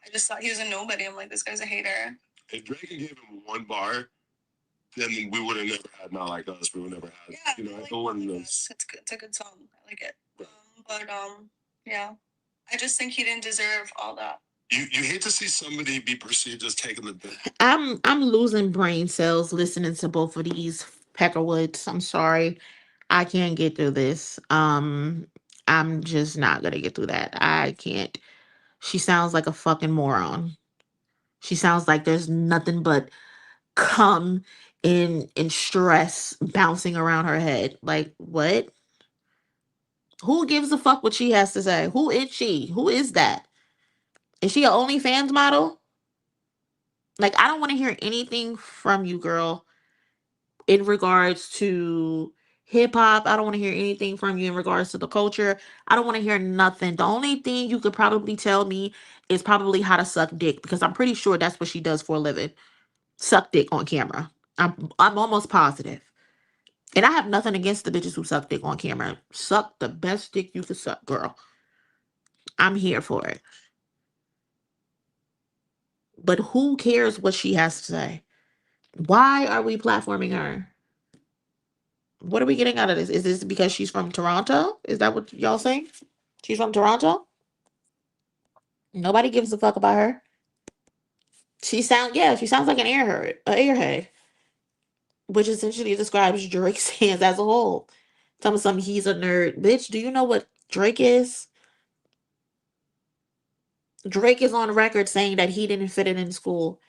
I just thought he was a nobody. I'm like, this guy's a hater. If Drake gave him one bar, then we would have never had Not Like Us. We would never had, Yeah, you know, like, no one knows. it's good. It's a good song. I like it. But yeah, I just think he didn't deserve all that. You hate to see somebody be perceived as taking the bit. I'm losing brain cells listening to both of these Peckerwoods. I'm sorry. I can't get through this. I'm just not gonna get through that. I can't. She sounds like a fucking moron. She sounds like there's nothing but cum in stress bouncing around her head. Like, what? Who gives a fuck what she has to say? Who is she? Who is that? Is she an OnlyFans model? Like, I don't want to hear anything from you, girl, in regards to hip hop. I don't want to hear anything from you in regards to the culture. I don't want to hear nothing. The only thing you could probably tell me is probably how to suck dick, because I'm pretty sure that's what she does for a living. Suck dick on camera. I'm almost positive. And I have nothing against the bitches who suck dick on camera. Suck the best dick you could suck, girl. I'm here for it. But who cares what she has to say? Why are we platforming her? What are we getting out of this? Is this because she's from Toronto? Is that what y'all saying? She's from Toronto? Nobody gives a fuck about her. She sounds like an airhead, which essentially describes Drake's fans as a whole. Tell me something, he's a nerd. Bitch, do you know what Drake is? Drake is on record saying that he didn't fit it in school.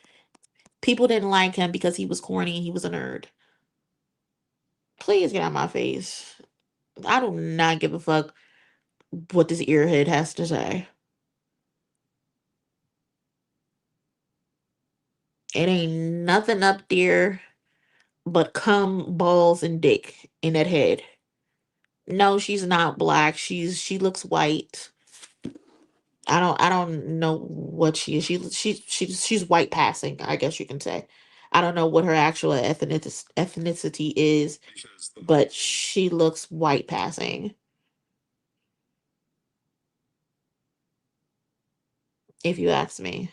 People didn't like him because he was corny and he was a nerd. Please get out my face. I do not give a fuck what this earhead has to say. It ain't nothing up there but cum, balls, and dick in that head. No, she's not black. She looks white. I don't know what she is. She's white passing, I guess you can say. I don't know what her actual ethnicity is, but she looks white passing. If you ask me,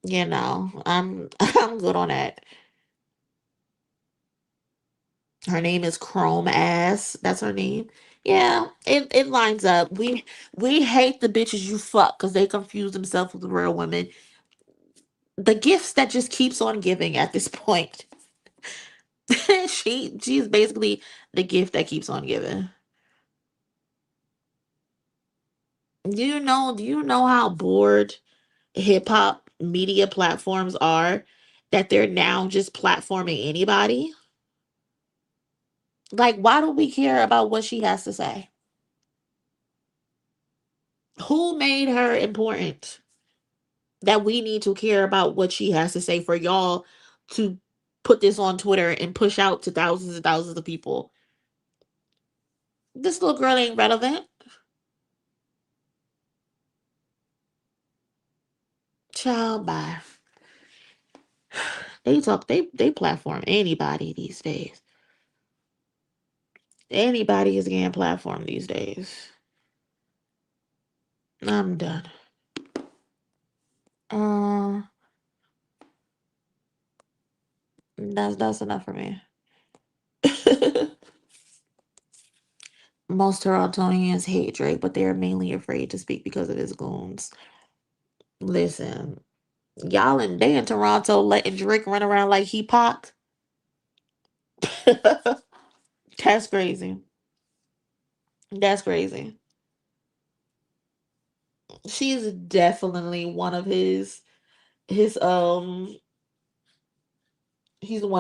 I'm I'm good on that. Her name is Chrome Ass. That's her name. Yeah, it lines up. We hate the bitches you fuck because they confuse themselves with real women. The gifts that just keeps on giving at this point. She's basically the gift that keeps on giving. Do you know how bored hip hop media platforms are, that they're now just platforming anybody? Like, why do we care about what she has to say? Who made her important that we need to care about what she has to say for y'all to put this on Twitter and push out to thousands and thousands of people? This little girl ain't relevant. Child, bye. They platform anybody these days. Anybody is getting platform these days. I'm done. Uh, that's enough for me. Most Torontonians hate Drake, but they're mainly afraid to speak because of his goons. Listen, they in Toronto letting Drake run around like he Pac. That's crazy. That's crazy. She's definitely one of his she's one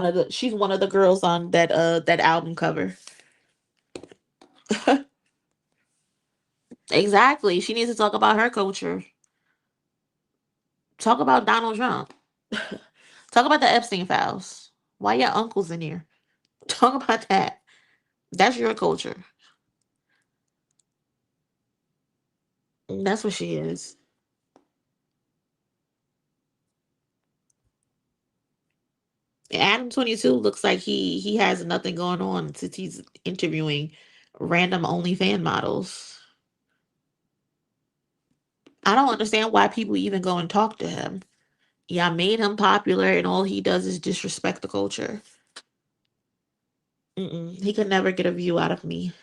of the girls on that album cover. Exactly. She needs to talk about her culture. Talk about Donald Trump. Talk about the Epstein files. Why your uncle's in here? Talk about that. That's your culture. That's what she is. Adam 22 looks like he has nothing going on since he's interviewing random OnlyFans models. I don't understand why people even go and talk to him. Yeah, I made him popular, and all he does is disrespect the culture. He could never get a view out of me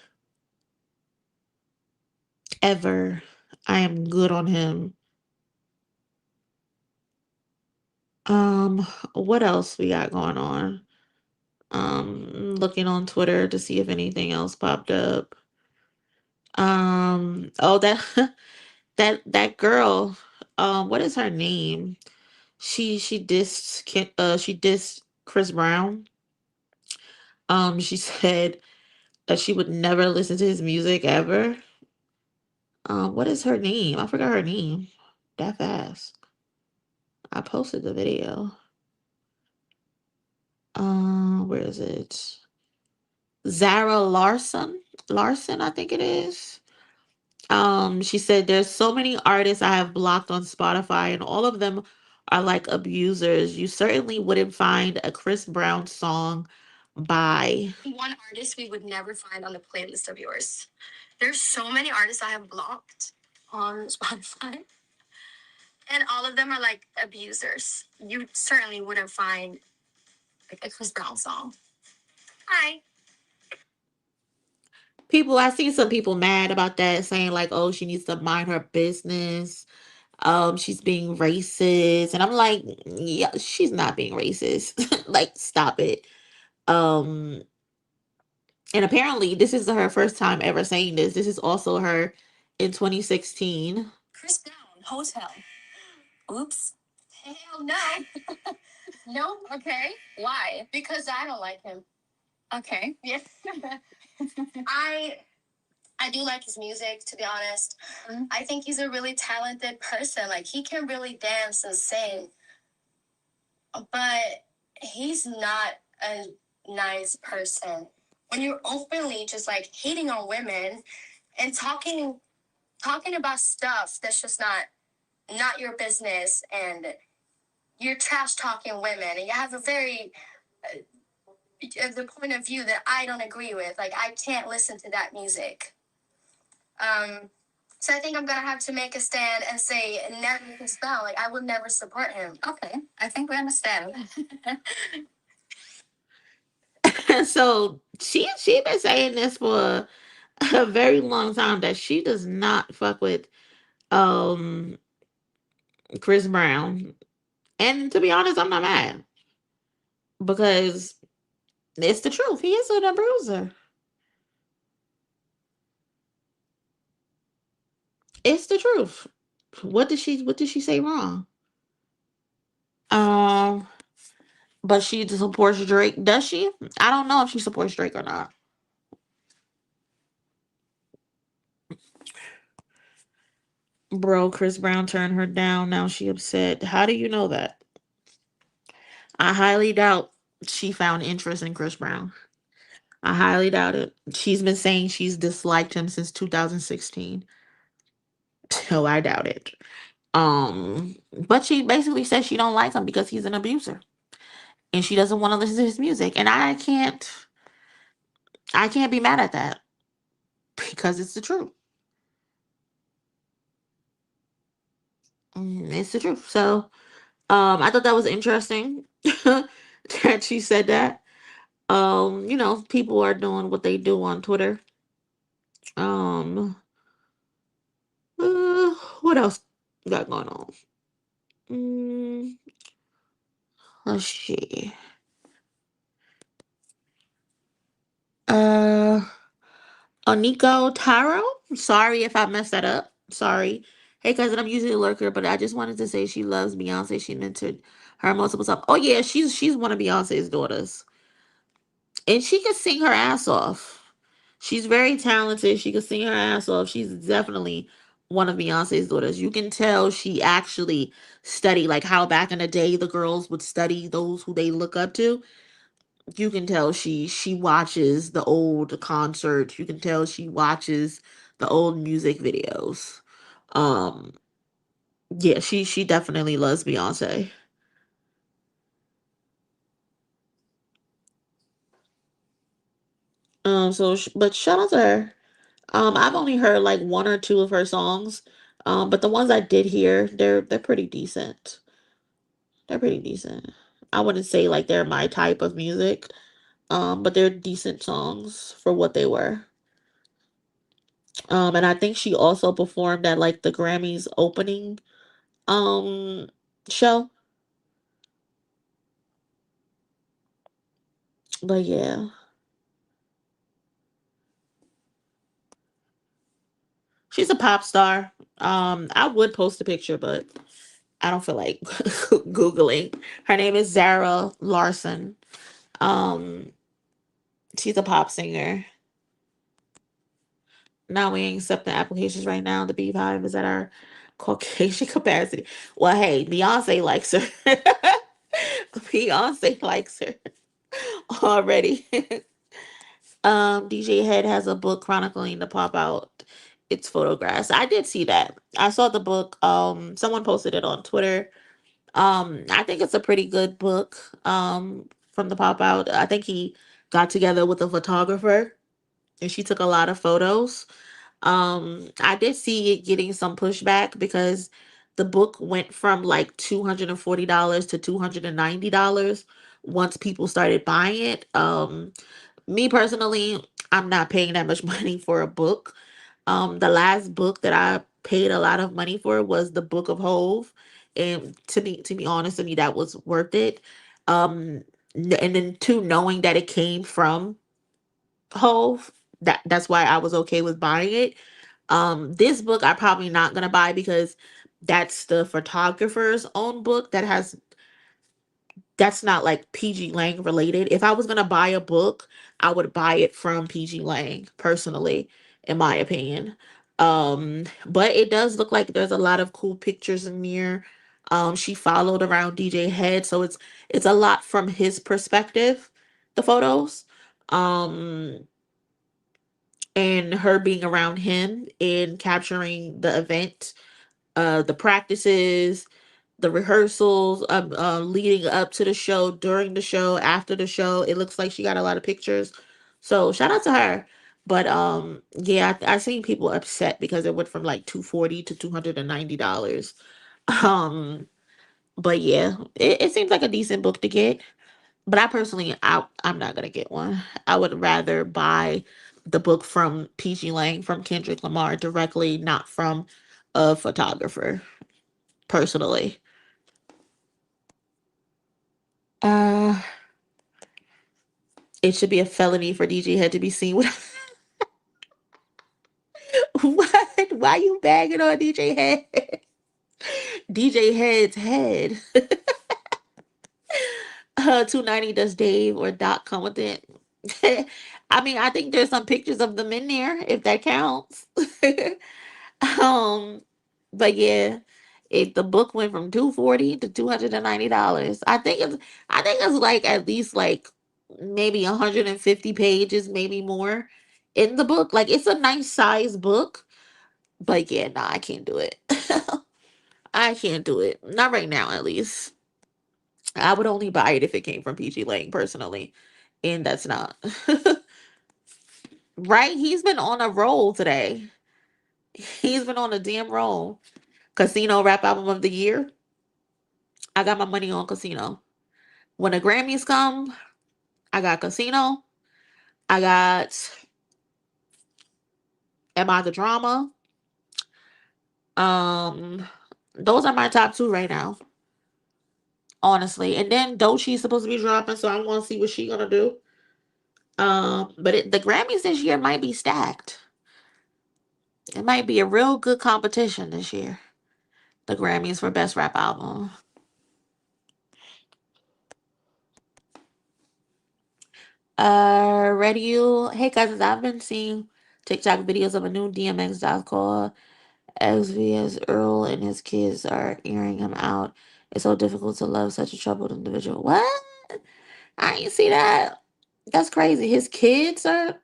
ever. I am good on him. Um, what else we got going on? Looking on Twitter to see if anything else popped up. Oh, that that girl. What is her name? She dissed Chris Brown. She said that she would never listen to his music ever. What is her name? I forgot her name. That fast. I posted the video. Where is it? Zara Larson, I think it is. She said there's so many artists I have blocked on Spotify, and all of them are like abusers. You certainly wouldn't find a Chris Brown song by one artist we would never find on the playlist of yours. There's so many artists I have blocked on Spotify, and all of them are like abusers. You certainly wouldn't find like a Chris Brown song. Hi. People, I see some people mad about that, saying like, "Oh, she needs to mind her business. She's being racist," and I'm like, "Yeah, she's not being racist. Like, stop it." Um, and apparently, this is her first time ever saying this. This is also her in 2016. Chris Brown, Hotel. Oops. Hell no. No. Okay. Why? Because I don't like him. Okay. Yeah. I I do like his music, to be honest. I think he's a really talented person. Like, he can really dance and sing, but he's not a nice person. When you're openly just like hating on women and talking about stuff that's just not your business, and you're trash talking women, and you have a very the point of view that I don't agree with. Like, I can't listen to that music. So I think I'm gonna have to make a stand and say never can spell. Like, I would never support him. Okay, I think we understand. So she been saying this for a very long time that she does not fuck with um Chris Brown. And to be honest, I'm not mad because it's the truth. He is an abuser. It's the truth. What did she say wrong? Um, but she supports Drake. Does she? I don't know if she supports Drake or not. Bro, Chris Brown turned her down. Now she upset. How do you know that? I highly doubt she found interest in Chris Brown. I highly doubt it. She's been saying she's disliked him since 2016. So I doubt it. But she basically says she don't like him because he's an abuser. And she doesn't want to listen to his music. And I can't be mad at that because it's the truth. It's the truth. So I thought that was interesting that she said that. People are doing what they do on Twitter. Um, what else got going on? Mm, let's see. Uh, Oniko Taro. Sorry if I messed that up. Sorry. Hey, cousin, I'm usually a lurker, but I just wanted to say she loves Beyonce. She mentored her multiple times. Oh yeah, she's one of Beyonce's daughters, and she could sing her ass off. She's very talented. She could sing her ass off. She's definitely one of Beyonce's daughters. You can tell she actually studied, like how back in the day the girls would study those who they look up to. You can tell she watches the old concerts. You can tell she watches the old music videos. Um, yeah, she definitely loves Beyonce. But shout out to her. I've only heard like one or two of her songs. But the ones I did hear, they're pretty decent. They're pretty decent. I wouldn't say like they're my type of music. But they're decent songs for what they were. And I think she also performed at like the Grammys opening um show. But yeah, she's a pop star. I would post a picture, but I don't feel like googling. Her name is Zara Larson. Um, she's a pop singer. Now we ain't accepting applications right now. The Beehive is at our Caucasian capacity. Well, hey, Beyonce likes her. Beyonce likes her already. DJ Head has a book chronicling the pop out its photographs. I did see that. I saw the book. Someone posted it on Twitter. I think it's a pretty good book. From the pop out. I think he got together with a photographer and she took a lot of photos. I did see it getting some pushback because the book went from like $240 to $290 once people started buying it. Me personally, I'm not paying that much money for a book. The last book that I paid a lot of money for was the Book of Hove, and to be honest, to me that was worth it. Um, and then two, knowing that it came from Hove, that's why I was okay with buying it. This book I probably not gonna buy because that's the photographer's own book that's not like PG Lang related. If I was gonna buy a book, I would buy it from PG Lang personally, in my opinion. But it does look like there's a lot of cool pictures in here. She followed around DJ Head, so it's a lot from his perspective, the photos. Um, and her being around him and capturing the event, the practices, the rehearsals, leading up to the show, during the show, after the show. It looks like she got a lot of pictures. So shout out to her. But yeah, I seen people upset because it went from like 240 to $290. Um, but yeah, it seems like a decent book to get. But I personally, I'm not gonna get one. I would rather buy the book from PG Lang, from Kendrick Lamar directly, not from a photographer. Personally, uh, it should be a felony for DJ Head to be seen with. What? Why you bagging on DJ Head? DJ Head's head. 290 does Dave or Doc come with it? I mean, I think there's some pictures of them in there, if that counts. um, But yeah, the book went from 240 to $290. I think it's like at least like maybe 150 pages, maybe more in the book. Like it's a nice size book. But yeah, nah, I can't do it. I can't do it. Not right now, at least. I would only buy it if it came from PG Lang personally. And that's not. Right? He's been on a roll today. He's been on a damn roll. Casino Rap Album of the Year. I got my money on Casino. When the Grammys come, I got Casino. I got Am I the Drama? Um, those are my top two right now, honestly. And then Dochi's supposed to be dropping, so I want to see what she gonna do. But the Grammys this year might be stacked. It might be a real good competition this year. The Grammys for Best Rap Album. Ready you? Hey cousins, I've been seeing TikTok videos of a new DMX doll called XVS Earl and his kids are airing him out. It's so difficult to love such a troubled individual. What? I ain't see that. That's crazy. His kids are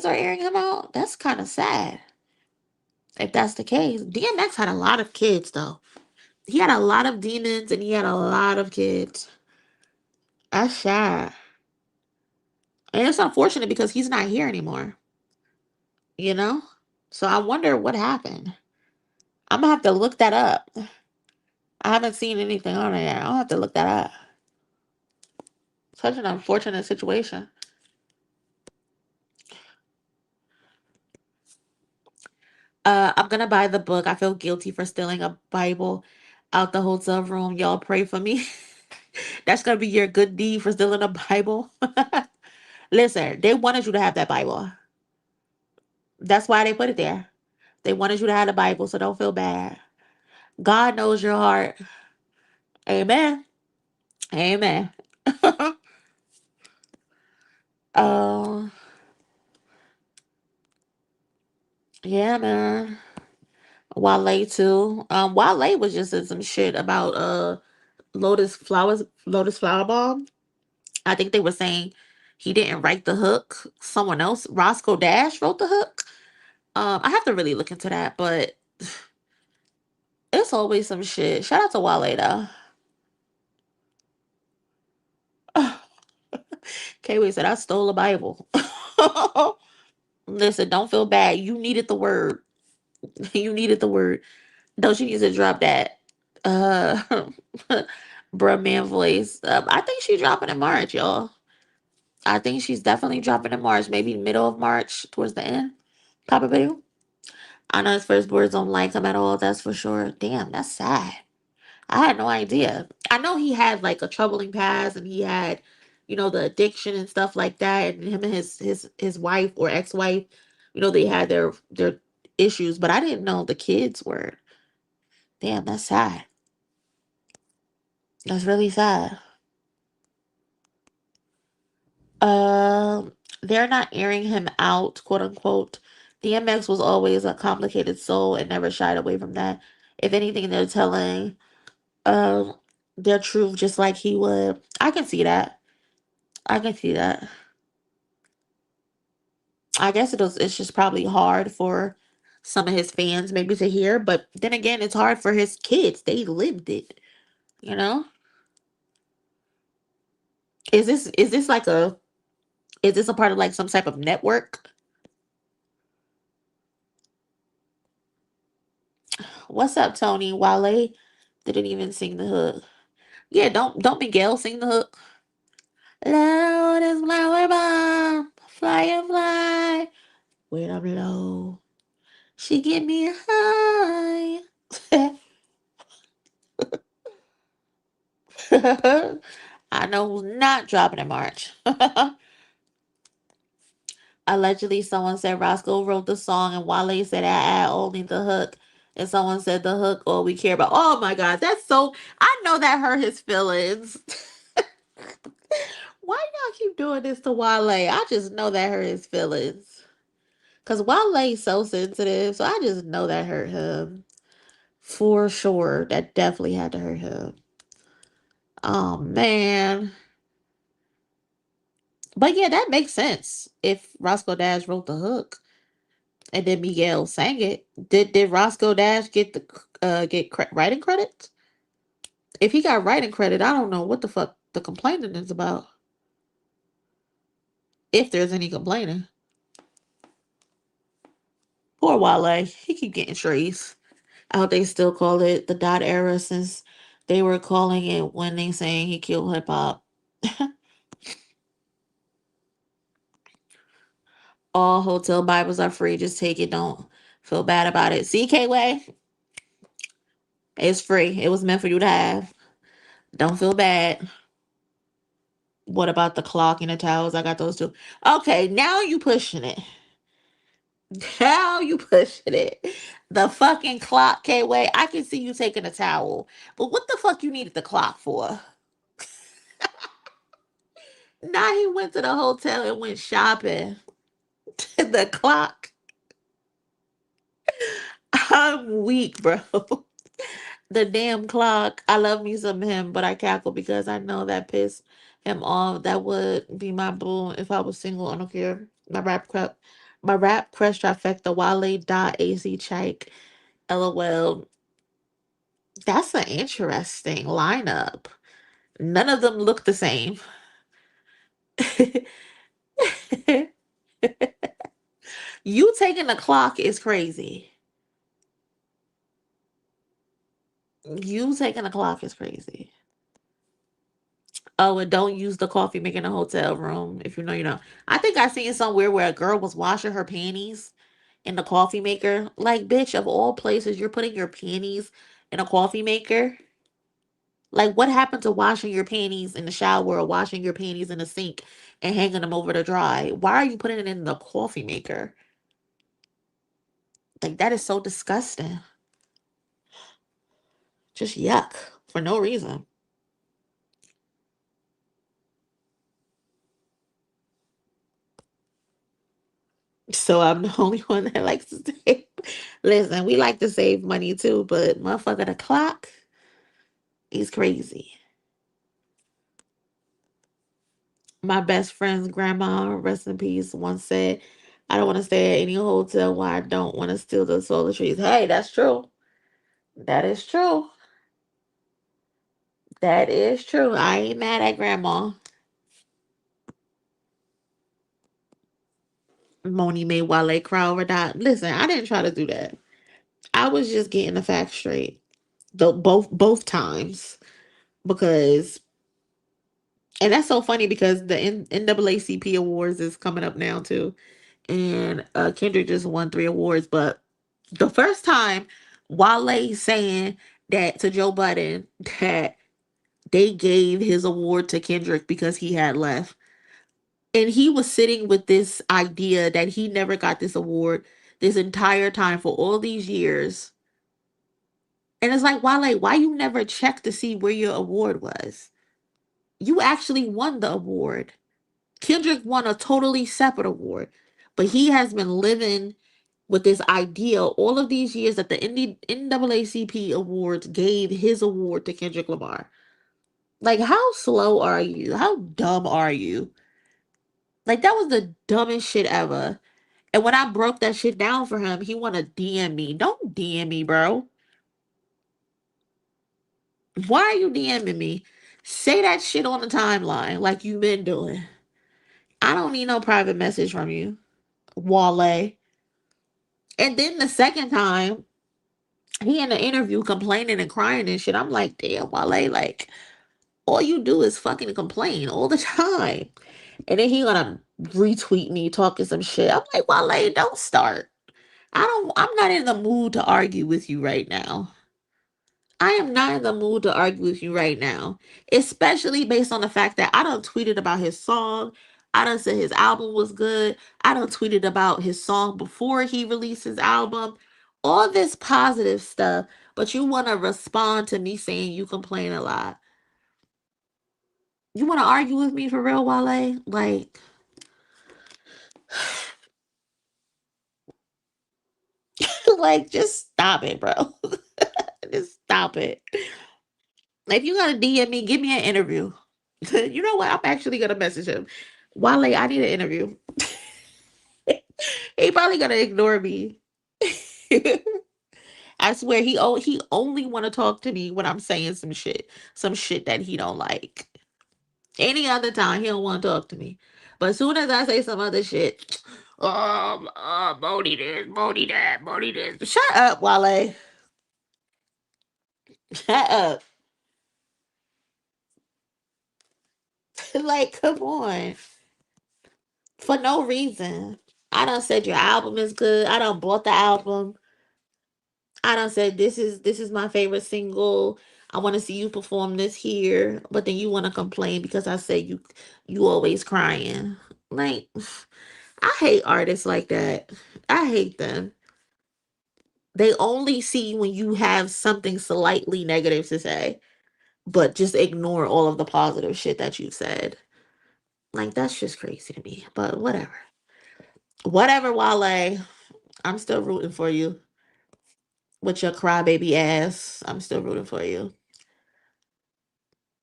airing him out. That's kind of sad. If that's the case, DMX had a lot of kids though. He had a lot of demons and he had a lot of kids. That's sad. And it's unfortunate because he's not here anymore, you know? So I wonder what happened. I'm gonna have to look that up. I haven't seen anything on it yet. I'll have to look that up. Such an unfortunate situation. I'm gonna buy the book. I feel guilty for stealing a Bible out the hotel room. Y'all pray for me. That's gonna be your good deed for stealing a Bible. Listen, they wanted you to have that Bible. That's why they put it there. They wanted you to have the Bible, so don't feel bad. God knows your heart. Amen. Amen. Oh, yeah, man. Wale too. Wale was just in some shit about Lotus Flower Bomb. I think they were saying he didn't write the hook. Someone else, Roscoe Dash, wrote the hook. I have to really look into that, but it's always some shit. Shout out to Wale though. K-Way said I stole a Bible. Listen, don't feel bad. You needed the word. You needed the word. Don't you need to drop that? Uh, bruh man voice. I think she's dropping in March, y'all. I think she's definitely dropping in March, maybe middle of March, towards the end. Pop a video. I know his first words don't like him at all, that's for sure. Damn, that's sad. I had no idea. I know he had like a troubling past and he had, the addiction and stuff like that. And him and his wife or ex-wife, they had their issues, but I didn't know the kids were. Damn, that's sad. That's really sad. They're not airing him out, quote unquote. DMX was always a complicated soul and never shied away from that. If anything, they're telling um their truth just like he would. I can see that. I can see that. I guess it's just probably hard for some of his fans maybe to hear, but then again, it's hard for his kids. They lived it, you know? Is this like is this a part of like some type of network? What's up, Tony? Wale didn't even sing the hook. Yeah, don't Miguel sing the hook. Loud as flower bomb, fly and fly. When I'm low, she get me high. I know who's not dropping in March. Allegedly, someone said Roscoe wrote the song, and Wale said I add only the hook. And someone said the hook, all we care about. Oh my God, that's so. I know that hurt his feelings. Why y'all keep doing this to Wale? I just know that hurt his feelings. Cause Wale's so sensitive, so I just know that hurt him. For sure. That definitely had to hurt him. Oh man. But yeah, that makes sense. If Roscoe Dash wrote the hook and then Miguel sang it, did Roscoe Dash get the writing credit? If he got writing credit, I don't know what the fuck the complaining is about. If there's any complaining. Poor Wale. He keep getting trees. I hope they still call it the dot era since they were calling it when they saying he killed hip hop. All hotel Bibles are free. Just take it. Don't feel bad about it. CK Way, it's free. It was meant for you to have. Don't feel bad. What about the clock and the towels? I got those too. Okay, now you pushing it. Now you pushing it. The fucking clock, K Way. I can see you taking a towel. But what the fuck you needed the clock for? Now he went to the hotel and went shopping. The clock. I'm weak, bro. The damn clock. I love me some him, but I cackle because I know that pissed him off. That would be my boo if I was single. I don't care. My rap crush trifecta. Wale dot AC Chike. LOL. That's an interesting lineup. None of them look the same. You taking the clock is crazy. You taking the clock is crazy. Oh, and don't use the coffee maker in a hotel room. If you know, you know. I think I seen somewhere where a girl was washing her panties in the coffee maker. Like, bitch, of all places, you're putting your panties in a coffee maker. Like, what happened to washing your panties in the shower or washing your panties in the sink and hanging them over to dry? Why are you putting it in the coffee maker? Like, that is so disgusting. Just yuck for no reason. So I'm the only one that likes to save. Listen, we like to save money too, but motherfucker, the clock is crazy. My best friend's grandma, rest in peace, once said, I don't want to stay at any hotel where I don't want to steal the solar trees. Hey, that's true. That is true. That is true. I ain't mad at grandma. Moni made Wale cry over that. Listen, I didn't try to do that. I was just getting the facts straight. Both times. Because and that's so funny because the NAACP awards is coming up now too. And Kendrick just won 3 awards. But the first time Wale saying that to Joe Budden that they gave his award to Kendrick because he had left. And he was sitting with this idea that he never got this award this entire time for all these years. And it's like, Wale, why you never checked to see where your award was? You actually won the award. Kendrick won a totally separate award, but he has been living with this idea all of these years that the NAACP awards gave his award to Kendrick Lamar. Like, how slow are you? How dumb are you? Like, that was the dumbest shit ever. And when I broke that shit down for him, he want to DM me. Don't DM me, bro. Why are you DMing me? Say that shit on the timeline like you've been doing. I don't need no private message from you, Wale. And then the second time, he in the interview complaining and crying and shit. I'm like, damn, Wale, like, all you do is fucking complain all the time. And then he gonna retweet me talking some shit. I'm like, Wale, don't start. I'm not in the mood to argue with you right now. I am not in the mood to argue with you right now. Especially based on the fact that I done tweeted about his song. I done said his album was good. I done tweeted about his song before he released his album. All this positive stuff. But you want to respond to me saying you complain a lot. You want to argue with me for real, Wale? Like, just stop it, bro. Just stop it. If you gotta DM me, give me an interview. You know what? I'm actually gonna message him. Wale, I need an interview. He probably gonna ignore me. I swear he only want to talk to me when I'm saying some shit that he don't like. Any other time he don't want to talk to me, but as soon as I say some other shit, Moni this, Moni that, Moni this. Shut up, Wale. Shut up. Like, come on, for no reason. I done said your album is good. I done bought the album. I done said this is my favorite single. I want to see you perform this here, but then you want to complain because I say you always crying. Like, I hate artists like that. I hate them. They only see when you have something slightly negative to say, but just ignore all of the positive shit that you said. Like, that's just crazy to me. But whatever. Whatever, Wale. I'm still rooting for you with your crybaby ass. I'm still rooting for you.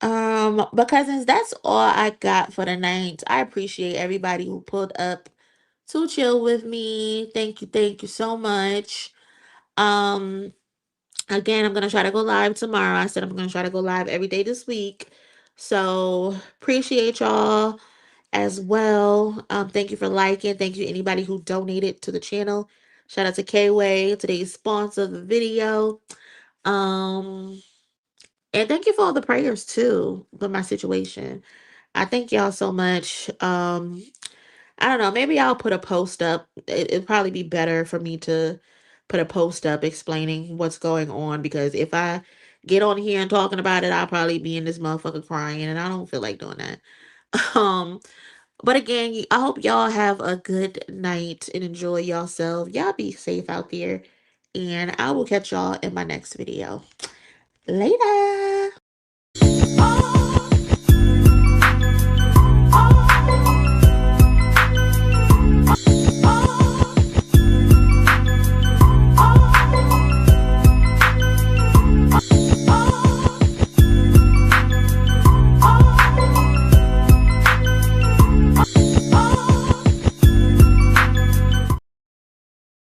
But cousins, that's all I got for the night. I appreciate everybody who pulled up to chill with me. Thank you so much. Um, Again, I'm gonna try to go live tomorrow. I said I'm gonna try to go live every day this week. So appreciate y'all as well. Thank you for liking. Thank you to anybody who donated to the channel. Shout out to K-Way, today's sponsor of the video. Um, and thank you for all the prayers too for my situation. I thank y'all so much. I don't know. Maybe I'll put a post up. It'd probably be better for me to put a post up explaining what's going on because if I get on here and talking about it, I'll probably be in this motherfucker crying, and I don't feel like doing that. Um, but again, I hope y'all have a good night and enjoy yourself. Y'all be safe out there, and I will catch y'all in my next video. Later.